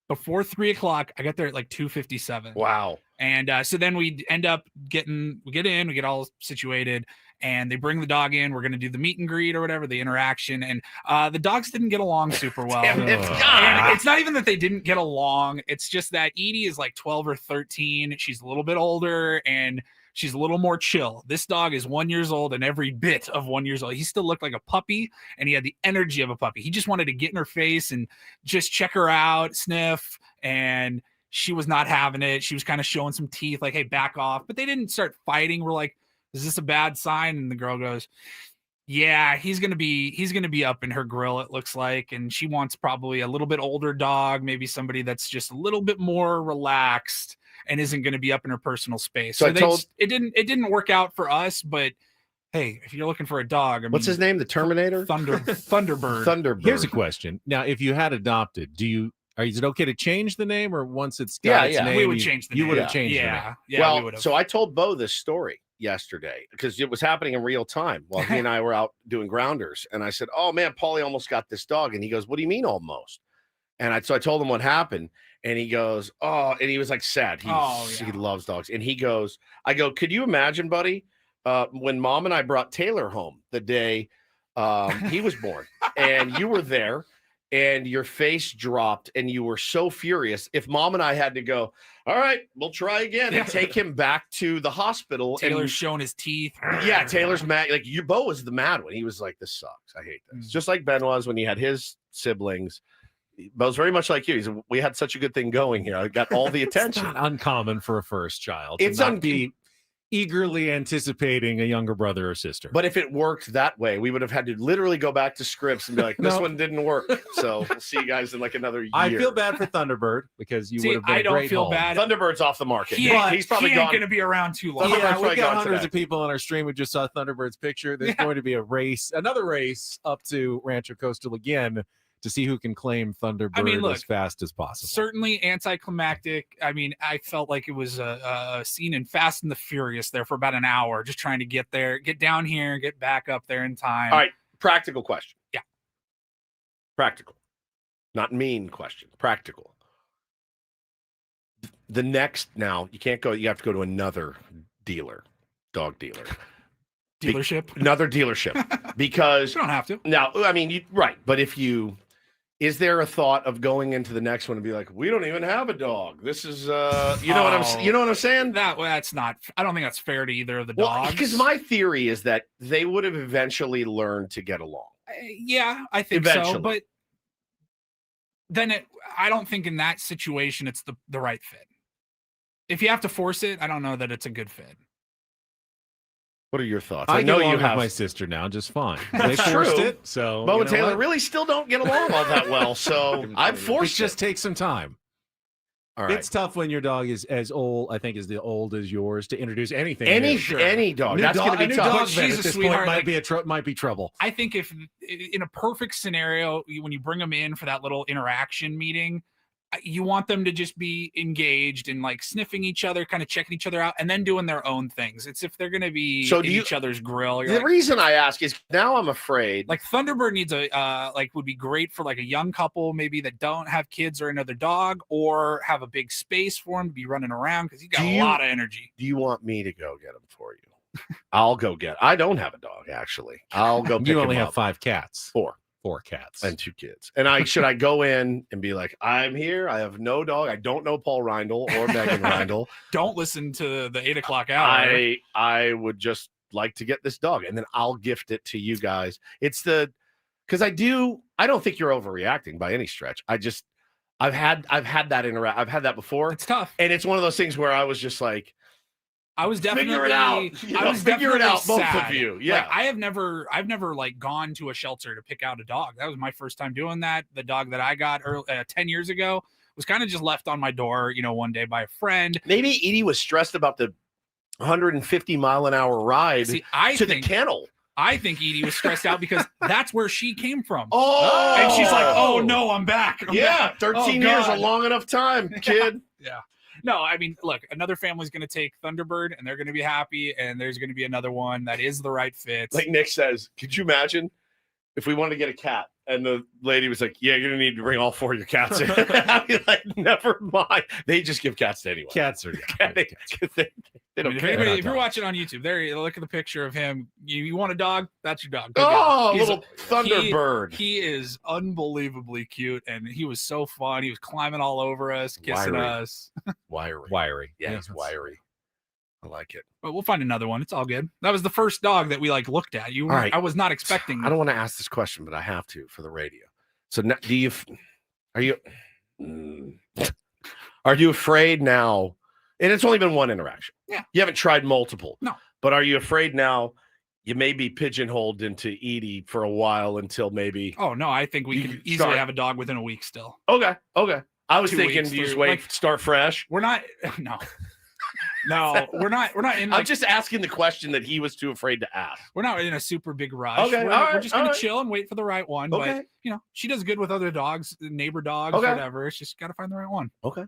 before 3:00. I got there at 2:57. Wow. And so then we end up we get all situated, and they bring the dog in. We're going to do the meet and greet or whatever, the interaction. And the dogs didn't get along super well. Damn it. And it's not even that they didn't get along. It's just that Edie is 12 or 13. She's a little bit older, and she's a little more chill. This dog is 1 year old and every bit of 1 year old. He still looked like a puppy, and he had the energy of a puppy. He just wanted to get in her face and just check her out, sniff, and she was not having it. She was kind of showing some teeth like, hey, back off. But they didn't start fighting. We're like, is this a bad sign? And the girl goes, Yeah, he's gonna be up in her grill, it looks like, and she wants probably a little bit older dog, maybe somebody that's just a little bit more relaxed and isn't gonna be up in her personal space. So it didn't work out for us, but hey, if you're looking for a dog, I mean, what's his name? The Terminator? Thunderbird. Thunderbird. Here's a question. Now, if you had adopted, is it okay to change the name, or once it's got its name, we would change the name. You would have changed the name. Yeah, well, we would have. So I told Bo this story yesterday because it was happening in real time while he and I were out doing grounders. And I said, oh man, Paulie almost got this dog. And he goes, what do you mean almost? And so I told him what happened. And he goes, oh, and he was like sad. He loves dogs. And I go, could you imagine, buddy, when Mom and I brought Taylor home the day he was born and you were there and your face dropped and you were so furious. If Mom and I had to go, all right, we'll try again and take him back to the hospital. Taylor's showing his teeth. Yeah, Taylor's mad. Like Bo was the mad one. He was like, this sucks. I hate this. Just like Ben was when he had his siblings. Bo's very much like you. He said, we had such a good thing going here. I got all the attention. It's not uncommon for a first child. It's be eagerly anticipating a younger brother or sister. But if it worked that way, we would have had to literally go back to scripts and be like, this one didn't work. So we'll see you guys in like another year. I feel bad for Thunderbird because you would have been I a don't great feel home. bad. Thunderbird's off the market. He's probably going to be around too long. Yeah, we got hundreds of people on our stream who just saw Thunderbird's picture. There's going to be another race up to Rancho Coastal again to see who can claim Thunderbird as fast as possible. Certainly anticlimactic. I mean, I felt like it was a scene in Fast and the Furious there for about an hour, just trying to get down here, get back up there in time. All right, practical question. Yeah. Practical. Not mean question. Practical. The next, now, you can't go, you have to go to another dog dealer. Dealership? Another dealership. Because you don't have to. Now, I mean, right. But is there a thought of going into the next one and be like, we don't even have a dog. This is, you know what I'm saying? That's not. I don't think that's fair to either of the dogs. Because my theory is that they would have eventually learned to get along. Yeah, I think so. But then I don't think in that situation it's the right fit. If you have to force it, I don't know that it's a good fit. What are your thoughts? I know you have my sister now, just fine. They forced it, so Bo and Taylor really still don't get along all that well. So I've forced it. Just takes some time. All right. It's tough when your dog is as old, I think, as old as yours to introduce anything. Any dog. That's going to be tough. But she's a sweetheart. Might be trouble. I think if in a perfect scenario, when you bring them in for that little interaction meeting, you want them to just be engaged and like sniffing each other, kind of checking each other out, and then doing their own things. It's if they're going to be in each other's grill. The reason I ask is now I'm afraid. Like Thunderbird needs would be great for like a young couple maybe that don't have kids or another dog, or have a big space for him to be running around because he's got a lot of energy. Do you want me to go get him for you? I'll go get. I don't have a dog actually. I'll go. You only have 5 cats. 4 cats and 2 kids. And should I go in and be like, I'm here. I have no dog. I don't know Paul Reindl or Megan Reindl. Don't listen to the 8 o'clock hour. I would just like to get this dog and then I'll gift it to you guys. Because I don't think you're overreacting by any stretch. I've had that before. It's tough. And it's one of those things where I was just like, I was definitely figure it out. Figure it out, both of you. Yeah. Like, I've never like gone to a shelter to pick out a dog. That was my first time doing that. The dog that I got 10 years ago was kind of just left on my door, one day by a friend. Maybe Edie was stressed about the 150-mile-an-hour ride to the kennel. I think Edie was stressed out because that's where she came from. Oh, and she's like, "Oh no, I'm back." I'm back. 13 years, a long enough time, kid. Yeah. No, I mean, look, another family's going to take Thunderbird and they're going to be happy. And there's going to be another one that is the right fit. Like Nick says, could you imagine if we wanted to get a cat and the lady was like, yeah, you're going to need to bring all 4 of your cats in. I'd be like, never mind. They just give cats to anyone. Cats are they don't care. If you're watching on YouTube, there you look at the picture of him. You want a dog? That's your dog. Little Thunderbird. He is unbelievably cute, and he was so fun. He was climbing all over us, kissing us. Wiry. Yeah, he's wiry. I like it. But we'll find another one. It's all good. That was the first dog that we looked at. I was not expecting. I don't want to ask this question, but I have to for the radio. So now, are you afraid now? And it's only been one interaction. Yeah. You haven't tried multiple. No. But are you afraid now you may be pigeonholed into Edie for a while until maybe. Oh no, I think we could easily have a dog within a week still. Okay. I was 2 thinking weeks, you just 3 wait, start fresh. We're not. No, we're not in. I'm just asking the question that he was too afraid to ask. We're not in a super big rush. Okay, we're just gonna chill and wait for the right one. Okay. But she does good with other dogs, neighbor dogs, whatever. It's just gotta find the right one. Okay.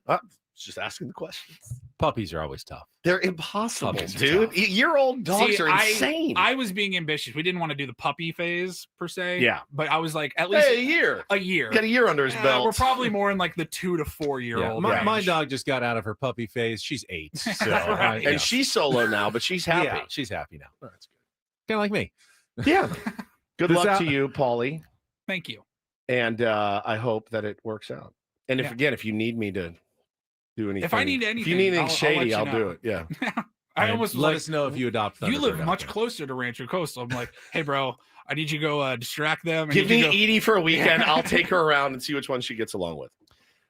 Just asking the question. Puppies are always tough. They're impossible, dude. Year-old dogs are insane. I was being ambitious. We didn't want to do the puppy phase per se. Yeah. But I was like, at least a year. A year. Got a year under his belt. We're probably more in like the 2 to 4 year old. My dog just got out of her puppy phase. She's 8. So, and she's solo now, but she's happy. Yeah, she's happy now. Oh, that's good. Kind of like me. Yeah. Good luck to you, Paulie. Thank you. And I hope that it works out. And if you need me to do anything, if I need anything, if you need anything shady, I'll do it. Yeah. I almost let us know if you adopt. You live much closer to Rancho Coastal. I'm like, hey, bro, I need you to go distract them. Give me Edie for a weekend. I'll take her around and see which one she gets along with.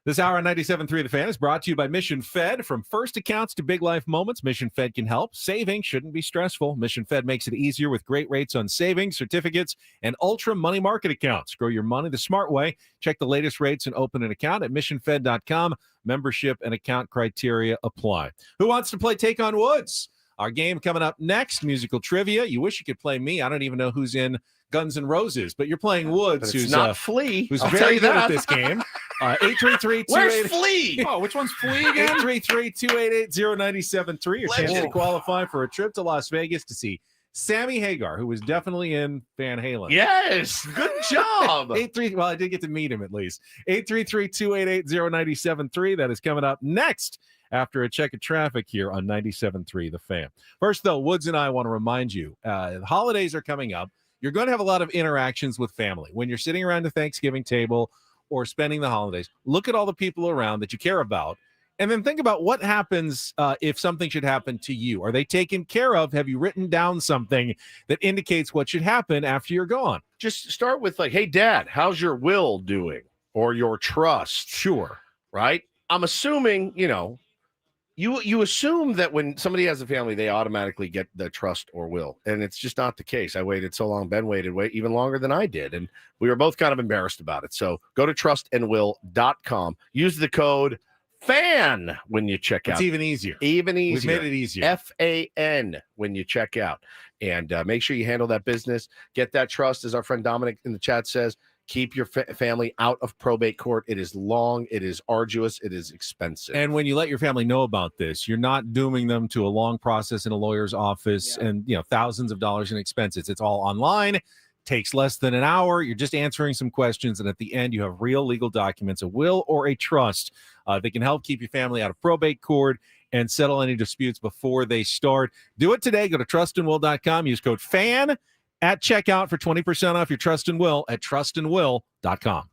This hour on 97.3 The Fan is brought to you by Mission Fed. From first accounts to big life moments, Mission Fed can help. Saving shouldn't be stressful. Mission Fed makes it easier with great rates on savings, certificates, and ultra money market accounts. Grow your money the smart way. Check the latest rates and open an account at missionfed.com. Membership and account criteria apply. Who wants to play Take on Woods? Our game coming up next, musical trivia. You wish you could play me. I don't even know who's in Guns N' Roses, but you're playing Woods, who's not Flea. Who's very good at this game. 833-288. Where's Flea? Oh, which one's Flea again? 833-288-0973. Your chance to qualify for a trip to Las Vegas to see Sammy Hagar, who was definitely in Van Halen. Yes, good job. Well, I did get to meet him at least. 833-288-0973. That is coming up next after a check of traffic here on 97.3 The Fan. First, though, Woods and I want to remind you, the holidays are coming up. You're going to have a lot of interactions with family. When you're sitting around the Thanksgiving table or spending the holidays, look at all the people around that you care about, and then think about what happens if something should happen to you. Are they taken care of? Have you written down something that indicates what should happen after you're gone? Just start with like, hey, Dad, how's your will doing? Or your trust? Sure. Right? I'm assuming, you assume that when somebody has a family, they automatically get the trust or will. And it's just not the case. I waited so long. Ben waited even longer than I did. And we were both kind of embarrassed about it. So go to trustandwill.com. Use the code FAN when you check out. It's even easier. Even easier. We've made it easier. FAN when you check out. And make sure you handle that business. Get that trust, as our friend Dominic in the chat says. Keep your family out of probate court. It is long, it is arduous, it is expensive. And when you let your family know about this, you're not dooming them to a long process in a lawyer's office and thousands of dollars in expenses. It's all online, takes less than an hour. You're just answering some questions, and at the end, you have real legal documents, a will or a trust that can help keep your family out of probate court and settle any disputes before they start. Do it today. Go to trustandwill.com. Use code FAN at checkout for 20% off your Trust and Will at trustandwill.com.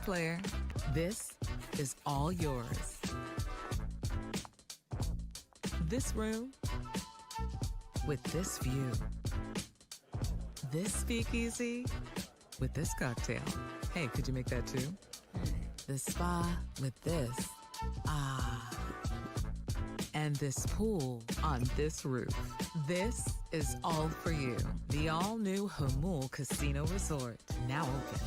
player, this is all yours. This room with this view. This speakeasy with this cocktail. Hey, could you make that too? The spa with this. Ah. And this pool on this roof. This is all for you. The all-new Hamul Casino Resort, now open.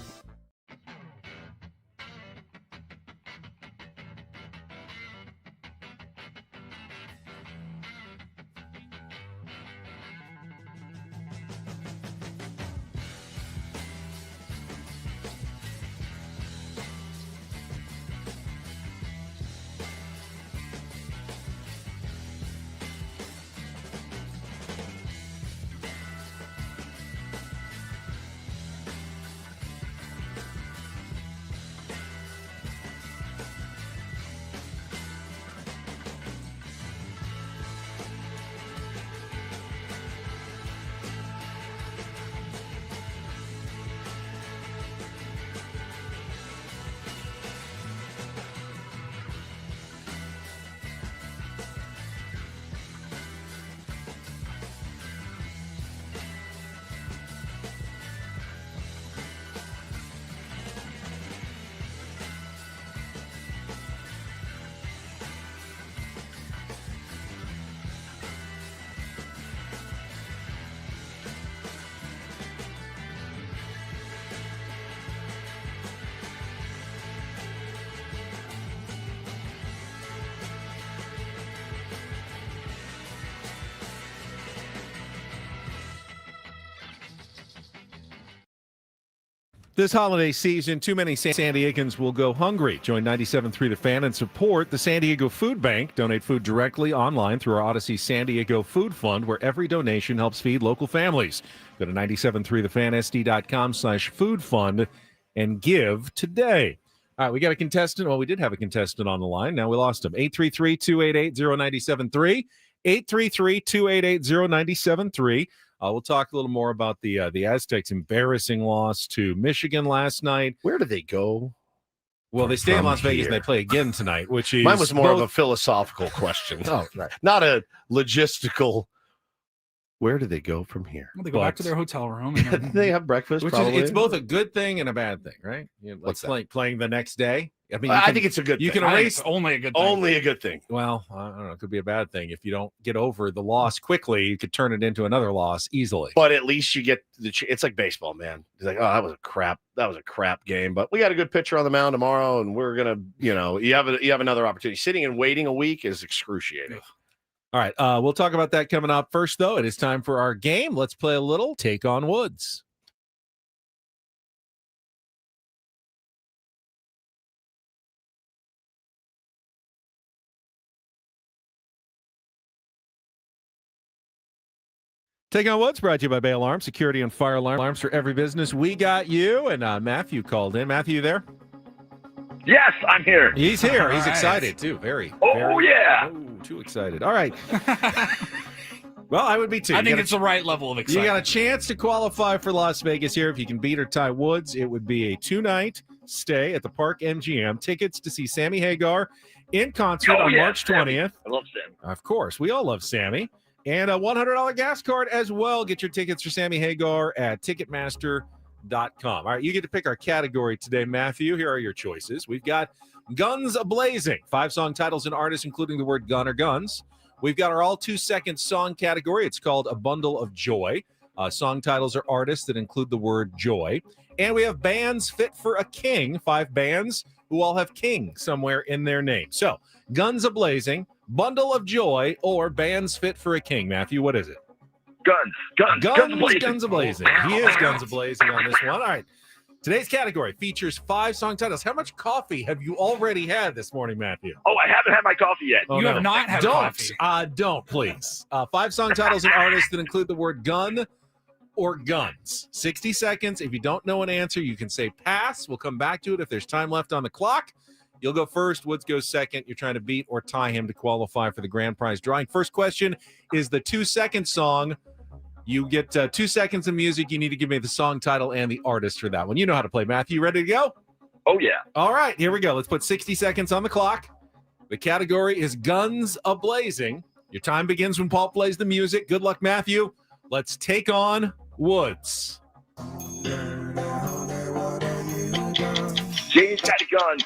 This holiday season, too many San Diegans will go hungry. Join 97.3 The Fan and support the San Diego Food Bank. Donate food directly online through our Odyssey San Diego Food Fund, where every donation helps feed local families. Go to 973thefansd.com/food fund and give today. All right, we got a contestant. Well, we did have a contestant on the line. Now we lost him. 833-288-0973. 833-288-0973. We'll talk a little more about the Aztecs' embarrassing loss to Michigan last night. Where do they go? Well, they stay in Las Vegas and they play again tonight, which is... Mine was more of a philosophical question. Oh, right. Not a logistical... Where do they go from here? Well, they go back to their hotel room. And they have breakfast, probably. It's both a good thing and a bad thing, right? You know, What's like playing the next day. I mean, I think it's a good thing. You can erase... only a good thing. Only a good thing. Well, I don't know. It could be a bad thing. If you don't get over the loss quickly, you could turn it into another loss easily. But at least you get it's like baseball, man. It's like, oh, that was a crap game. But we got a good pitcher on the mound tomorrow, and we're gonna, you have another opportunity. Sitting and waiting a week is excruciating. All right, we'll talk about that coming up. First, though, it is time for our game. Let's play a little Take on Woods. Take on Woods, brought to you by Bay Alarm, security and fire alarms for every business. We got you, and Matthew called in. Matthew, you there? Yes, I'm here. He's here. He's excited, too. Yeah. Too excited. All right. Well, I would be, too. I think it's the right level of excitement. You got a chance to qualify for Las Vegas here. If you can beat or tie Woods, it would be a 2-night stay at the Park MGM. Tickets to see Sammy Hagar in concert on March 20th. I love Sammy. Of course. We all love Sammy. And a $100 gas card as well. Get your tickets for Sammy Hagar at Ticketmaster.com. All right, you get to pick our category today, Matthew. Here are your choices. We've got Guns A-Blazing, 5 song titles and artists, including the word gun or guns. We've got our all 2-second song category. It's called A Bundle of Joy. Song titles are artists that include the word joy. And we have bands fit for a king, 5 bands who all have king somewhere in their name. So, Guns A-Blazing, Bundle of Joy, or bands fit for a king. Matthew, what is it? Guns A-Blazing. He is Guns A-Blazing on this one. All right. Today's category features 5 song titles. How much coffee have you already had this morning, Matthew? Oh, I haven't had my coffee yet. You have not had coffee. Don't, please. 5 song titles and artists that include the word gun or guns. 60 seconds. If you don't know an answer, you can say pass. We'll come back to it if there's time left on the clock. You'll go first. Woods goes second. You're trying to beat or tie him to qualify for the grand prize drawing. First question is the 2-second song. You get 2 seconds of music. You need to give me the song title and the artist for that one. You know how to play, Matthew. You ready to go? Oh, yeah. All right, here we go. Let's put 60 seconds on the clock. The category is Guns A-Blazing. Your time begins when Paul plays the music. Good luck, Matthew. Let's take on Woods. James Had a Gun.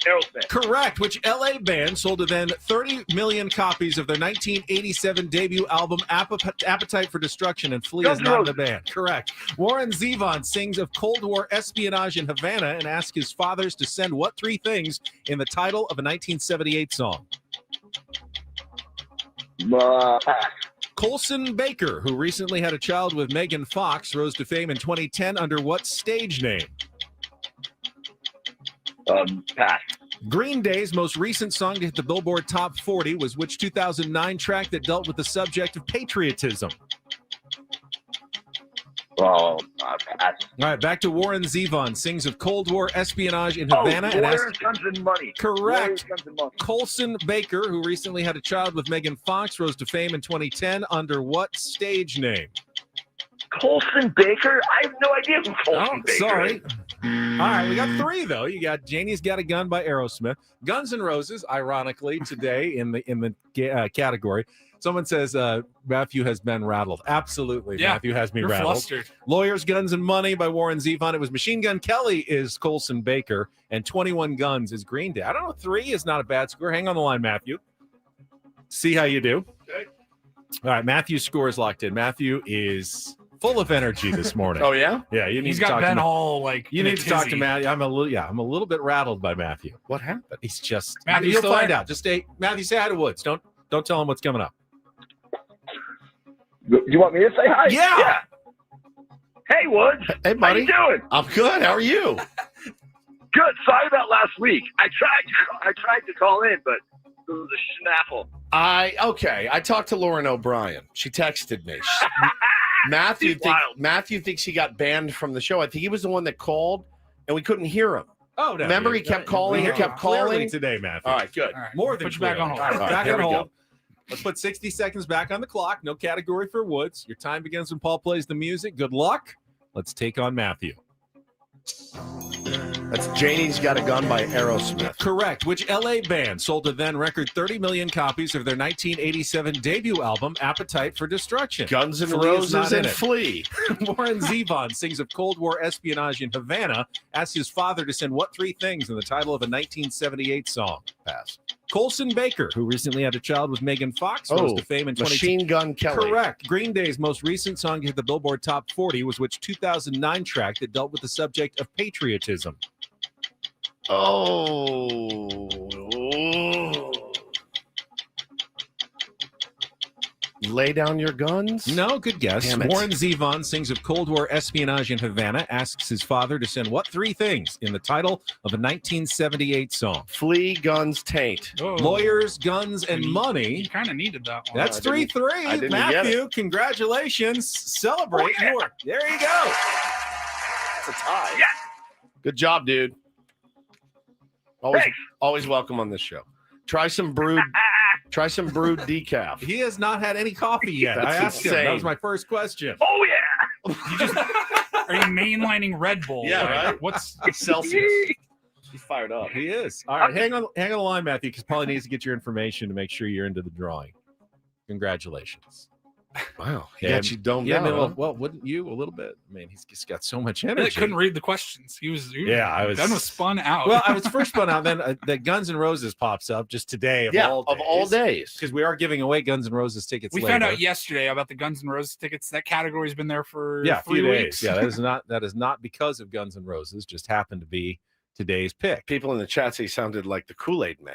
Aerosmith. Correct. Which LA band sold to then 30 million copies of their 1987 debut album Appetite for Destruction, and Flea is not in the band? Correct. Warren Zevon sings of Cold War espionage in Havana and asks his fathers to send what three things in the title of a 1978 song? Colson Baker, who recently had a child with Megan Fox, rose to fame in 2010 under what stage name? Pass. Green Day's most recent song to hit the Billboard Top 40 was which 2009 track that dealt with the subject of patriotism? Pass. All right, back to Warren Zevon, sings of Cold War espionage in Havana. And Lawyers, Guns, and Money. Correct. Lawyers, Guns, and Money. Colson Baker, who recently had a child with Megan Fox, rose to fame in 2010 under what stage name? Colson Baker? I have no idea who Colson Baker sorry. is. All right, we got three though. You got Janie's Got a Gun by Aerosmith, Guns N' Roses, ironically today in the category. Someone says Matthew has been rattled. Absolutely, yeah, Matthew has me rattled. Flustered. Lawyers, Guns and Money by Warren Zevon. It was Machine Gun Kelly is Colson Baker, and 21 Guns is Green Day. I don't know. 3 is not a bad score. Hang on the line, Matthew. See how you do. Okay. All right, Matthew's score is locked in. Matthew is full of energy this morning. Oh yeah, yeah. You need He's to got talk Ben to all like. You need to talk to Matthew. I'm a little bit rattled by Matthew. what happened? He's just. Matthew, You'll still find there? out. Just stay. Matthew, say hi to Woods. Don't tell him what's coming up. You want me to say hi? Yeah. Hey, Woods. Hey, buddy. How you doing? I'm good. How are you? Good. Sorry about last week. I tried to call in, but it was a schnaffle. I talked to Lauren O'Brien. She texted me. Matthew thinks he got banned from the show. I think he was the one that called, and we couldn't hear him. Oh, no. Remember, he kept calling. He kept Clearly calling today, Matthew. All right, good. All right. More than Put you back on hold. All right, All right, back here on we hold. go. Let's put 60 seconds back on the clock. No category for Woods. Your time begins when Paul plays the music. Good luck. Let's take on Matthew. That's Janie's Got a Gun by Aerosmith. Correct. Which LA band sold to then record 30 million copies of their 1987 debut album, Appetite for Destruction? Guns N' Flea is not Roses in and it. Flea. Warren Zevon sings of Cold War espionage in Havana, asks his father to send what three things in the title of a 1978 song? Pass. Colson Baker, who recently had a child with Megan Fox, rose to fame in 2010. Machine Gun Kelly. Correct. Green Day's most recent song to hit the Billboard Top 40 was which 2009 track that dealt with the subject of patriotism? Oh. Lay Down Your Guns? No, good guess. Damn it. Warren Zevon sings of Cold War espionage in Havana, asks his father to send what three things in the title of a 1978 song? Flea, Guns, Taint. Oh. Lawyers, Guns, and You Money. kind of needed that one. That's I didn't 3-3. get Matthew, congratulations. Celebrate. Oh, yeah. There you go. It's a tie. Yeah. Good job, dude. Always welcome on this show. Try some brewed decaf. He has not had any coffee yet. That's I asked him. insane. That was my first question. Oh, yeah. Are you mainlining Red Bull? Yeah, Like, right? What's Celsius. He's fired up. He is. All right, hang on the line, Matthew, because Paulie needs to get your information to make sure you're into the drawing. Congratulations. Wow. He Yeah, got you domed Yeah, down. man, huh? well, wouldn't you? A little bit. Man, he's just got so much I energy. couldn't read the questions. He was spun out. Well, I was first spun out. Then the Guns N' Roses pops up just today of all days. Because we are giving away Guns N' Roses tickets. We later. found out yesterday about the Guns N' Roses tickets. That category's been there for a 3 few weeks. days. Yeah, that is not because of Guns N' Roses. Just happened to be today's pick. People in the chat say he sounded like the Kool-Aid Man.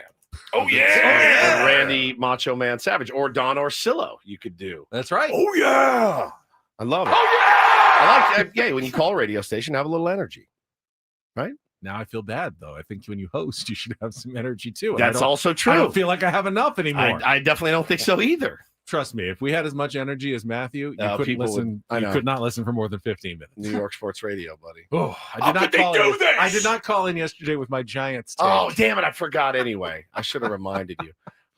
Oh, yeah. Or Randy Macho Man Savage or Don Orsillo you could do. That's right. Oh, yeah. I love it. Oh, yeah. I like yeah, when you call a radio station, have a little energy. Right? Now I feel bad, though. I think when you host, you should have some energy, too. And That's also true. I don't feel like I have enough anymore. I definitely don't think so either. Trust me, if we had as much energy as Matthew, you couldn't people listen. would- I You know. could not listen for more than 15 minutes. New York Sports Radio, buddy. Oh, How could they do this? I did not call in yesterday with my Giants take. Oh, damn it. I forgot anyway. I should have reminded you.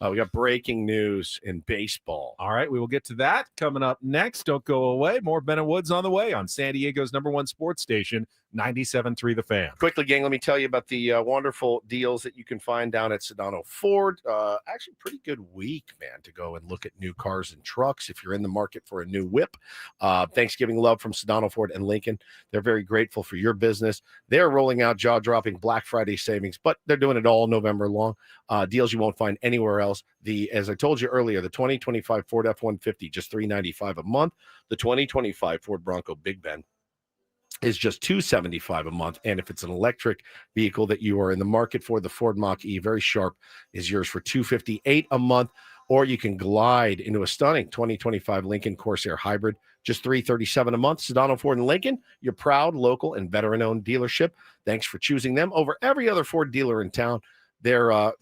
We got breaking news in baseball. All right, we will get to that coming up next. Don't go away. More Ben and Woods on the way on San Diego's #1 sports station, 97.3 The Fan. Quickly, gang, let me tell you about the wonderful deals that you can find down at Sedano Ford. Actually, pretty good week, man, to go and look at new cars and trucks if you're in the market for a new whip. Thanksgiving love from Sedano Ford and Lincoln. They're very grateful for your business. They're rolling out jaw-dropping Black Friday savings, but they're doing it all November long. Deals you won't find anywhere else. As I told you earlier, the 2025 Ford F-150, just $395 a month. The 2025 Ford Bronco Big Ben is just $275 a month. And if it's an electric vehicle that you are in the market for, the Ford Mach-E, very sharp, is yours for $258 a month. Or you can glide into a stunning 2025 Lincoln Corsair Hybrid, just $337 a month. Sedano Ford and Lincoln, your proud, local, and veteran-owned dealership. Thanks for choosing them over every other Ford dealer in town.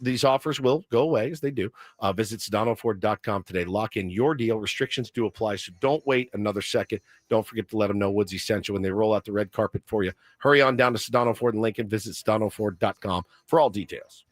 These offers will go away as they do. Visit SedanoFord.com today. Lock in your deal. Restrictions do apply, so don't wait another second. Don't forget to let them know Woodsy sent you when they roll out the red carpet for you. Hurry on down to Sedano Ford and Lincoln. Visit SedanoFord.com for all details.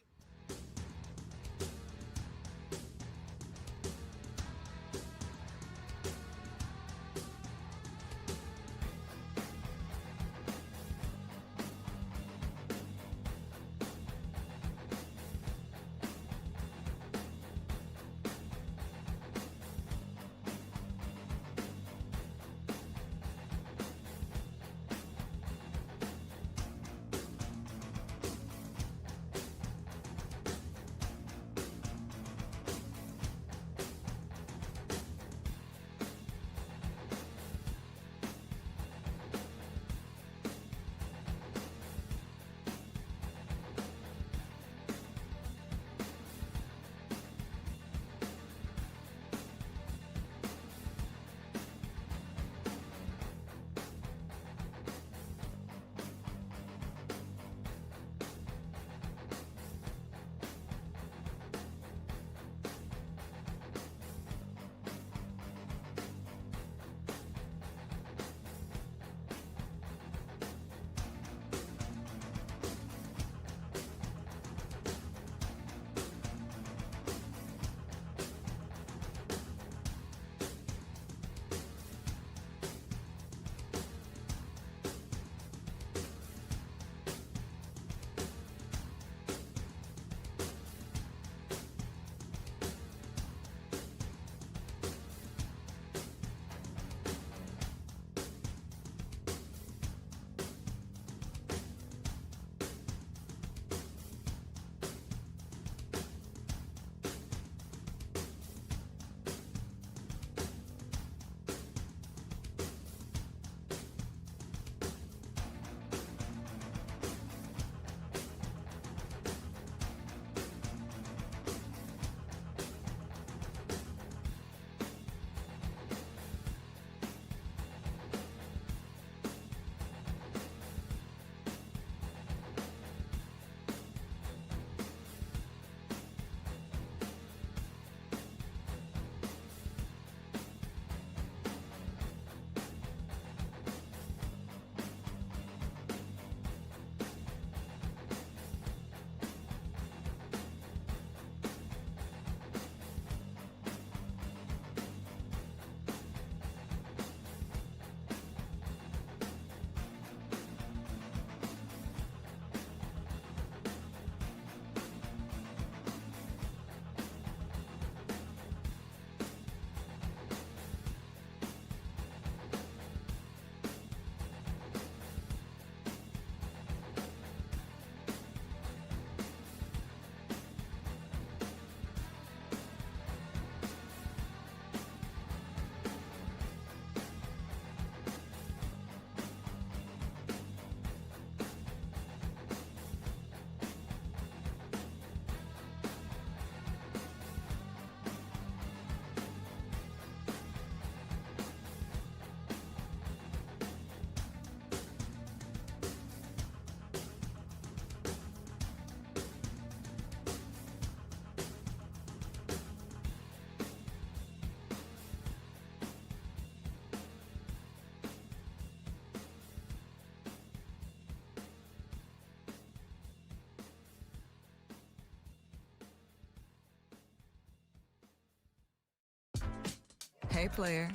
Hey, player,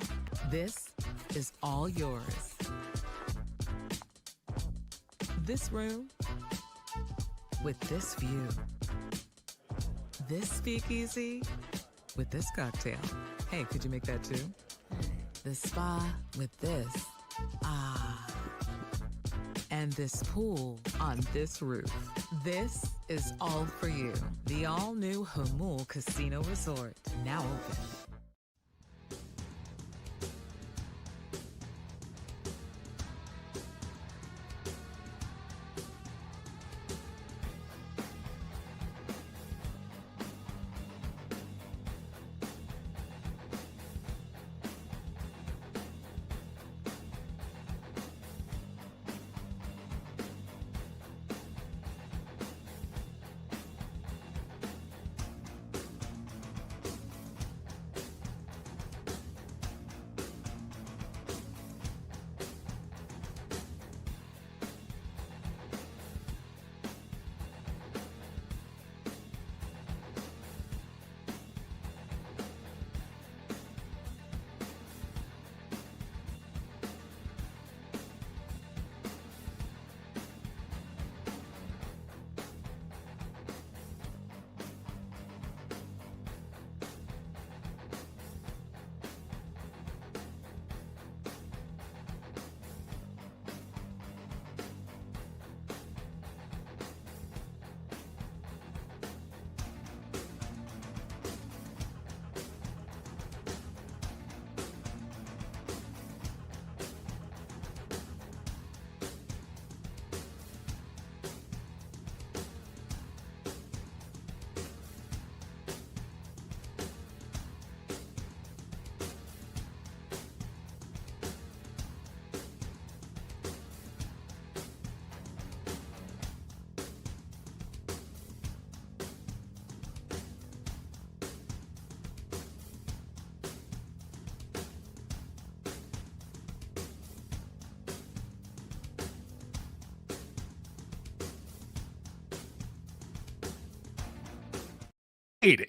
this is all yours. This room with this view. This speakeasy with this cocktail. Hey, could you make that too? The spa with this. Ah. And this pool on this roof. This is all for you. The all-new Hamul Casino Resort, now open.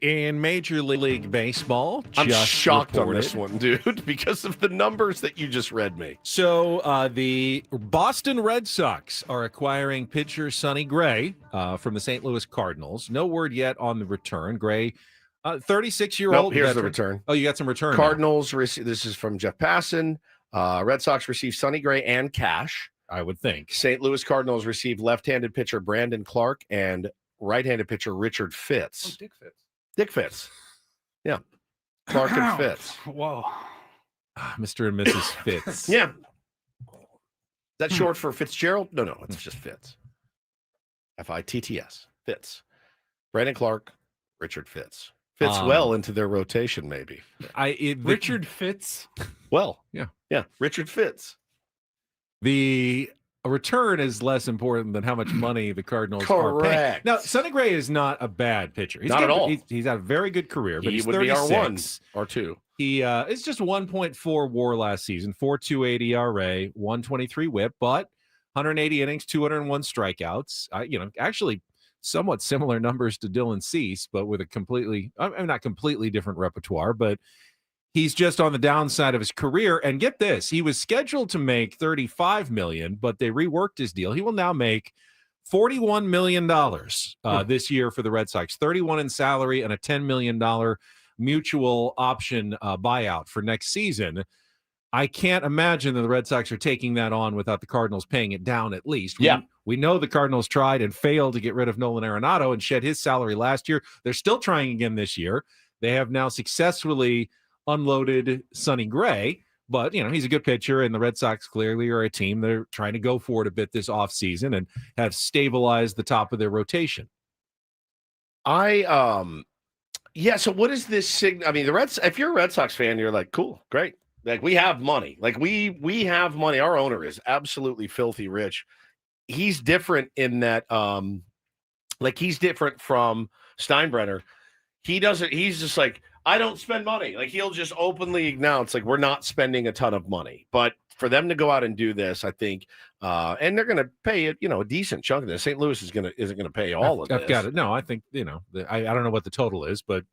In Major League Baseball, I'm shocked reported. on this one, dude, because of the numbers that you just read me. So the Boston Red Sox are acquiring pitcher Sonny Gray from the St. Louis Cardinals. No word yet on the return. Gray, 36-year-old. Nope, here's the return. Oh, you got some return. Cardinals, this is from Jeff Passan. Red Sox received Sonny Gray and cash. I would think. St. Louis Cardinals received left-handed pitcher Brandon Clark and right-handed pitcher Richard Fitz. Oh, Dick Fitz. Dick Fitz. Yeah. Clark and Fitz. Whoa. Mr. and Mrs. Fitz. Yeah. Is that short for Fitzgerald? No, it's just Fitz. Fitts. Fitz. Brandon Clark, Richard Fitz. Fits well into their rotation, maybe. Richard Fitz? Well, yeah. Richard Fitz. The return is less important than how much money the Cardinals are paying. Now, Sonny Gray is not a bad pitcher. Not at all. He's had a very good career, but he's would 36. be our 1 or 2. He is just 1.4 WAR last season, 4.28 ERA, 123 WHIP, but 180 innings, 201 strikeouts. Actually somewhat similar numbers to Dylan Cease, but with a not completely different repertoire, but he's just on the downside of his career. And get this, he was scheduled to make $35 million, but they reworked his deal. He will now make $41 million this year for the Red Sox, 31 in salary and a $10 million mutual option buyout for next season. I can't imagine that the Red Sox are taking that on without the Cardinals paying it down at least. We know the Cardinals tried and failed to get rid of Nolan Arenado and shed his salary last year. They're still trying again this year. They have now successfully unloaded Sonny Gray, but he's a good pitcher, and the Red Sox clearly are a team that are trying to go for it a bit this offseason and have stabilized the top of their rotation. So what is this signal? I mean, if you're a Red Sox fan, you're like, cool, great. Like, we have money. Like, we have money. Our owner is absolutely filthy rich. He's different in that, he's different from Steinbrenner. He's just like, I don't spend money. Like, he'll just openly announce, like, we're not spending a ton of money. But for them to go out and do this, I think, and they're going to pay it, a decent chunk of this. St. Louis isn't going to pay all of this. I've got it. No, I think, I don't know what the total is, but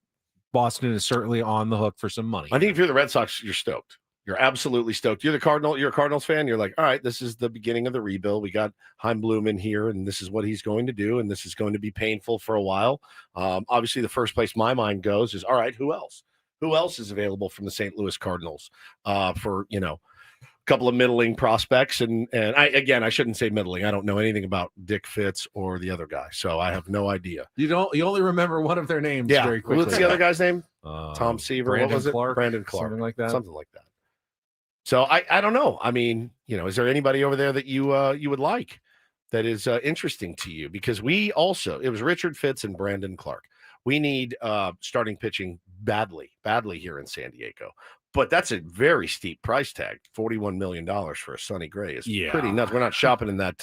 Boston is certainly on the hook for some money. I think if you're the Red Sox, you're stoked. You're absolutely stoked. You're a Cardinals fan. You're like, all right, this is the beginning of the rebuild. We got Heimblum in here, and this is what he's going to do, and this is going to be painful for a while. Obviously, the first place my mind goes is, all right, who else? Who else is available from the St. Louis Cardinals for, a couple of middling prospects? And I shouldn't say middling. I don't know anything about Dick Fitz or the other guy, so I have no idea. You only remember one of their names very quickly. What's the other guy's name? Tom Seaver. What was it? Brandon Clark. Something like that. So I don't know. I mean, is there anybody over there that you would like that is interesting to you? Because it was Richard Fitz and Brandon Clark. We need starting pitching badly here in San Diego. But that's a very steep price tag. $41 million for a Sonny Gray is pretty nuts. We're not shopping in that.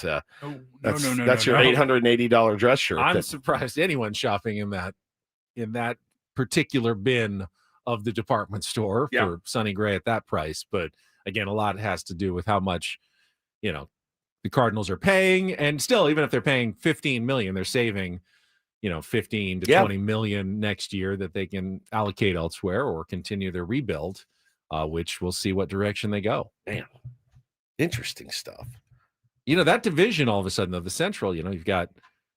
That's your $880 dress shirt. I'm surprised anyone's shopping in that particular bin of the department store for Sonny Gray at that price. But again, a lot has to do with how much, the Cardinals are paying. And still, even if they're paying $15 million, they're saving, 15 to 20 million next year that they can allocate elsewhere or continue their rebuild, which we'll see what direction they go. Man, interesting stuff. That division all of a sudden of the Central, you've got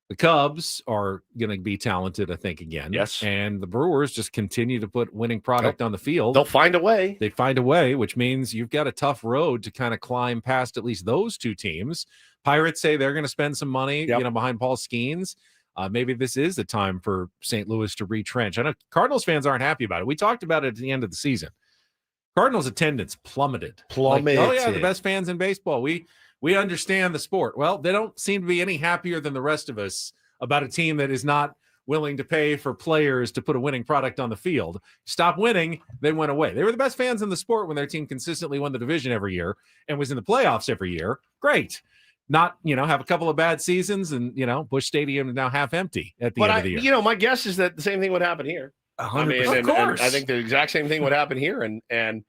the Cubs are going to be talented, I think, again. Yes. And the Brewers just continue to put winning product on the field. They'll find a way. They find a way, which means you've got a tough road to kind of climb past at least those two teams. Pirates say they're going to spend some money, behind Paul Skeens. Maybe this is the time for St. Louis to retrench. I know Cardinals fans aren't happy about it. We talked about it at the end of the season. Cardinals attendance plummeted. The best fans in baseball. We understand the sport. Well, they don't seem to be any happier than the rest of us about a team that is not willing to pay for players to put a winning product on the field. Stop winning, they went away. They were the best fans in the sport when their team consistently won the division every year and was in the playoffs every year. Great. Not, have a couple of bad seasons and, Busch Stadium is now half empty at the end of the year. My guess is that the same thing would happen here. 100%. Of course. And I think the exact same thing would happen here. And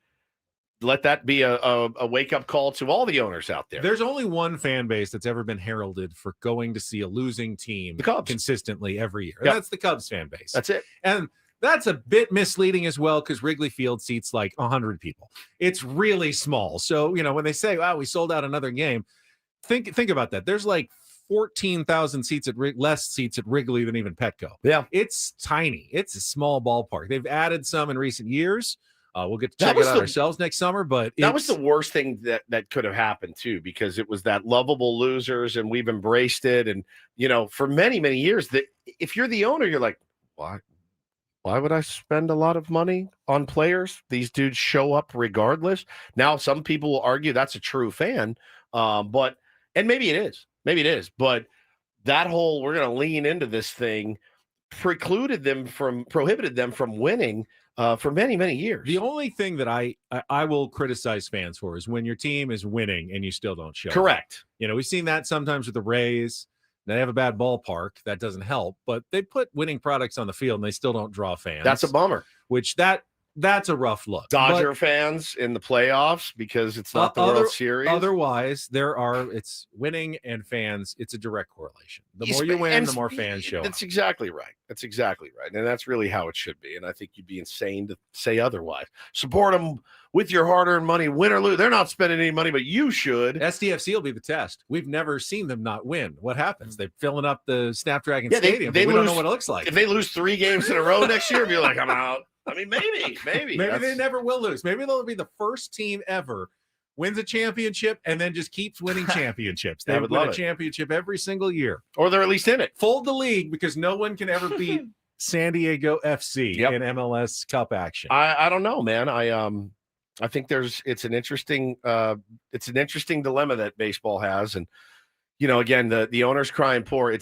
let that be a wake-up call to all the owners out there. There's only one fan base that's ever been heralded for going to see a losing team consistently every year. And that's the Cubs fan base. That's it. And that's a bit misleading as well because Wrigley Field seats like 100 people. It's really small. So, when they say, wow, we sold out another game, think about that. There's like 14,000 seats less seats at Wrigley than even Petco. Yeah. It's tiny. It's a small ballpark. They've added some in recent years. We'll get to check it out ourselves next summer, but that was the worst thing that could have happened too, because it was that lovable losers and we've embraced it. And, for many, many years that if you're the owner, you're like, why would I spend a lot of money on players? These dudes show up regardless. Now, some people will argue that's a true fan. And maybe it is, but that whole, we're going to lean into this thing prohibited them from winning for many, many years. The only thing that I will criticize fans for is when your team is winning and you still don't show. Correct. We've seen that sometimes with the Rays. They have a bad ballpark. That doesn't help, but they put winning products on the field and they still don't draw fans. That's a bummer. Which that's a rough look. Dodger fans in the playoffs because it's not the World Series. Otherwise, it's winning and fans. It's a direct correlation. The more you win, the more fans show up. That's exactly right. And that's really how it should be. And I think you'd be insane to say otherwise. Support them with your hard-earned money, win or lose. They're not spending any money, but you should. SDFC will be the test. We've never seen them not win. What happens? They're filling up the Snapdragon Stadium. We don't know what it looks like. If they lose 3 games in a row next year, be like, I'm out. I mean, maybe. Maybe they never will lose. Maybe they'll be the first team ever wins a championship and then just keeps winning championships. They would win a championship every single year. Or they're at least in it. Fold the league because no one can ever beat San Diego FC in MLS Cup action. I don't know, man. I think it's an interesting dilemma that baseball has. And, again, the owners crying poor.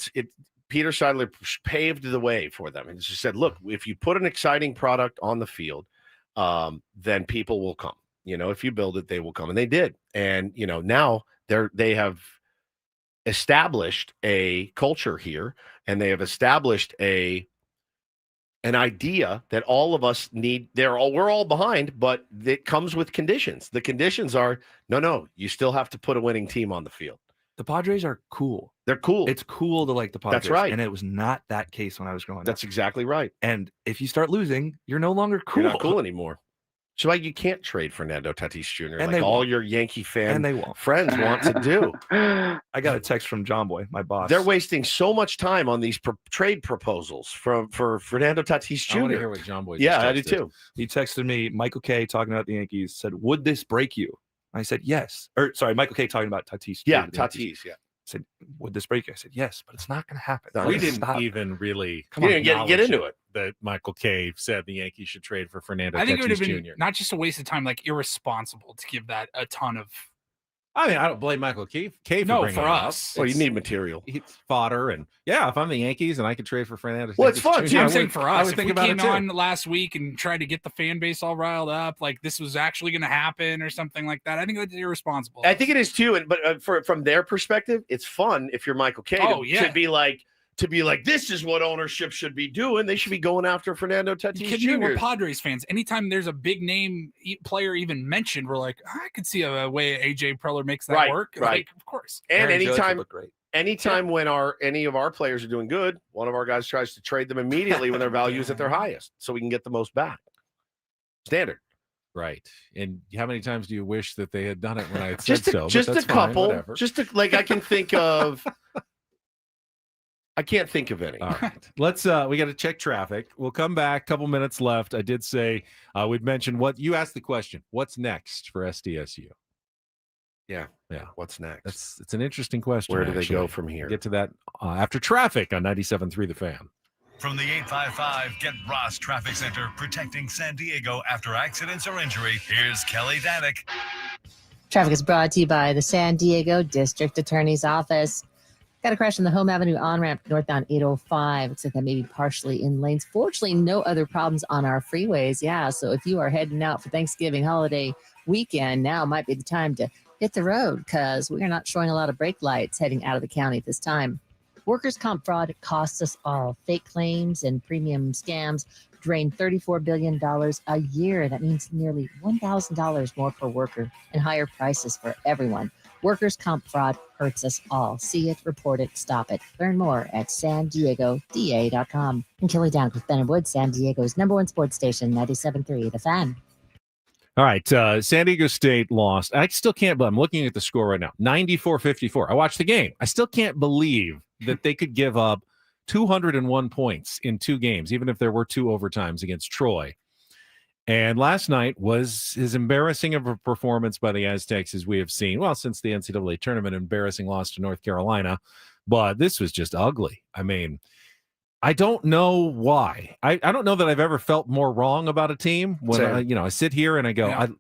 Peter Seidler paved the way for them and just said, look, if you put an exciting product on the field, then people will come. If you build it, they will come. And they did. And, now they have established a culture here, and they have established an idea that all of us need. We're all behind, but it comes with conditions. The conditions are, no, you still have to put a winning team on the field. The Padres are cool. They're cool. It's cool to like the Padres. That's right. And it was not that case when I was growing up. That's exactly right. And if you start losing, you're no longer cool. You're not cool anymore. So like you can't trade Fernando Tatis Jr. And like all your Yankee fan friends want to do. I got a text from John Boy, my boss. They're wasting so much time on these trade proposals for Fernando Tatis Jr. I want to hear what John Boy. Yeah, I do too. He texted me, Michael K. talking about the Yankees said, "Would this break you?" I said, "Yes." Or sorry, Michael K. talking about Tatis. Yeah, Tatis. Yeah. I said, "Would this break you?" I said, "Yes, but it's not going to happen." We didn't even really get into it. That Michael K. said the Yankees should trade for Fernando Tatis I think it would have been Jr. not just a waste of time, like irresponsible to give that a ton of. I mean, I don't blame Michael K. for No, bringing for it us. up. Well, you need material. It's fodder, and if I'm the Yankees and I could trade for Fernando, well, it's fun. Jr., I'm saying for us, I would if think we about came it too. on last week and tried to get the fan base all riled up, like this was actually going to happen or something like that, I think that's irresponsible. I think it is too, but from their perspective, it's fun if you're Michael K. To be like, this is what ownership should be doing. They should be going after Fernando Tatis Jr. We're Padres fans. Anytime there's a big name player even mentioned, we're like, I could see a way AJ Preller makes that work. Right. Like, of course. And anytime when any of our players are doing good, one of our guys tries to trade them immediately when their value is at their highest, so we can get the most back. Standard. Right. And how many times do you wish that they had done it when I had just said so? Just a couple. Whatever. I can think of. I can't think of any. All right. Let's we got to check traffic. We'll come back. Couple minutes left. I did say we'd mention what you asked the question. What's next for SDSU? Yeah. What's next? It's an interesting question. Where do they go from here? Get to that after traffic on 97.3 The Fan. From the 855 Get Ross Traffic Center, protecting San Diego after accidents or injury, here's Kelly Danick. Traffic is brought to you by the San Diego District Attorney's Office. Got a crash on the Home Avenue on-ramp northbound 805. Looks like that may be partially in lanes. Fortunately, no other problems on our freeways. Yeah, so if you are heading out for Thanksgiving holiday weekend, now might be the time to hit the road because we are not showing a lot of brake lights heading out of the county at this time. Workers' comp fraud costs us all. Fake claims and premium scams drain $34 billion a year. That means nearly $1,000 more per worker and higher prices for everyone. Workers' comp fraud hurts us all. See it, report it, stop it. Learn more at SanDiegoDA.com. I'm Kelly Danick with Ben & Wood, San Diego's #1 sports station, 97.3 The Fan. All right, San Diego State lost. I still can't believe. I'm looking at the score right now, 94-54. I watched the game. I still can't believe that they could give up 201 points in 2 games, even if there were 2 overtimes against Troy. And last night was as embarrassing of a performance by the Aztecs as we have seen. Well, since the NCAA tournament, embarrassing loss to North Carolina. But this was just ugly. I mean, I don't know why. I don't know that I've ever felt more wrong about a team when I sit here and I go,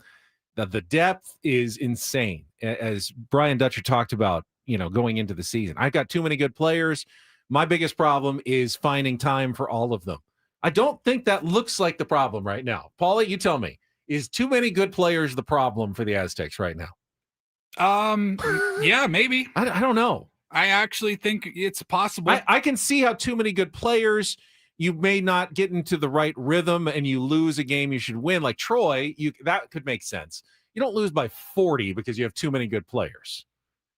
the depth is insane. As Brian Dutcher talked about, going into the season, I've got too many good players. My biggest problem is finding time for all of them. I don't think that looks like the problem right now. Paulie, you tell me, is too many good players the problem for the Aztecs right now? Yeah, maybe. I don't know. I actually think it's possible. I can see how too many good players, you may not get into the right rhythm and you lose a game you should win. Like Troy, that could make sense. You don't lose by 40 because you have too many good players.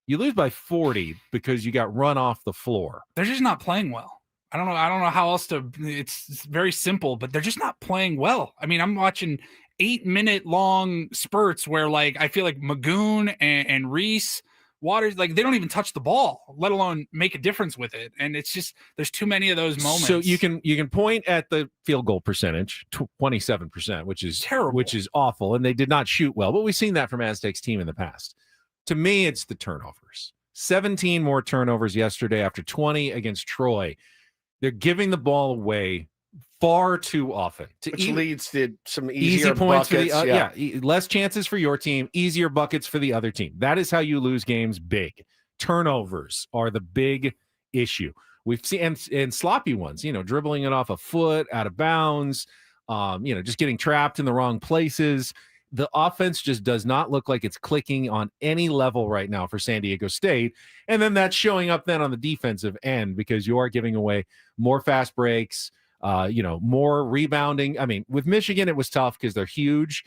You lose by 40 because you got run off the floor. They're just not playing well. I don't know how else to. It's very simple, but they're just not playing well. I mean, I'm watching 8-minute long spurts where I feel like Magoon and Reese Waters, they don't even touch the ball, let alone make a difference with it. And it's just, there's too many of those moments. So you can point at the field goal percentage, 27%, which is terrible, which is awful. And they did not shoot well, but we've seen that from Aztecs team in the past. To me, it's the turnovers. 17 more turnovers yesterday after 20 against Troy. They're giving the ball away far too often. Which leads to some easy points buckets. for the less chances for your team, easier buckets for the other team. That is how you lose games big. Turnovers are the big issue. We've seen and sloppy ones, dribbling it off a foot, out of bounds, just getting trapped in the wrong places. The offense just does not look like it's clicking on any level right now for San Diego State. And then that's showing up then on the defensive end because you are giving away more fast breaks, more rebounding. I mean, with Michigan, it was tough because they're huge,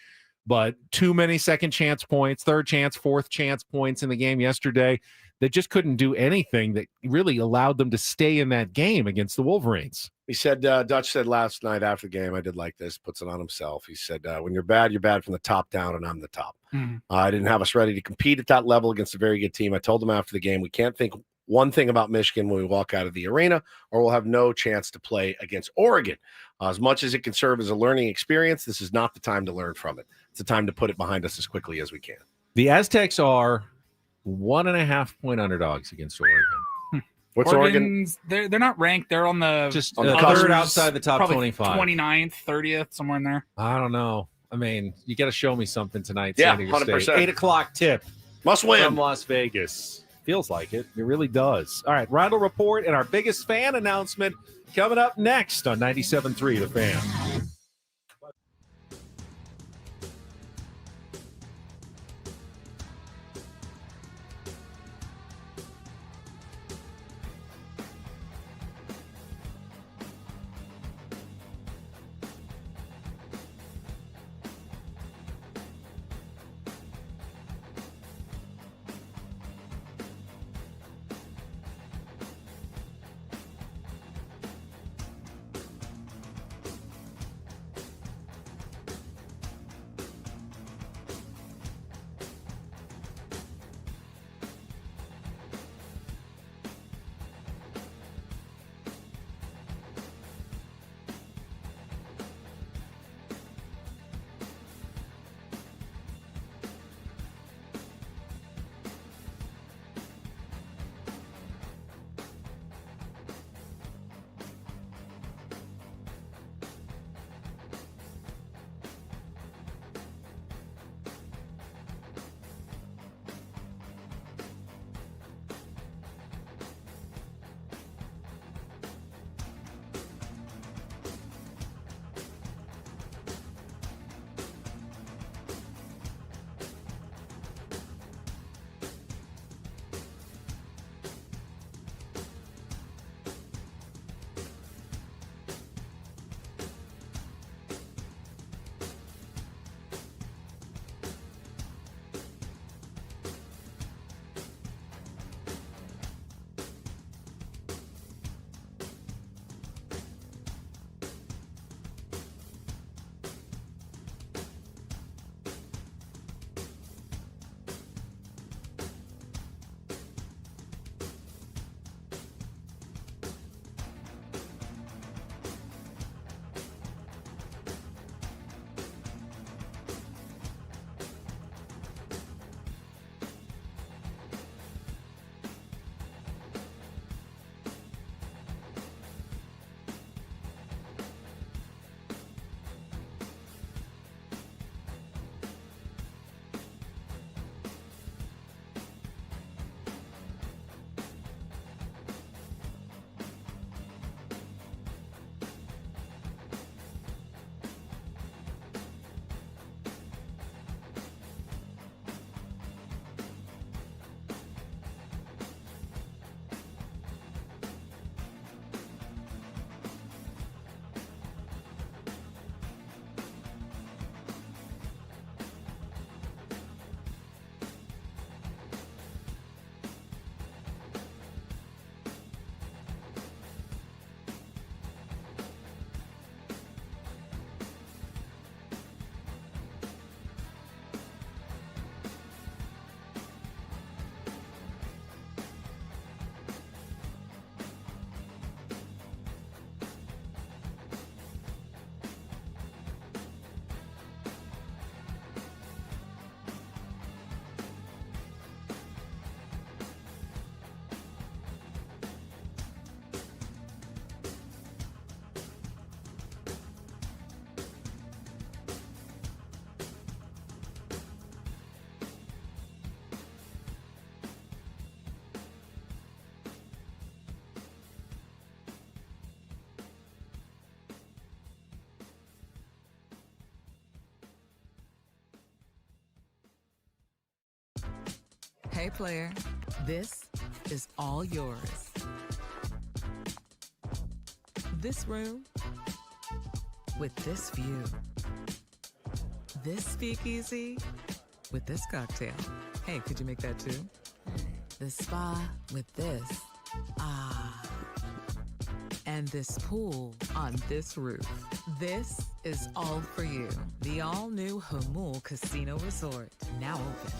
but too many second chance points, third chance, fourth chance points in the game yesterday that just couldn't do anything that really allowed them to stay in that game against the Wolverines. He said, Dutch said last night after the game, I did like this, puts it on himself. He said, when you're bad from the top down, and I'm the top. I didn't have us ready to compete at that level against a very good team. I told him after the game, we can't think one thing about Michigan when we walk out of the arena, or we'll have no chance to play against Oregon. As much as it can serve as a learning experience, this is not the time to learn from it. It's the time to put it behind us as quickly as we can. The Aztecs are 1.5-point underdogs against Oregon. What's Oregon? They're not ranked. They're on the just on the third outside the top 25, 29th, 30th, somewhere in there. I don't know. I mean, you got to show me something tonight. Yeah, San Diego 100%. State. 8:00 tip. Must win from Las Vegas. Feels like it. It really does. All right, Rindle Report and our biggest fan announcement coming up next on 97.3 The Fan. Hey player, this is all yours. This room with this view. This speakeasy with this cocktail. Hey, could you make that too? The spa with this. Ah. and this pool on this roof. This is all for you. The all-new Hamul Casino Resort, now open.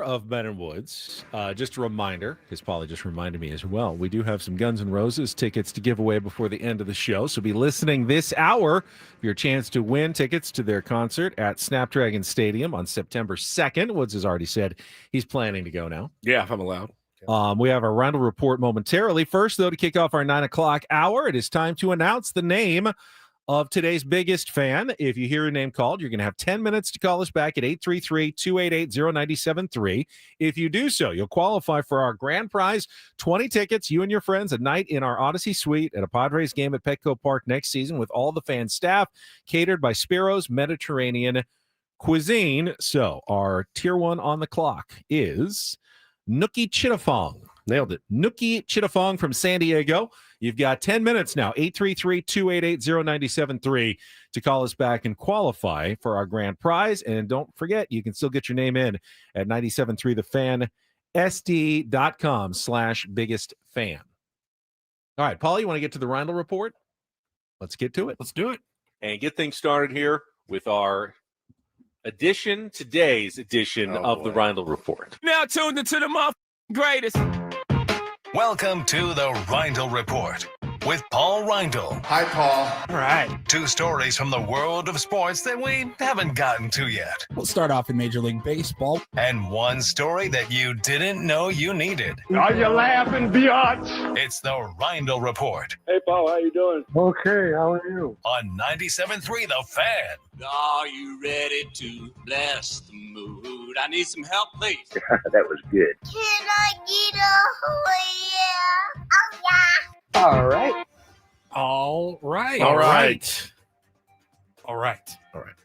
Of Ben and Woods. Just a reminder, because Paulie just reminded me as well, we do have some Guns N' Roses tickets to give away before the end of the show. So be listening this hour for your chance to win tickets to their concert at Snapdragon Stadium on September 2nd. Woods has already said he's planning to go now. Yeah, if I'm allowed. We have our Rundle Report momentarily. First, though, to kick off our 9 o'clock hour, it is time to announce the name of today's biggest fan. If you hear your name called, you're going to have 10 minutes to call us back at 833-288-0973. If you do so, you'll qualify for our grand prize, 20 tickets, you and your friends, a night in our Odyssey Suite at a Padres game at Petco Park next season with all the fan staff, catered by Spiro's Mediterranean Cuisine. So our tier 1 on the clock is Nookie Chittafong. Nailed it. Nookie Chittafong from San Diego. You've got 10 minutes now, 833-288-0973 to call us back and qualify for our grand prize. And don't forget, you can still get your name in at 97.3 The Fan, SD.com/biggest fan. All right, Paul, you want to get to the Rundle Report? Let's get to it. Let's do it. And get things started here with our today's edition of the Rundle Report. Now tuned into the greatest. Welcome to the Reindl Report with Paul Reindl. Hi, Paul. All right. 2 stories from the world of sports that we haven't gotten to yet. We'll start off in Major League Baseball. And 1 story that you didn't know you needed. Are you laughing, biatch? It's the Reindl Report. Hey, Paul, how you doing? Okay, how are you? On 97.3 The Fan. Are you ready to bless the mood? I need some help, please. That was good. Can I get a yeah? Oh, yeah. All right. All right. All right. All right. All right.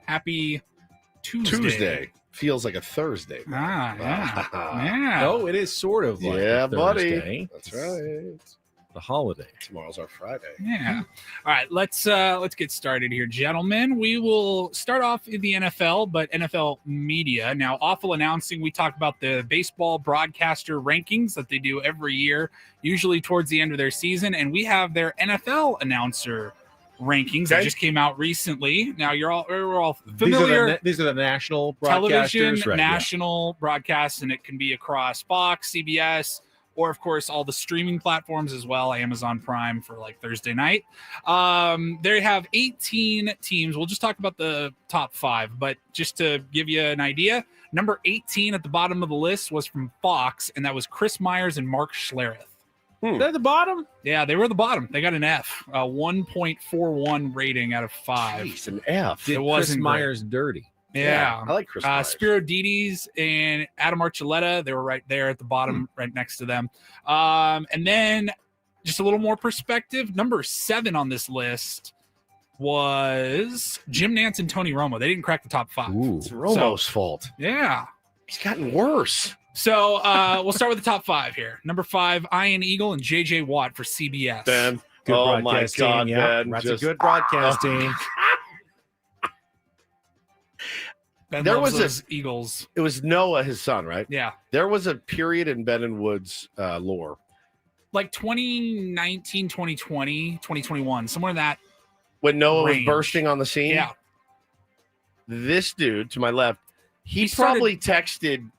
Happy Tuesday. Feels like a Thursday. Yeah. Oh, it is sort of like a buddy. Thursday. That's right. The holiday. Tomorrow's our Friday. Yeah. All right, let's get started here, gentlemen. We will start off in the NFL, but NFL media. Now, awful announcing, we talked about the baseball broadcaster rankings that they do every year, usually towards the end of their season, and we have their NFL announcer rankings that just came out recently. Now, we're all familiar. These are the national broadcasters, television, right, national broadcasts, and it can be across Fox, CBS, or of course all the streaming platforms as well, Amazon Prime for like Thursday night. They have 18 teams. We'll just talk about the top 5, but just to give you an idea, number 18 at the bottom of the list was from Fox, and that was Chris Myers and Mark Schlereth. They're at the bottom? Yeah, they were at the bottom. They got an F, a 1.41 rating out of 5. Jeez, an F. Did Chris Myers dirty? Yeah. I like Chris Myers. Spiro Dides and Adam Archuleta, they were right there at the bottom, right next to them. And then just a little more perspective, number 7 on this list was Jim Nantz and Tony Romo. They didn't crack the top 5. It's Romo's fault. Yeah. He's gotten worse. So we'll start with the top 5 here. Number 5, Ian Eagle and J.J. Watt for CBS. Ben. Good Oh, my broadcast God, team. Yeah, Ben. that's Just- a good broadcast team. Ben There loves was a- those Eagles. It was Noah, his son, right? Yeah. There was a period in Ben and Wood's lore. Like 2019, 2020, 2021, somewhere in that. When Noah range. was bursting on the scene. Yeah. This dude to my left, he started- probably texted,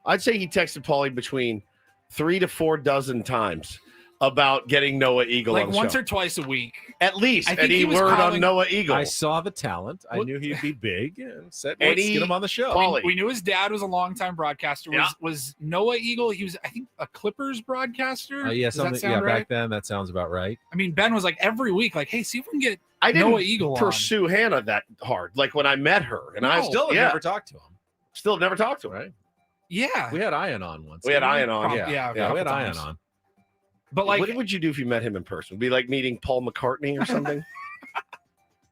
I'd say he texted Paulie between 3 to 4 dozen times about getting Noah Eagle Like on the once show. or twice a week. At least. I think And he he was word on calling- Noah Eagle. I saw the talent. I What- knew he'd be big and said, And let's he- get him on the show. Paulie. We knew his dad was a longtime broadcaster. Yeah. Was Noah Eagle? He was, I think, a Clippers broadcaster. Yeah, Does that something. sound Yeah, right? back then that sounds about right. I mean, Ben was like every week, like, "Hey, see if we can get I didn't Noah Eagle on." pursue Hannah that hard. Like when I met her. And I No. Still have yeah, never talked to him. still never talked to her. Right? Yeah, We had Ian on once. We had didn't Ian on. Prob- Yeah. yeah, Yeah, we had couple Ian times. on. but like, what would you do if you met him in person? It'd be like meeting Paul McCartney or something?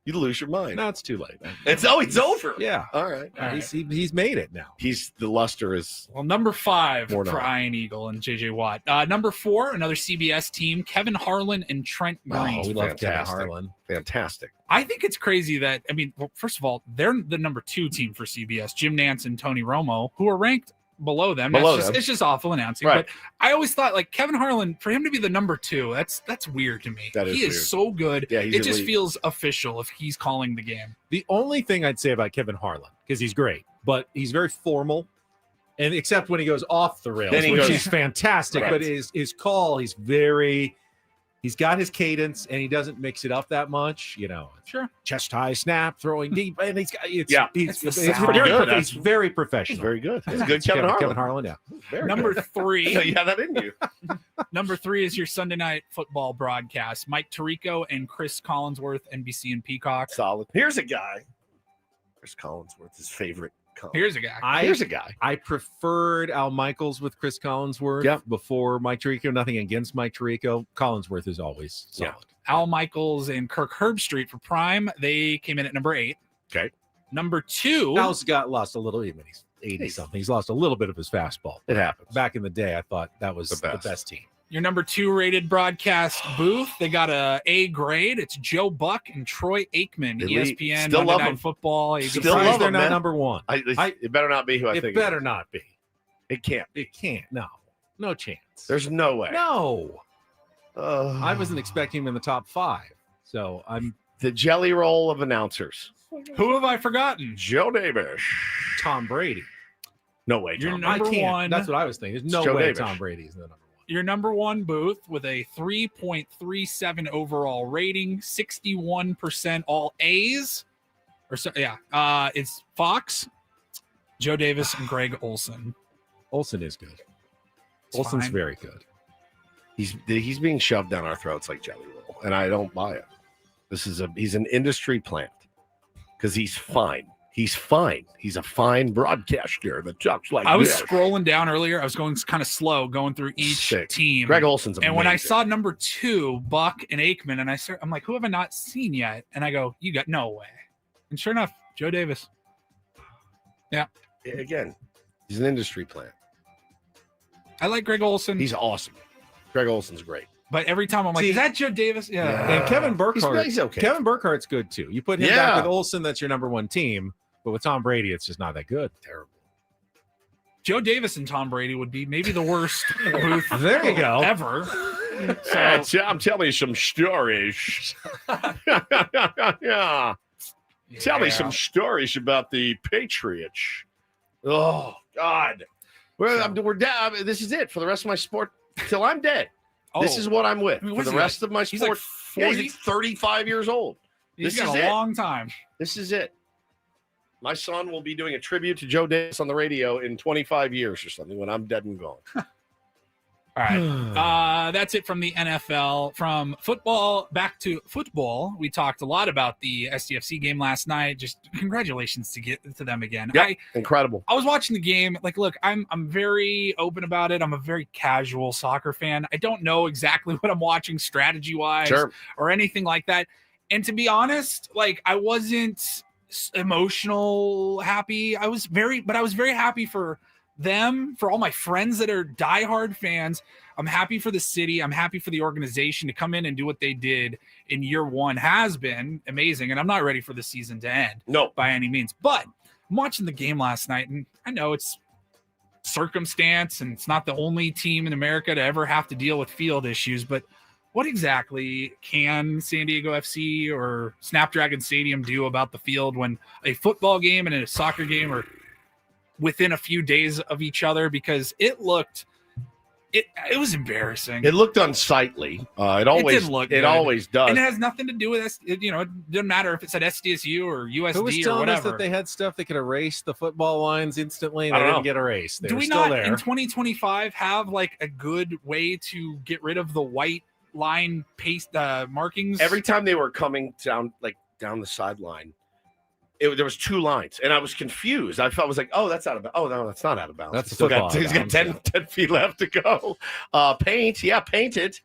You'd lose your mind. No, it's too late. It's over. Yeah. All right. All right. He's made it now. The luster is well, number 5 More for not. Ian Eagle and JJ Watt. Number 4, another CBS team, Kevin Harlan and Trent Green. Oh, we love Kevin fantastic. Harlan. fantastic. I think it's crazy that, I mean, well, first of all, they're the number 2 team for CBS, Jim Nantz and Tony Romo, who are ranked below them. It's just awful announcing. Right. But I always thought, like, Kevin Harlan, for him to be the number 2, that's weird to me. That is he weird. is so good. Yeah, he's it just elite. feels official if he's calling the game. The only thing I'd say about Kevin Harlan, because he's great, but he's very formal, and except when he goes off the rails, Then he which goes- is fantastic. Right. But his call, he's got his cadence, and he doesn't mix it up that much. You know, Sure. chest high snap, throwing deep, and he's got It's the sound. pretty good. He's very professional. He's very good. He's Yeah. good Kevin Harlan. Kevin Harlan, yeah. Very Number good. 3. You have that in you. Number 3 is your Sunday night football broadcast. Mike Tirico and Chris Collinsworth, NBC and Peacock. Solid. Here's a guy. Chris Collinsworth, his favorite. Here's a guy. Here's a guy. I preferred Al Michaels with Chris Collinsworth Yep. before Mike Tirico. Nothing against Mike Tirico. Collinsworth is always solid. Yeah. Al Michaels and Kirk Herbstreit for Prime. They came in at number 8. Okay. Number 2. Al's got lost a little, even he's 80 something. He's lost a little bit of his fastball. It happens. Back in the day, I thought that was The the best. best team. Your number 2 rated broadcast booth. They got a A grade. It's Joe Buck and Troy Aikman, Elite. ESPN, Still Monday love Night them. Football. ABC. Still Surprised love they're them, not man. number one. It better not be who I It think. better not be. It can't. It can't. No chance. There's no way. No. I wasn't expecting him in the top 5. So I'm The jelly roll of announcers. Who have I forgotten? Joe Davis. Tom Brady. No way. You're Tom. number I can't. 1. That's what I was thinking. There's no Joe way Davis. Tom Brady's the number 1. Your number 1 booth with a 3.37 overall rating, 61% all A's. Or so, yeah. It's Fox, Joe Davis, and Greg Olson. Olson is good. It's Olson's fine. very good. He's being shoved down our throats like jelly roll, and I don't buy it. He's an industry plant because he's fine. He's fine. He's a fine broadcaster that talks like I was this. scrolling down earlier. I was going kind of slow, going through each Sick. team. Greg Olson's amazing. And when I saw number 2, Buck and Aikman, and I'm like, who have I not seen yet? And I go, you got no way. And sure enough, Joe Davis. Yeah. Again, he's an industry plant. I like Greg Olson. He's awesome. Greg Olson's great. But every time I'm like, See, is that Joe Davis? Yeah. And Kevin Burkhardt. He's okay. Kevin Burkhardt's good too. You put him Yeah. back with Olson, that's your number 1 team. But with Tom Brady, it's just not that good. Terrible. Joe Davis and Tom Brady would be maybe the worst booth There you go. ever. I'm telling you some stories. Yeah. Tell me some stories about the Patriots. Oh God. We're down. This is it for the rest of my sport till I'm dead. This is what I'm with I mean, for what's the he rest like? of my He's sport. like Yeah, 40? he's 35 years old. He's This got is a it. long time. This is it. My son will be doing a tribute to Joe Davis on the radio in 25 years or something when I'm dead and gone. All right. That's it from the NFL. From football back to football, we talked a lot about the SDFC game last night. Just congratulations to get to them again. Yeah, incredible. I was watching the game. Like, look, I'm very open about it. I'm a very casual soccer fan. I don't know exactly what I'm watching strategy-wise or anything like that. And to be honest, like, I wasn't emotional happy. I was very happy for them, for all my friends that are diehard fans. I'm happy for the city. I'm happy for the organization to come in and do what they did in year one. Has been amazing, and I'm not ready for the season to end. No, by any means. But I'm watching the game last night, and I know it's circumstance, and it's not the only team in America to ever have to deal with field issues. But what exactly can San Diego FC or Snapdragon Stadium do about the field when a football game and a soccer game are within a few days of each other? Because it was embarrassing. It looked unsightly. It always does. And it has nothing to do with us. It doesn't matter if it said SDSU or USD Who was telling or whatever. us that they had stuff that could erase the football lines instantly, and they didn't get erased. Do we not in 2025 have like a good way to get rid of the white line paste markings? Every time they were coming down the sideline, there was two lines, and I was confused. I was like, "Oh, that's out of bounds." Oh no, that's not out of bounds. That's still got 10 feet left to go. Painted.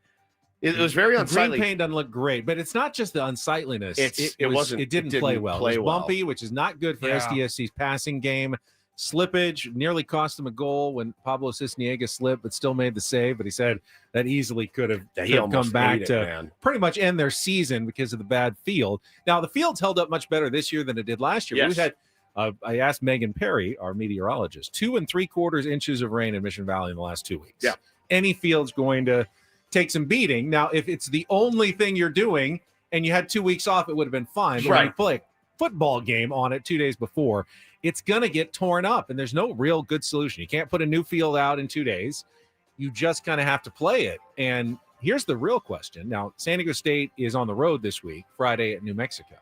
It was very unsightly. Green paint doesn't look great, but it's not just the unsightliness. It didn't play well. It was bumpy, which is not good for SDSC's passing game. Slippage nearly cost him a goal when Pablo Cisniega slipped, but still made the save. But he said that easily could have come back to pretty much end their season because of the bad field. Now, the field's held up much better this year than it did last year. Yes. We've had, I asked Megan Perry, our meteorologist, 2 3/4 inches of rain in Mission Valley in the last 2 weeks. Yeah. Any field's going to take some beating. Now, if it's the only thing you're doing and you had 2 weeks off, it would have been fine. But when you play a football game on it 2 days before, it's going to get torn up, and there's no real good solution. You can't put a new field out in 2 days. You just kind of have to play it. And here's the real question. Now, San Diego State is on the road this week, Friday at New Mexico.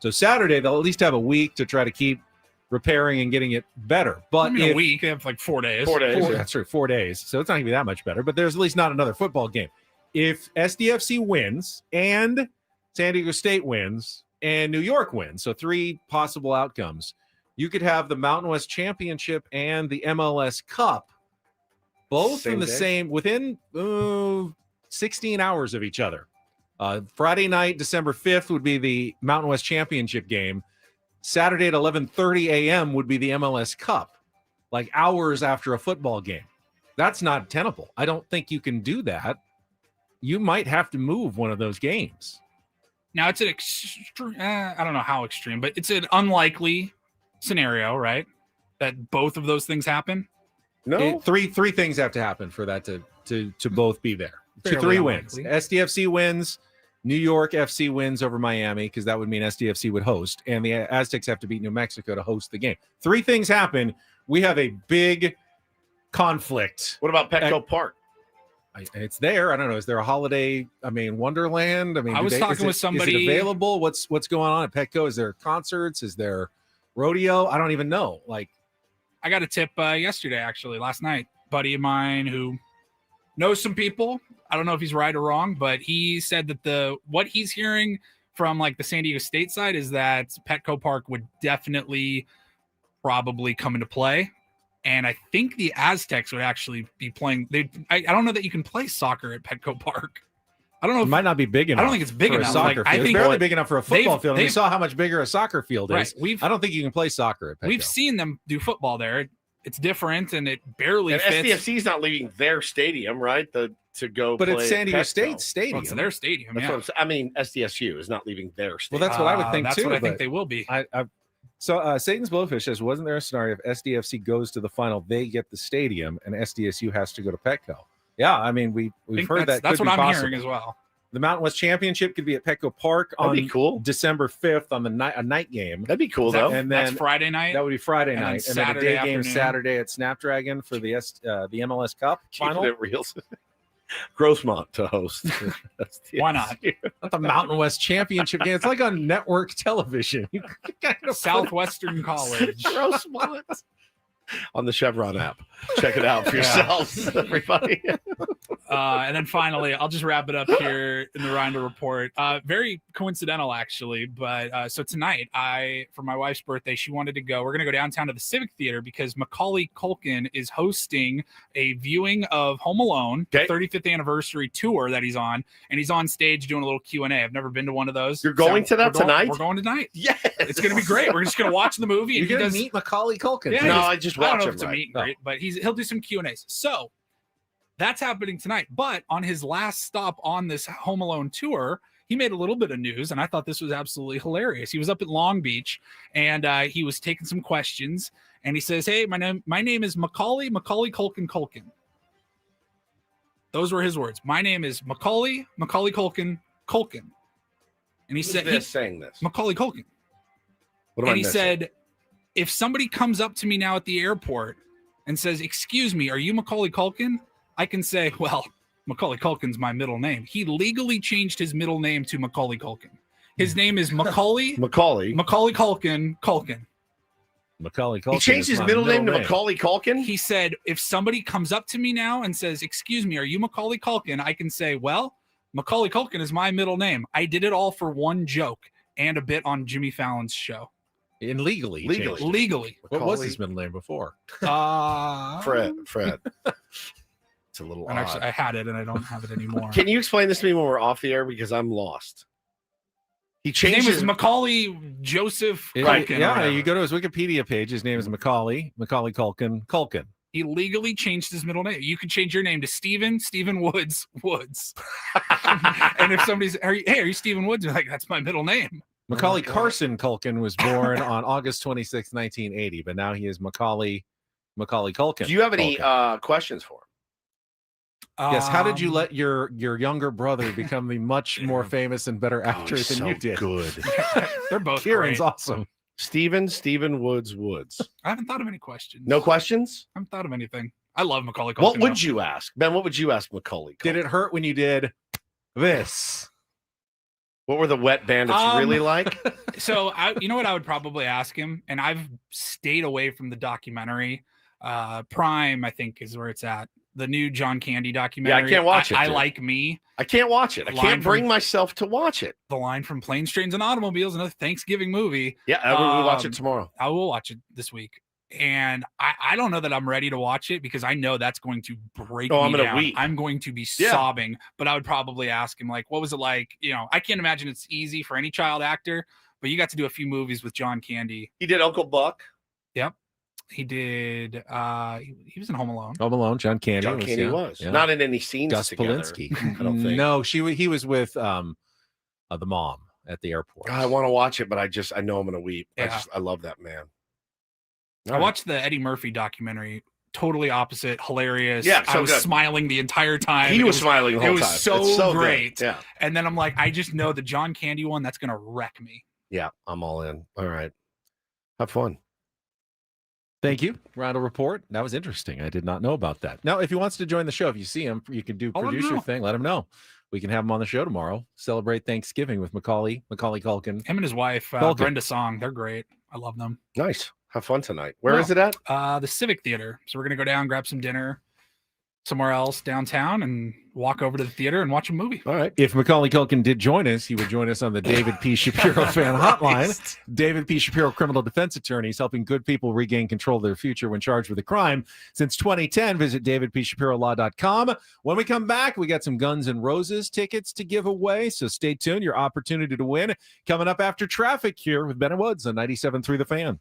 So Saturday, they'll at least have a week to try to keep repairing and getting it better. But a week, they have like 4 days. 4 days. That's true, 4 days. So it's not going to be that much better, but there's at least not another football game. If SDFC wins and San Diego State wins and New York wins, so 3 possible outcomes, you could have the Mountain West Championship and the MLS Cup both in the same, within 16 hours of each other. Friday night, December 5th, would be the Mountain West Championship game. Saturday at 11:30 a.m. would be the MLS Cup, like hours after a football game. That's not tenable. I don't think you can do that. You might have to move one of those games. Now, it's an extreme, I don't know how extreme, but it's an unlikely scenario, right? That both of those things happen? No. Three things have to happen for that to both be there. Fairly 3 unlikely. wins. SDFC wins. New York FC wins over Miami because that would mean SDFC would host. And the Aztecs have to beat New Mexico to host the game. 3 things happen. We have a big conflict. What about Petco Park? It's there. I don't know. Is there a holiday? Wonderland? I was talking with somebody. Is it available? What's going on at Petco? Is there concerts? Is there rodeo? I don't even know. I got a tip last night. Buddy of mine who knows some people. I don't know if he's right or wrong, but he said that what he's hearing from the San Diego State side is that Petco Park would definitely probably come into play. And I think the Aztecs would actually be playing. I don't know that you can play soccer at Petco Park. I don't know. It might not be big enough. I don't think it's big enough. Soccer field. I think it's barely big enough for a football field. We saw how much bigger a soccer field is. Right. I don't think you can play soccer at Petco. We've seen them do football there. It's different, and it barely fits. SDFC is not leaving their stadium, right? To go, but play it's San Diego Petco. State Stadium. Well, it's their stadium. That's what SDSU is not leaving their stadium. Well, that's what I would think that's too. That's what I think they will be. So Satan's Blowfish says, wasn't there a scenario if SDFC goes to the final, they get the stadium, and SDSU has to go to Petco? Yeah, we've heard that. That's what I'm hearing as well. The Mountain West Championship could be at Petco Park on December 5th on a night game. That'd be cool, though. And that's Friday night. That would be Friday night, and then a day game Saturday at Snapdragon for the MLS Cup final. Keeping it real. Grossmont to host. Why not? Not the Mountain West Championship game. It's like on network television. Southwestern College. Grossmont. on the Chevron app. Check it out for yourselves, everybody. And then finally, I'll just wrap it up here in the Rinder Report. Very coincidental, actually. But so tonight, for my wife's birthday, she wanted to go. We're going to go downtown to the Civic Theater because Macaulay Culkin is hosting a viewing of Home Alone, the 35th anniversary tour that he's on. And he's on stage doing a little Q&A. I've never been to one of those. You're going to that tonight? We're going tonight. Yes. It's going to be great. We're just going to watch the movie. You're going to meet Macaulay Culkin. Yeah, no, I just watch I don't know him. if it's a meet and greet, but he'll do some Q&As. So that's happening tonight. But on his last stop on this Home Alone tour, he made a little bit of news, and I thought this was absolutely hilarious. He was up at Long Beach, and he was taking some questions, and he says, "Hey, my name is Macaulay Culkin. Those were his words. My name is Macaulay Culkin. And he said, saying this? Macaulay Culkin. What am I and he missing? said, if somebody comes up to me now at the airport and says, "Excuse me, are you Macaulay Culkin?" I can say, well, Macaulay Culkin's my middle name. He legally changed his middle name to Macaulay Culkin. His name is Macaulay Culkin. Macaulay Culkin. He changed his middle name to Macaulay Culkin? He said, if somebody comes up to me now and says, "Excuse me, are you Macaulay Culkin?" I can say, well, Macaulay Culkin is my middle name. I did it all for one joke and a bit on Jimmy Fallon's show. And legally. What was his middle name before? Fred. It's a little and odd. actually, I had it and I don't have it anymore. Can you explain this to me when we're off the air? Because I'm lost. He His changed name is Macaulay Joseph Culkin. Right, yeah, you go to his Wikipedia page. His name is Macaulay Culkin. He legally changed his middle name. You can change your name to Stephen Woods. And if somebody's, hey, are you Stephen Woods? You're like, that's my middle name. Macaulay Carson Culkin was born on August 26, 1980, but now he is Macaulay Culkin. Do you have any questions for him? Yes. How did you let your younger brother become the much more famous and better actor than you did? Good. They're both Kieran's great. awesome. Stephen Woods. I haven't thought of any questions. No questions? I haven't thought of anything. I love Macaulay Culkin. What would you ask? Ben, what would you ask Macaulay Culkin? Did it hurt when you did this? What were the wet bandits really like? So, you know what I would probably ask him? And I've stayed away from the documentary. Prime, I think, is where it's at. The new John Candy documentary. Yeah, I can't watch it. I Like Me. I can't watch it. I can't bring myself to watch it. The line from Planes, Trains, and Automobiles, another Thanksgiving movie. Yeah, we'll watch it tomorrow. I will watch it this week. And I don't know that I'm ready to watch it because I know that's going to break me I'm going to down. weep. I'm going to be sobbing. But I would probably ask him, like, what was it like? You know, I can't imagine it's easy for any child actor, but you got to do a few movies with John Candy. He did Uncle Buck. Yep. He did. He was in Home Alone. Home Alone. John Candy. John Candy was not in any scenes Gus together. Polinski. I don't think. No, he was with the mom at the airport. I want to watch it, but I know I'm going to weep. Yeah. I love that man. I watched the Eddie Murphy documentary. Totally opposite, hilarious. Yeah, so I was good. smiling the entire time. He was smiling the whole time. It was It's so great. good. Yeah. And then I'm like, I just know the John Candy one, that's going to wreck me. Yeah, I'm all in. All right. Have fun. Thank you. Round of report. That was interesting. I did not know about that. Now, if he wants to join the show, if you see him, you can do producer thing. Let him know. We can have him on the show tomorrow. Celebrate Thanksgiving with Macaulay Culkin. Him and his wife, Brenda Song. They're great. I love them. Nice. Have fun tonight. Where is it at? The Civic Theater. So we're going to go down, grab some dinner somewhere else downtown and walk over to the theater and watch a movie. All right. If Macaulay Culkin did join us, he would join us on the David P. Shapiro fan hotline. David P. Shapiro, criminal defense attorneys, helping good people regain control of their future when charged with a crime. Since 2010, visit davidpshapirolaw.com. When we come back, we got some Guns N' Roses tickets to give away, so stay tuned. Your opportunity to win coming up after traffic here with Ben and Woods on 97.3 The Fan.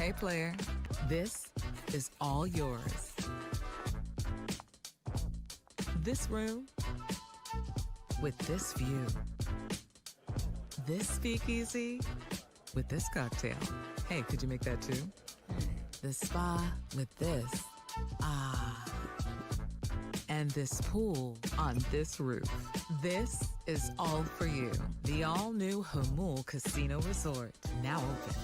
Hey, player, this is all yours. This room with this view. This speakeasy with this cocktail. Hey, could you make that too? The spa with this. Ah. And this pool on this roof. This is all for you. The all-new Hamul Casino Resort, now open.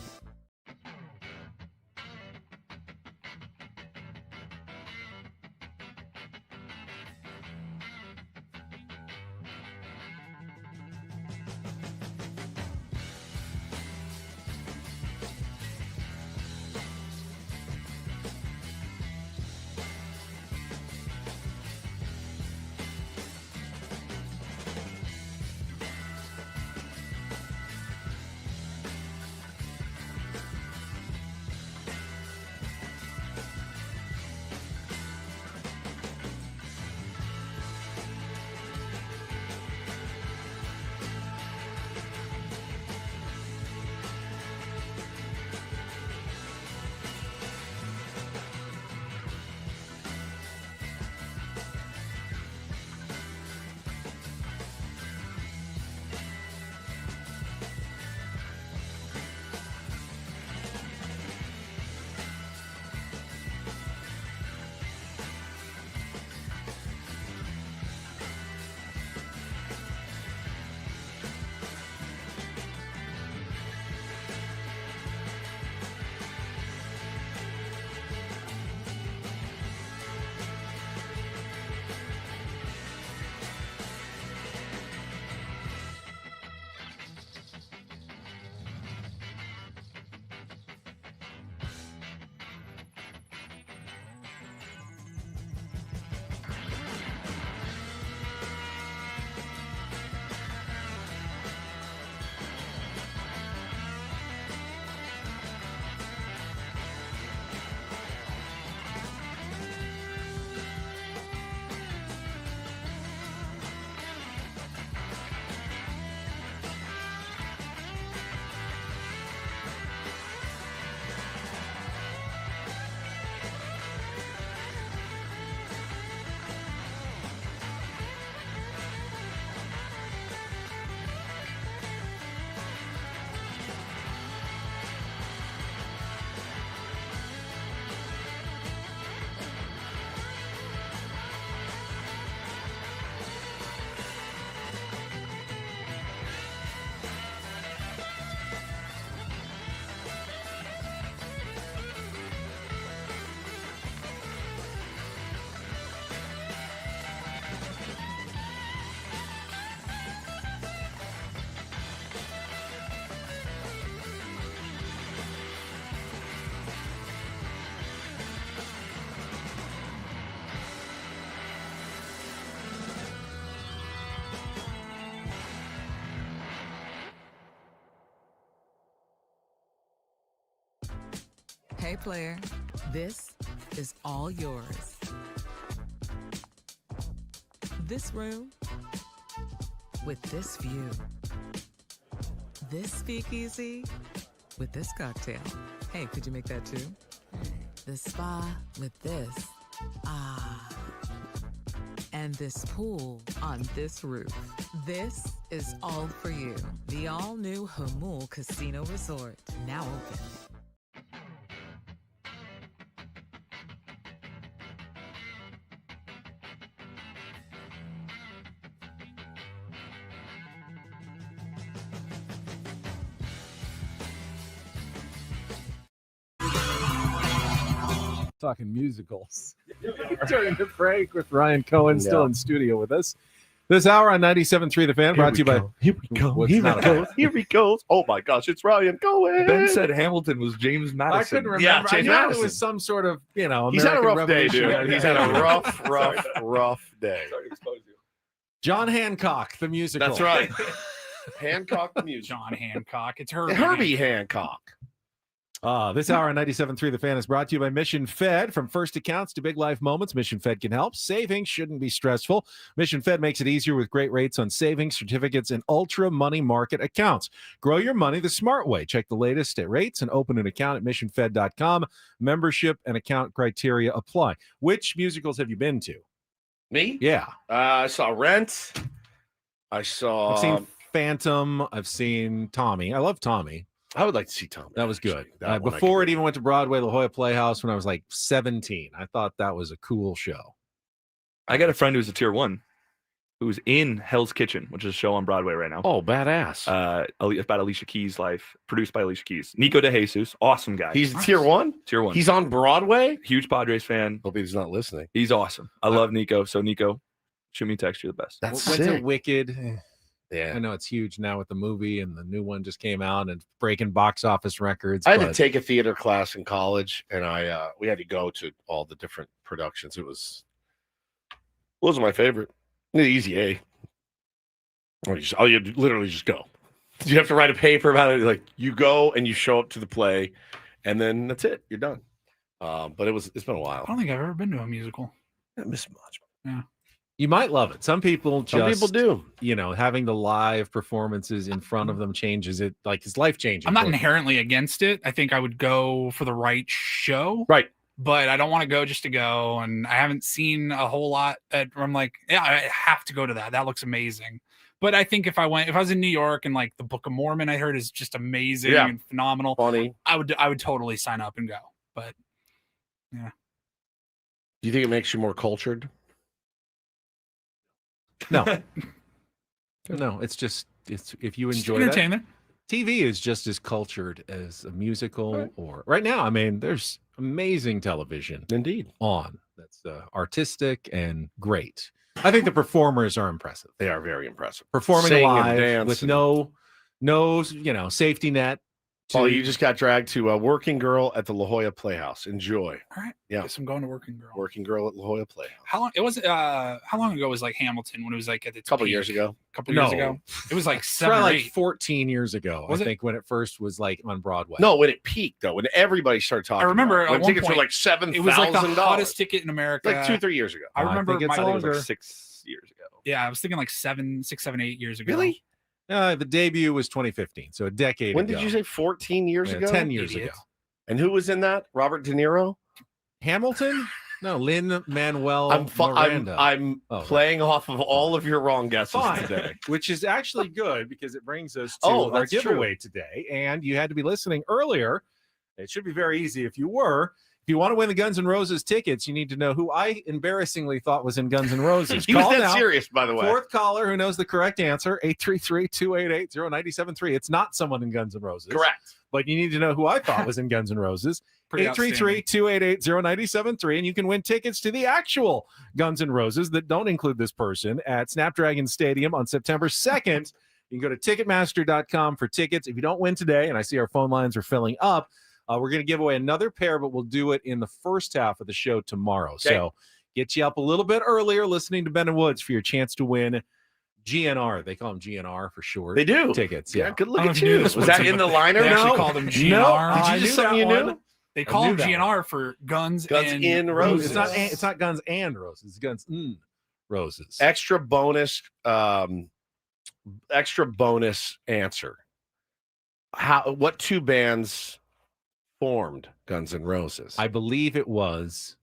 Hey, player, this is all yours. This room with this view. This speakeasy with this cocktail. Hey, could you make that too? The spa with this. Ah. And this pool on this roof. This is all for you. The all-new Hamul Casino Resort, now open. Talking musicals. During the break with Ryan Cohen still in studio with us. This hour on 97.3 The Fan, brought to you by... Here we go. Here he goes. Oh my gosh, it's Ryan Cohen. Ben said Hamilton was James Madison. I couldn't remember. Yeah, I James knew Madison. it was some sort of, American He's had a rough day, Revolution. dude. He's had a rough day. Sorry to expose you. John Hancock, the musical. That's right. Hancock the music. John Hancock. It's Herbie Hancock. This hour on 97.3 The Fan is brought to you by Mission Fed. From first accounts to big life moments, Mission Fed can help. Savings shouldn't be stressful. Mission Fed makes it easier with great rates on savings, certificates, and ultra money market accounts. Grow your money the smart way. Check the latest at rates and open an account at missionfed.com. Membership and account criteria apply. Which musicals have you been to? Me? Yeah. I saw Rent. I've seen Phantom. I've seen Tommy. I love Tommy. I would like to see Tommy. That was good. Before it even went to Broadway, La Jolla Playhouse, when I was like 17, I thought that was a cool show. I got a friend who's a tier 1 who's in Hell's Kitchen, which is a show on Broadway right now. Oh, badass. About Alicia Keys' life, produced by Alicia Keys. Nico DeJesus, awesome guy. He's tier 1? Tier 1. He's on Broadway? Huge Padres fan. Hope he's not listening. He's awesome. I love Nico. So, Nico, shoot me a text. You're the best. That's Went sick. to Wicked. Yeah. I know it's huge now with the movie, and the new one just came out and breaking box office records. I had to take a theater class in college, and we had to go to all the different productions. It was my favorite. The Easy A. You literally just go. You have to write a paper about it. Like, you go and you show up to the play, and then that's it. You're done. But it's been a while. I don't think I've ever been to a musical. I miss much. Yeah. You might love it. Some people do. Having the live performances in front of them changes it. Like, it's life changing. I'm not inherently against it. I think I would go for the right show. Right. But I don't want to go just to go. And I haven't seen a whole lot that I'm like, yeah, I have to go to that. That looks amazing. But I think if I was in New York and like the Book of Mormon, I heard is just amazing and phenomenal. Funny. I would totally sign up and go. But yeah. Do you think it makes you more cultured? No. No, it's if you enjoy entertainment. TV is just as cultured as a musical or right now. I mean, there's amazing television indeed on that's artistic and great. I think the performers are impressive. They are very impressive. Performing Sing live and with no safety net. Oh, you just got dragged to Working Girl at the La Jolla Playhouse. Enjoy. All right. Yeah. Guess I'm going to Working Girl. Working Girl at La Jolla Playhouse. How long ago was like Hamilton when it was like at its couple peak? years ago. Couple years ago. It was like 7 or 8. Like 14 years ago. Was I think when it first was like on Broadway. No, when it peaked though, when everybody started talking. I remember about it. When at one tickets point, were like $7,000. it was like the hottest ticket in America. Like 2-3 years ago. I remember I think it's I think it was longer. like 6 years ago. Yeah, I was thinking like 6, 7, 8 years ago. Really? The debut was 2015, so a decade When ago. did you say 14 years ago? 10 years Idiot. ago. And who was in that? Robert De Niro? Hamilton? No, Lin-Manuel I'm Miranda. playing off of all of your wrong guesses Fine. today. Which is actually good because it brings us to Oh, our that's true. giveaway today. And you had to be listening earlier. It should be very easy if you were. If you want to win the Guns N' Roses tickets, you need to know who I embarrassingly thought was in Guns N' Roses. He was Call that now. serious, by the way. Fourth caller who knows the correct answer, 833-288-0973. It's not someone in Guns N' Roses. Correct. But you need to know who I thought was in Guns N' Roses. Pretty 833-288-0973. And you can win tickets to the actual Guns N' Roses that don't include this person at Snapdragon Stadium on September 2nd. You can go to Ticketmaster.com for tickets. If you don't win today, and I see our phone lines are filling up, we're going to give away another pair, but we'll do it in the first half of the show tomorrow. Okay. So get you up a little bit earlier listening to Ben and Woods for your chance to win GNR. They call them GNR for short. They do. Tickets. Yeah, Yeah. good look I don't at know if you knew you. this Was was that a- in the liner? They actually No. call them No. GNR. Did I you just knew something you that knew? one. They I call knew them that GNR for Guns in Roses. It's not Guns and Roses. It's Guns Roses. Extra bonus answer. What two bands formed Guns N' Roses? I believe it was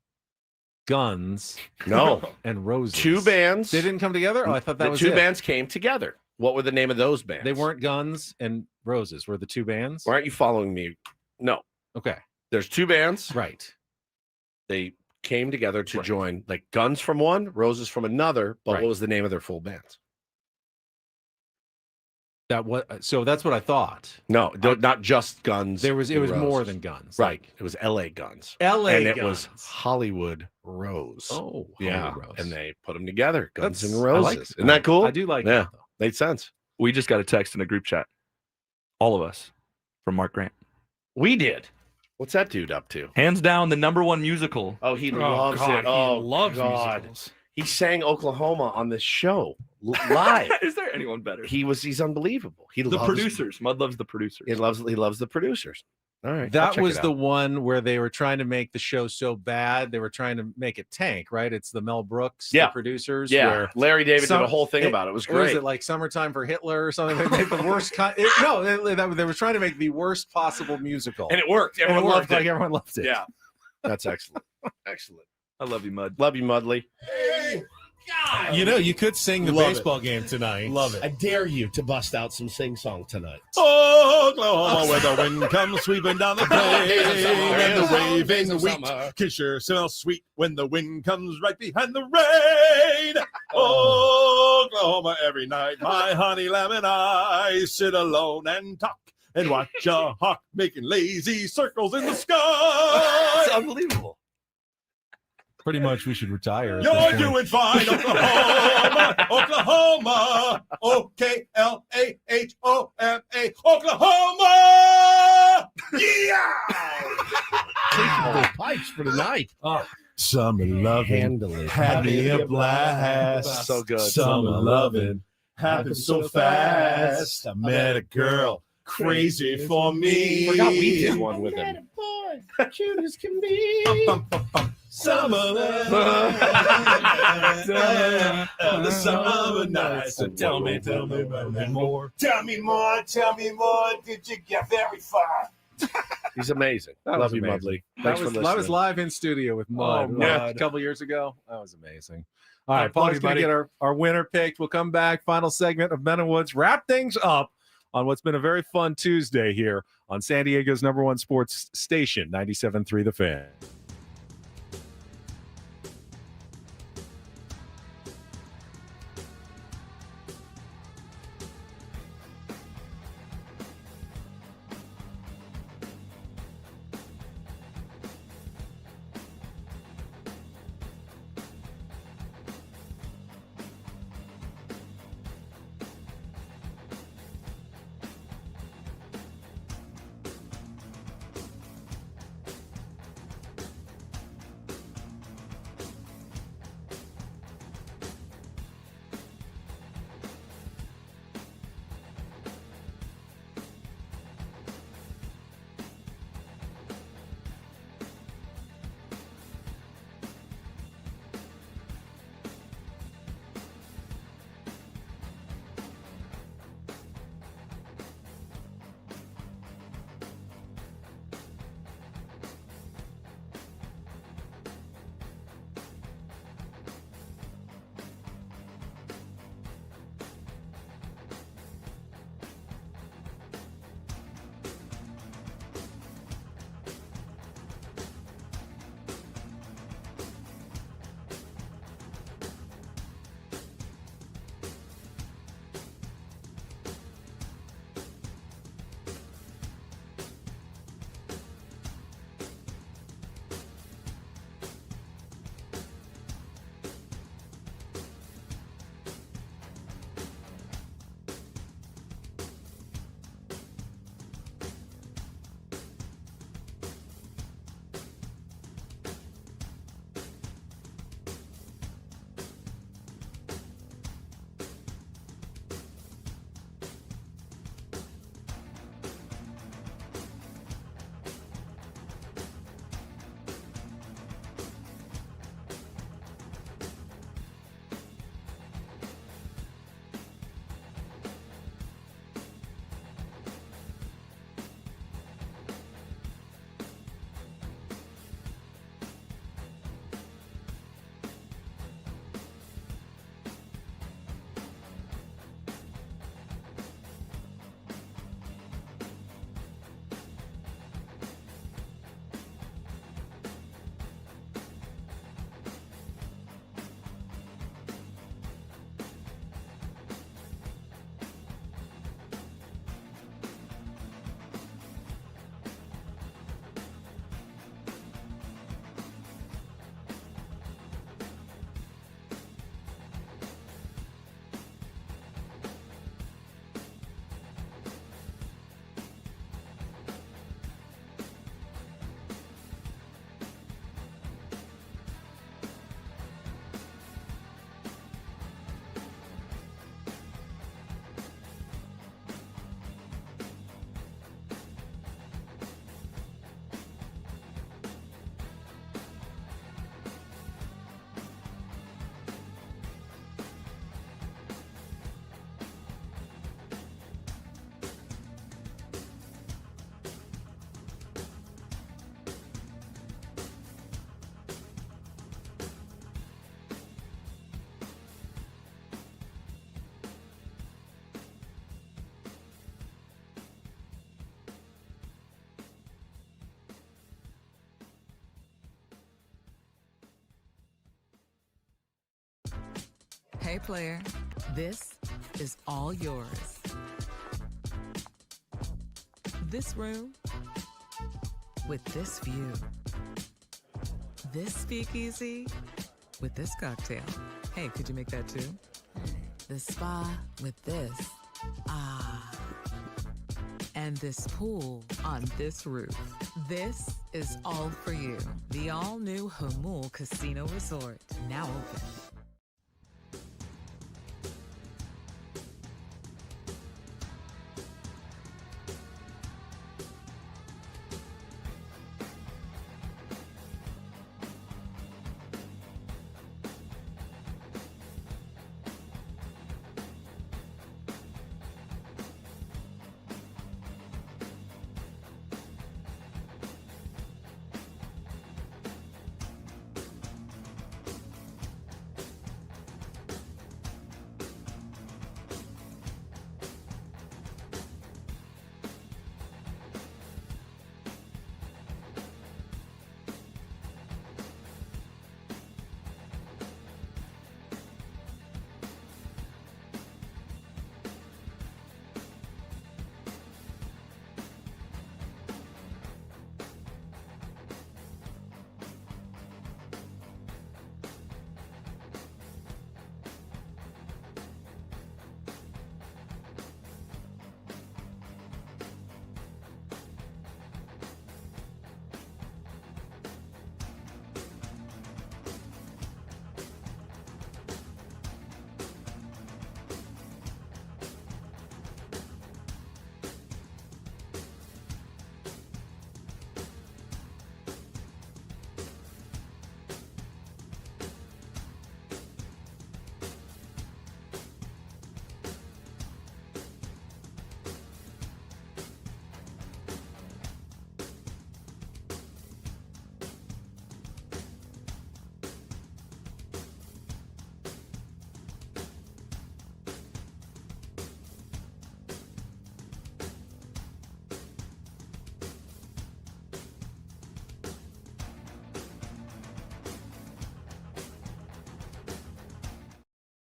Guns No. and Roses. Two bands. They didn't come together? Oh, I thought that the was two it. bands came together. What were the name of those bands? They weren't Guns and Roses. Were the two bands? Why aren't you following me? No. Okay. There's two bands. Right. They came together to join, like Guns from one, Roses from another. But Right. what was the name of their full bands? So that's what I thought. No, not just Guns. It was and more Roses. than Guns. Right. It was L.A. Guns. L.A. And it Guns. was Hollywood Rose. Oh, yeah. Hollywood Rose. And they put them together. Guns That's- and I Roses. like Isn't that cool? I do like Yeah. that, though. Made sense. We just got a text in a group chat, all of us, from Mark Grant. We did. What's that dude up to? Hands down, the #1 musical. Oh, he loves it. Oh, he loves God. musicals. He sang Oklahoma on this show live. Is there anyone better? He's unbelievable. He The loves producers. Mud loves the producers. He loves the producers. All right. That was the one where they were trying to make the show so bad. They were trying to make it tank, right? It's the Mel Brooks, the producers. Yeah. Where Larry David did a whole thing about it. It was great. Was it like Summertime for Hitler or something? They made the worst. They were trying to make the worst possible musical. And it worked. Everyone loved it. Like everyone loved it. Yeah. That's excellent. Excellent. I love you, Mud. Love you, Mudley. God. You know, you could sing the Love baseball game tonight. Love it. I dare you to bust out some sing-song tonight. Oklahoma, where the wind comes sweeping down the plain, and the waving wheat kiss your smell sweet when the wind comes right behind the rain. Oklahoma, every night, my honey lamb and I sit alone and talk and watch a hawk making lazy circles in the sky. It's unbelievable. Pretty much, we should retire. You're doing fine, Oklahoma, Oklahoma, Oklahoma, Oklahoma. Yeah. Taking those pipes for tonight. Summer loving had me a blast. So good. Summer loving happened so fast. I met a girl crazy for me. Forgot we did one with him. Cute as can be. Summer the summer night. So tell me more. Tell me more. Did you get very far? He's amazing. Love you, Mudley. Thanks for listening. I was live in studio with Mud a couple years ago. That was amazing. All right, Paul's going to get our winner picked. We'll come back. Final segment of Men and Woods. Wrap things up on what's been a very fun Tuesday here on San Diego's #1 sports station, 97.3 The Fan. Hey, player, this is all yours. This room with this view. This speakeasy with this cocktail. Hey, could you make that too? This spa with this. Ah. And this pool on this roof. This is all for you. The all-new Hamul Casino Resort, now open.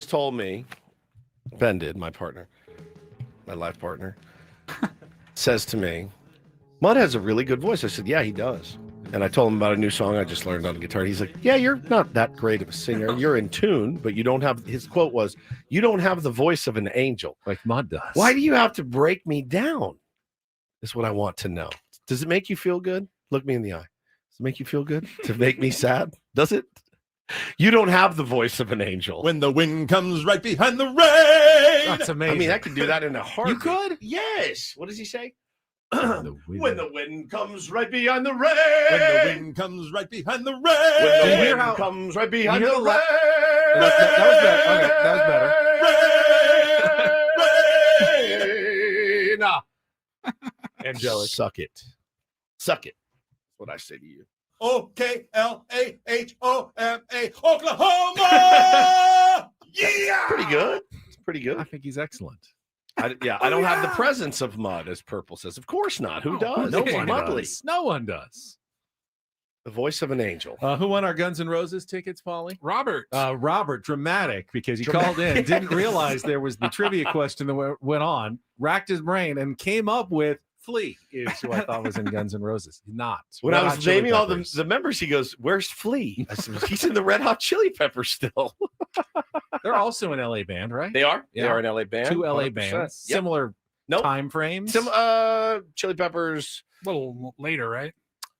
Told me, Ben did, my partner, my life partner, says to me, Mud has a really good voice. I said, yeah, he does. And I told him about a new song I just learned on guitar. He's like, yeah, you're not that great of a singer. You're in tune, but you don't have, his quote was, you don't have the voice of an angel. Like Mud does. Why do you have to break me down? Is what I want to know. Does it make you feel good? Look me in the eye. Does it make you feel good to make me sad? Does it? You don't have the voice of an angel. When the wind comes right behind the rain. That's amazing. I mean, I could do that in a heartbeat. You could? Yes. What does he say? When the wind comes right behind the rain. When the wind comes right behind the rain. When the wind comes right behind the rain. That was better. Okay, that was better. Angelic. Suck it. Suck it. That's what I say to you. Oklahoma. Oklahoma. Yeah. Pretty good. It's pretty good. I think he's excellent. I don't have the presence of Mud, as Purple says. Of course not. Who does? No one does. No one does. The voice of an angel. Who won our Guns N' Roses tickets, Paulie? Robert. Robert, dramatic, because he called in, didn't realize there was the trivia question that went on, racked his brain, and came up with Flea is who I thought was in Guns N' Roses. Not. When I was naming all the members, he goes, where's Flea? I said, he's in the Red Hot Chili Peppers still. They're also an LA band, right? They are? Yeah. They are an LA band. 2 LA 100%. bands. Yep. Similar time frames. Chili Peppers. A little later, right?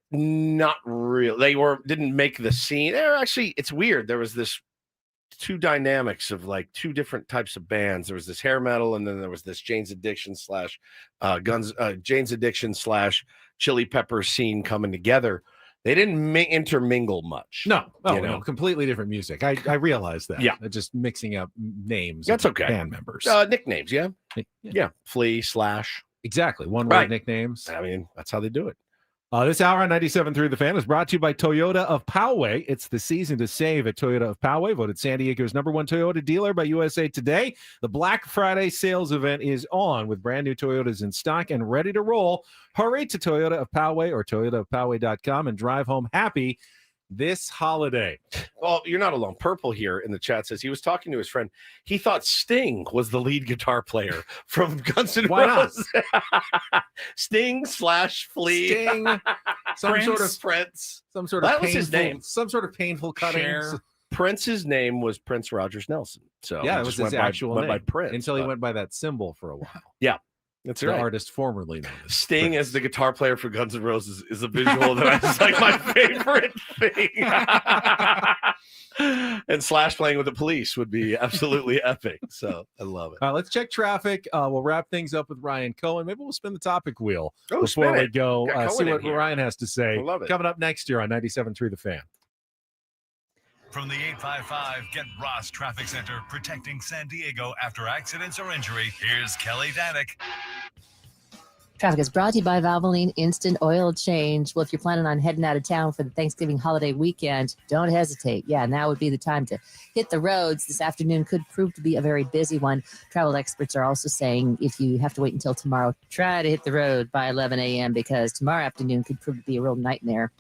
Not real. They didn't make the scene. They're actually, it's weird. There was this two dynamics of like two different types of bands. There was this hair metal, and then there was this Jane's Addiction / Chili Peppers scene coming together. They didn't intermingle much. No, no, completely different music. I realized that. Yeah, just mixing up names. That's okay. Band members, nicknames. Yeah. Flea / exactly. One word nicknames. I mean, that's how they do it. This hour on 97.3 The Fan is brought to you by Toyota of Poway. It's the season to save at Toyota of Poway, voted San Diego's #1 Toyota dealer by USA Today. The Black Friday sales event is on with brand new Toyotas in stock and ready to roll. Hurry to Toyota of Poway or toyotaofpoway.com and drive home happy this holiday. Well, you're not alone. Purple here in the chat says he was talking to his friend. He thought Sting was the lead guitar player from Guns N' Roses. Sting / Flea. Sting, some Prince. sort of Prince. some sort of That was painful, his name. some sort of painful cutting. Cher. Prince's name was Prince Rogers Nelson. So Yeah, he it was just his actual went name by Prince until he but- went by that symbol for a while. Yeah, that's The right. artist formerly known as Sting Prince. as the guitar player for Guns N' Roses is a visual that is like my favorite thing. And Slash playing with the Police would be absolutely epic. So I love it. All right, let's check traffic. We'll wrap things up with Ryan Cohen. Maybe we'll spin the topic wheel Oh, before spin we it. go. Got See Cohen in what here. Ryan has to say. I love it. Coming up next year on 97.3 The Fan. From the 855 Get Ross Traffic Center, protecting San Diego after accidents or injury, here's Kelly Danick. Traffic is brought to you by Valvoline Instant Oil Change. Well, if you're planning on heading out of town for the Thanksgiving holiday weekend, don't hesitate. Yeah, now would be the time to hit the roads. This afternoon could prove to be a very busy one. Travel experts are also saying if you have to wait until tomorrow, try to hit the road by 11 a.m. because tomorrow afternoon could prove to be a real nightmare.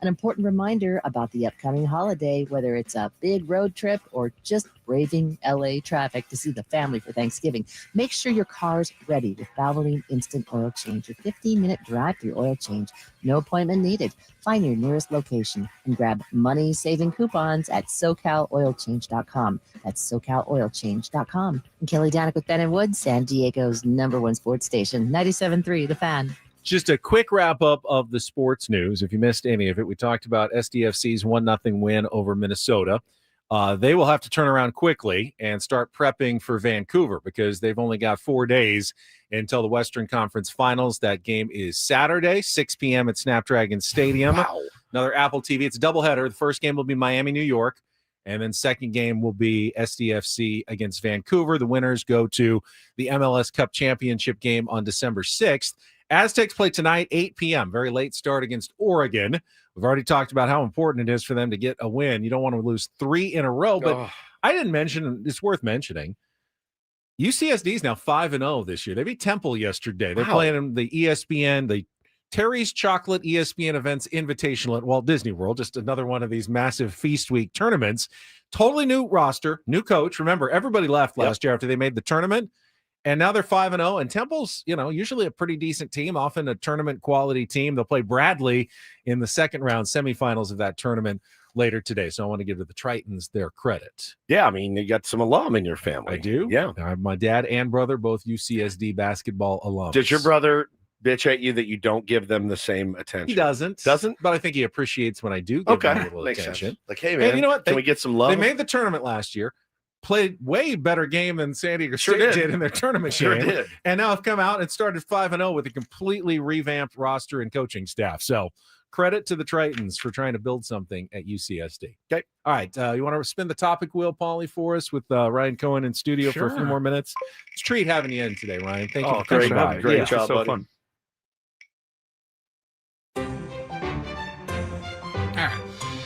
An important reminder about the upcoming holiday, whether it's a big road trip or just braving LA traffic to see the family for Thanksgiving. Make sure your car's ready with Valvoline Instant Oil Change, your 15-minute drive-through oil change. No appointment needed. Find your nearest location and grab money-saving coupons at SoCalOilChange.com. That's SoCalOilChange.com. And Kelly Danick with Ben and Wood, San Diego's #1 sports station, 97.3 The Fan. Just a quick wrap up of the sports news. If you missed any of it, we talked about SDFC's 1-0 win over Minnesota. They will have to turn around quickly and start prepping for Vancouver because they've only got 4 days until the Western Conference Finals. That game is Saturday, 6 p.m. at Snapdragon Stadium. Wow. Another Apple TV. It's a doubleheader. The first game will be Miami, New York. And then second game will be SDFC against Vancouver. The winners go to the MLS Cup Championship game on December 6th. Aztecs play tonight, 8 p.m. Very late start against Oregon. We've already talked about how important it is for them to get a win. You don't want to lose 3 in a row, but I didn't mention, it's worth mentioning, UCSD is now 5-0 this year. They beat Temple yesterday. They're playing in the ESPN, the Terry's Chocolate ESPN Events Invitational at Walt Disney World, just another one of these massive Feast Week tournaments. Totally new roster, new coach. Remember, everybody left last year after they made the tournament. And now they're 5-0, and Temple's, usually a pretty decent team, often a tournament quality team. They'll play Bradley in the second round semifinals of that tournament later today. So I want to give to the Tritons their credit. Yeah, I mean, you got some alum in your family. I do. Yeah. My dad and brother, both UCSD basketball alums. Does your brother bitch at you that you don't give them the same attention? He doesn't. But I think he appreciates when I do give him a little Makes attention. sense. Like, hey, man, you know what? Can we get some love? They made the tournament last year. Played way better game than San Diego State did in their tournament game. Did. And now have come out and started 5-0 with a completely revamped roster and coaching staff. So credit to the Tritons for trying to build something at UCSD. Okay. All right. You want to spin the topic wheel, Paulie, for us with Ryan Cohen in studio for a few more minutes? It's a treat having you in today, Ryan. Thank you for coming by. Great job, so buddy. fun. All right.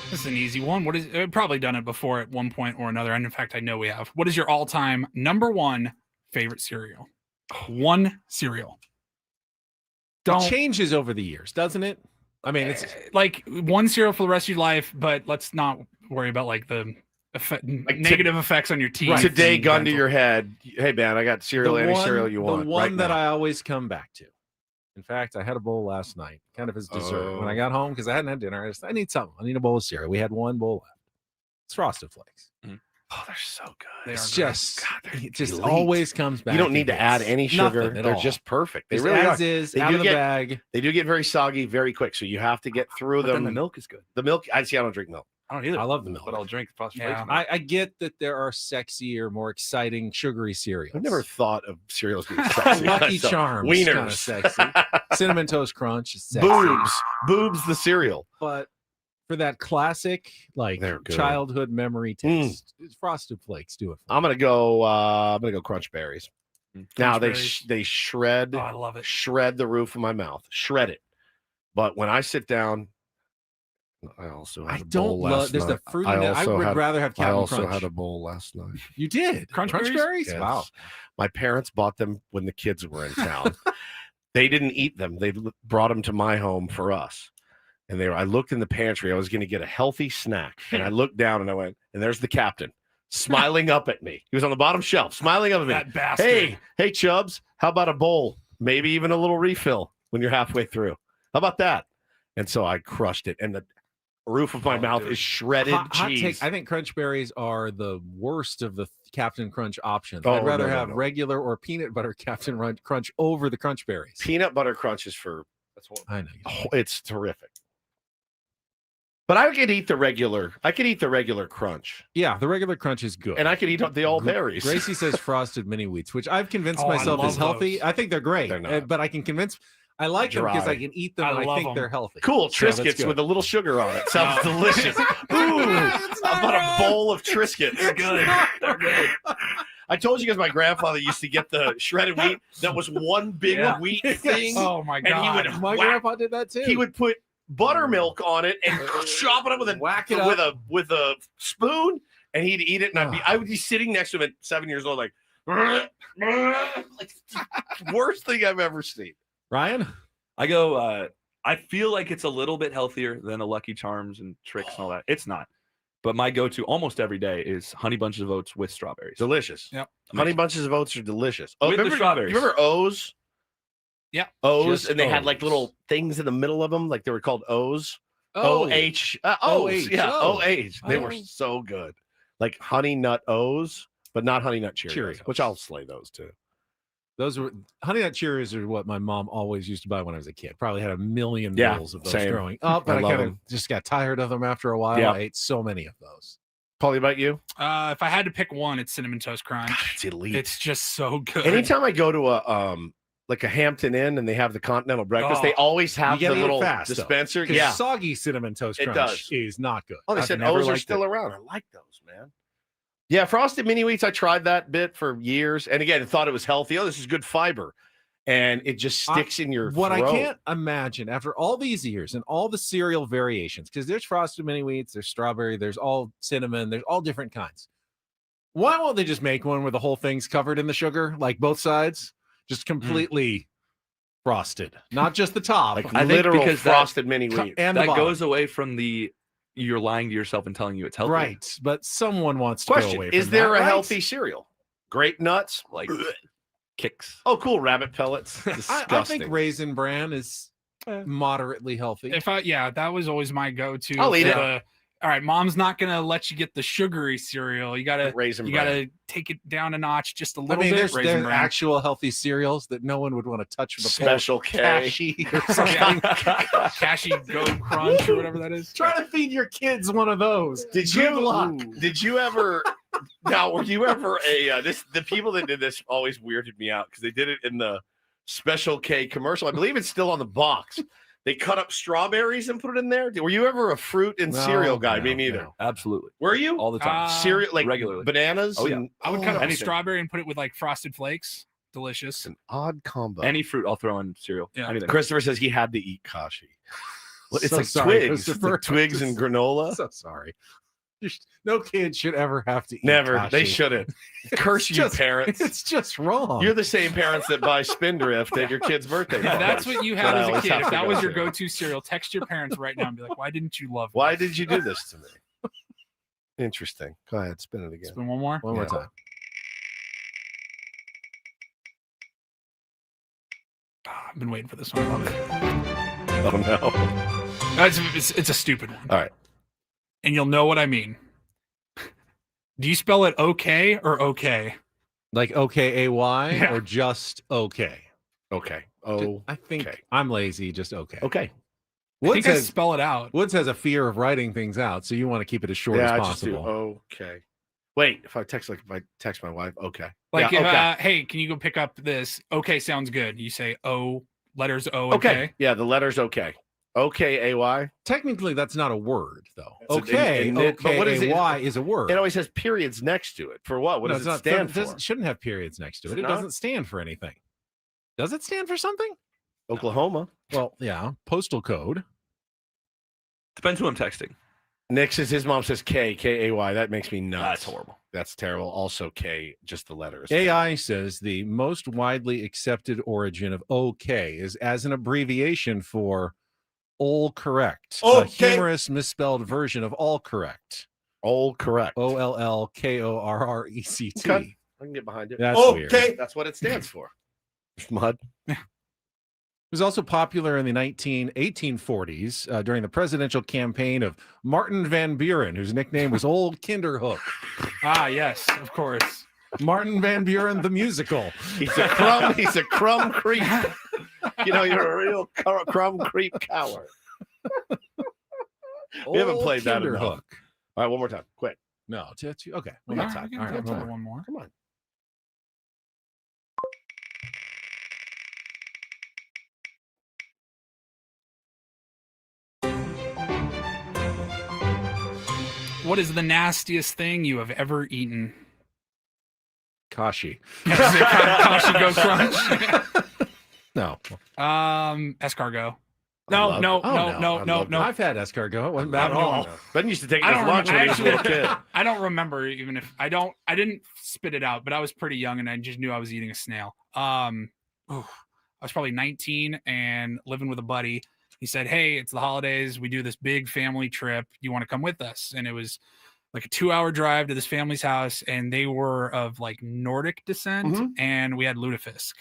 This is an easy one. I've probably done it before at one point or another. And in fact, I know we have. What is your all-time #1 favorite cereal? One cereal. It changes over the years, doesn't it? I mean, it's like one cereal for the rest of your life, but let's not worry about like the negative effects on your teeth. Today, gun to your head. Hey, man, I got cereal, any cereal you want. The one right that now. I always come back to. In fact, I had a bowl last night, kind of as dessert. When I got home, because I hadn't had dinner, I need something. I need a bowl of cereal. We had one bowl left. It's Frosted Flakes. Oh, they're so good. It's just, it just always comes back. You don't need to add any sugar. They're just perfect. They really as are. is, They out do of the bag. They do get very soggy very quick, so you have to get through But them. then the milk is good. The milk, I don't drink milk. I don't either. I love the milk. But I'll drink Frosted Yeah. Flakes. I get that there are sexier, more exciting, sugary cereals. I've never thought of cereals being sexy. Lucky myself. Charms, Wieners, kind of sexy. Cinnamon Toast Crunch is sexy. boobs, the cereal. But for that classic, like They're good. childhood memory taste, Frosted Flakes do it. I'm gonna go Crunch Berries. Now they Berries. they shred. Oh, I love it. Shred the roof of my mouth. Shred it. But when I sit down, I also had I a bowl don't love. last There's night. the fruit in it. I would rather have I Captain also Crunch. had a bowl last night. You did Crunch berries? Yes. Wow. My parents bought them when the kids were in town. They didn't eat them. They brought them to my home for us. And I looked in the pantry. I was going to get a healthy snack. And I looked down and I went, and there's the captain smiling up at me. He was on the bottom shelf, smiling up at me. That bastard. Hey, Chubbs, how about a bowl? Maybe even a little refill when you're halfway through. How about that? And so I crushed it. And the roof of my mouth is shredded cheese. Hot take, I think Crunch Berries are the worst of the Captain Crunch options. I'd rather have regular or peanut butter Captain Crunch over the Crunch Berries. Peanut butter crunch is for, I know. It's terrific. But I could eat the regular. I could eat the regular crunch. Yeah, the regular crunch is good. And I could eat the all berries. Gracie says frosted mini wheats, which I've convinced myself is healthy. Those. I think they're great. They're not. But I can convince. I like them because I can eat them and I think they're healthy. Cool. Triscuits with a little sugar on it. Sounds delicious. Ooh, how about a bowl of Triscuits? They're good. They're good. I told you guys my grandfather used to get the shredded wheat that was one big wheat thing. Oh, my God. And he would my grandpa did that too. He would put buttermilk on it and chop it up with a spoon, and he'd eat it. And I would be sitting next to him at 7 years old, like worst thing I've ever seen. Ryan, I go. I feel like it's a little bit healthier than the Lucky Charms and Tricks and all that. It's not, but my go-to almost every day is Honey Bunches of Oats with strawberries. Delicious. Yep. Honey Bunches of Oats are delicious. With the strawberries. You remember O's? Yeah. O's, and they had like little things in the middle of them, like they were called O's. O-H. O's. Yeah, O-H. They were so good. Like Honey Nut O's, but not Honey Nut Cheerios, which I'll slay those too. Those were Honey Nut Cheerios are what my mom always used to buy when I was a kid. Probably had a million bowls of those growing up, but I kind of just got tired of them after a while. I ate so many of those. Paulie, about you? If I had to pick one, it's Cinnamon Toast Crunch. God, it's elite. It's just so good. Anytime I go to a Hampton Inn and they have the continental breakfast, they always have the little dispenser. Yeah, soggy Cinnamon Toast Crunch is not good. Oh, they said O's are still around. I like those, man. Yeah, frosted mini wheats. I tried that bit for years, and again, I thought it was healthy. Oh, this is good fiber, and it just sticks in your what throat. I can't imagine after all these years and all the cereal variations, because there's frosted mini wheats, there's strawberry, there's all cinnamon, there's all different kinds. Why won't they just make one where the whole thing's covered in the sugar, like both sides? Just completely frosted, not just the top. Like literal because frosted mini wheat. And that goes away from the you're lying to yourself and telling you it's healthy. Right, but someone wants to go away from is there that, a healthy cereal? Grape nuts? Like Kicks. Oh, cool. Rabbit pellets. I think Raisin Bran is moderately healthy. That was always my go-to. I'll eat it. All right, mom's not gonna let you get the sugary cereal. You gotta take it down a notch just a little bit. There's actual healthy cereals that no one would want to touch with a Special K, Cashy or something. Cashy Go Crunch or whatever that is. Try to feed your kids one of those. Did you ever? Now, were you ever the people that did this always weirded me out because they did it in the Special K commercial. I believe it's still on the box. They cut up strawberries and put it in there. Were you ever a fruit and cereal guy? Me neither. No. Absolutely. Were you? All the time. Cereal, like regularly. Bananas? Oh, yeah. I would cut up strawberry and put it with like Frosted Flakes. Delicious. It's an odd combo. Any fruit, I'll throw in cereal. Yeah. Anything. Christopher says he had to eat Kashi. Well, it's So like sorry, twigs. It's like twigs and granola. So sorry. No kid should ever have to eat Never. Kashi. They shouldn't. Curse you, parents. It's just wrong. You're the same parents that buy Spindrift at your kid's birthday. Yeah, that's what you had as a kid. If that was your go go-to cereal, text your parents right now and be like, "Why didn't you love me? Why did you do this to me?" Interesting. Go ahead, spin it again. Spin one more. One more time. I've been waiting for this one. I love it. Oh no. It's a stupid one. All right. And you'll know what I mean. Do you spell it okay or okay? Like OKAY or just okay? Okay. I think I'm lazy, just okay. Okay. I think I spell it out. Woods has a fear of writing things out, so you want to keep it as short as possible. Okay. Wait, if I text my wife, okay. Like hey, can you go pick up this? Okay, sounds good. You say letters O. Okay. Yeah, the letters okay. OKAY. Technically, that's not a word, though. But what is it? OKAY is a word. It always has periods next to it. For what? What does it stand for? It shouldn't have periods next to it. It doesn't stand for anything. Does it stand for something? Oklahoma. Well, yeah. Postal code. Depends who I'm texting. Nick says his mom says KAY. That makes me nuts. That's horrible. That's terrible. Also K, just the letters. AI says the most widely accepted origin of OK is as an abbreviation for All correct. Okay. A humorous misspelled version of all correct. All correct. OLLKORRECT. Okay. I can get behind it. That's weird. That's what it stands for. Mud. It was also popular in the 1840s during the presidential campaign of Martin Van Buren, whose nickname was Old Kinderhook. Ah, yes, of course. Martin Van Buren, the musical. He's a crumb creep. You know, you're a real crumb creep coward. We haven't played that enough. All right, one more time. Quick. No, okay. One more time. All right, one more. Come on. What is the nastiest thing you have ever eaten? Kashi. Kashi Go Crunch. No. Escargot. No. I've had escargot. It wasn't bad at all. Ben used to take it as lunch when he was a little kid. I don't remember, even if I didn't spit it out, but I was pretty young and I just knew I was eating a snail. I was probably 19 and living with a buddy. He said, "Hey, it's the holidays. We do this big family trip. Do you want to come with us?" And it was like a 2-hour drive to this family's house, and they were of like Nordic descent, and we had lutefisk.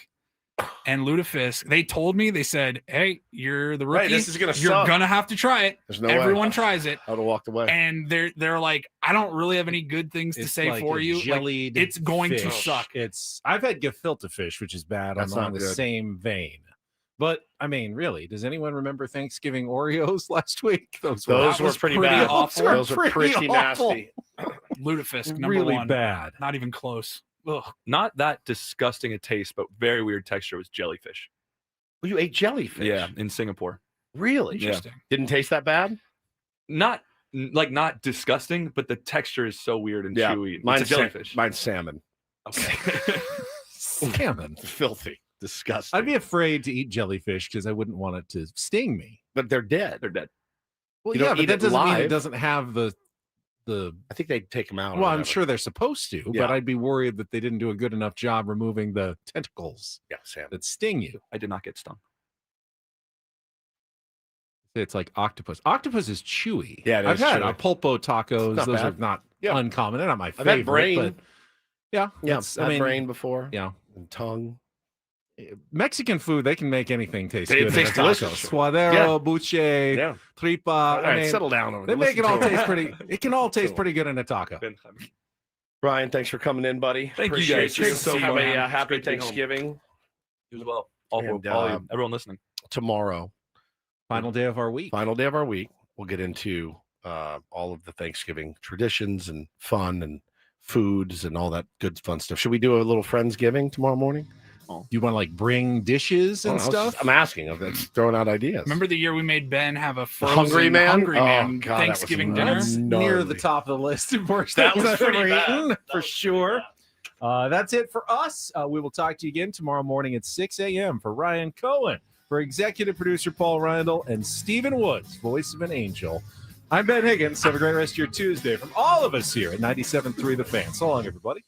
And lutefisk, they told me, they said, "Hey, you're the rookie. Right, this is gonna you're suck. gonna have to try it. There's no Everyone way. tries it." I would have walked away. And they're like, "I don't really have any good things to say like for a you. Like, jellied it's going to fish. suck." I've had gefilte fish, which is bad. That's on not the good. same vein. But I mean, really, does anyone remember Thanksgiving Oreos last week? Those were pretty bad. Awful. Those were pretty awful. nasty. Lutefisk, number Really one. bad. Not even close. Ugh. Not that disgusting a taste, but very weird texture was jellyfish. Well, you ate jellyfish? Yeah, in Singapore. Really? Interesting. Didn't taste that bad? Not disgusting, but the texture is so weird and chewy. Mine's It's a jellyfish. Mine's salmon. Okay. Salmon. Filthy. Disgusting. I'd be afraid to eat jellyfish because I wouldn't want it to sting me. But they're dead. They're dead. Well, You yeah, don't but eat that it doesn't mean it live. doesn't have the. I think they take them out. or Well, I'm whatever. sure they're supposed to, Yeah. but I'd be worried that they didn't do a good enough job removing the tentacles Yeah, salmon. that sting you. I did not get stung. It's like octopus. Octopus is chewy. Yeah, it I've is had chewy. pulpo tacos. It's not Those bad. are not Yeah. uncommon. They're not my I've favorite. had brain. But yeah, Yeah, it's- I've had brain before. Yeah. And tongue. Mexican food, they can make anything taste It good. tastes in a taco. delicious. Suadero, Yeah. buche, Yeah. tripa. All I right, mean, settle down over they there. make it all Listen to taste him. pretty. It can all taste pretty good in a taco. Brian, thanks for coming in, buddy. Thank you, Appreciate guys. It's so Have fun. a It's happy great to be home. Thanksgiving You as well. All And, everyone listening. tomorrow. Final day of our week. Final day of our week. We'll get into all of the Thanksgiving traditions and fun and foods and all that good fun stuff. Should we do a little Friendsgiving tomorrow morning? You want to like bring dishes and I don't know, stuff? I'm asking. I'm just throwing out ideas. Remember the year we made Ben have a frozen Hungry Man? Hungry Oh, Man God, that was Thanksgiving nuts. dinner? Gnarly. Near the top of the list of worst That things was I've ever pretty bad. eaten, for sure. That's it for us. We will talk to you again tomorrow morning at 6 a.m. For Ryan Cohen, for executive producer Paul Randall, and Stephen Woods, voice of an angel. I'm Ben Higgins. Have a great rest of your Tuesday from all of us here at 97.3 The Fan. So long, everybody.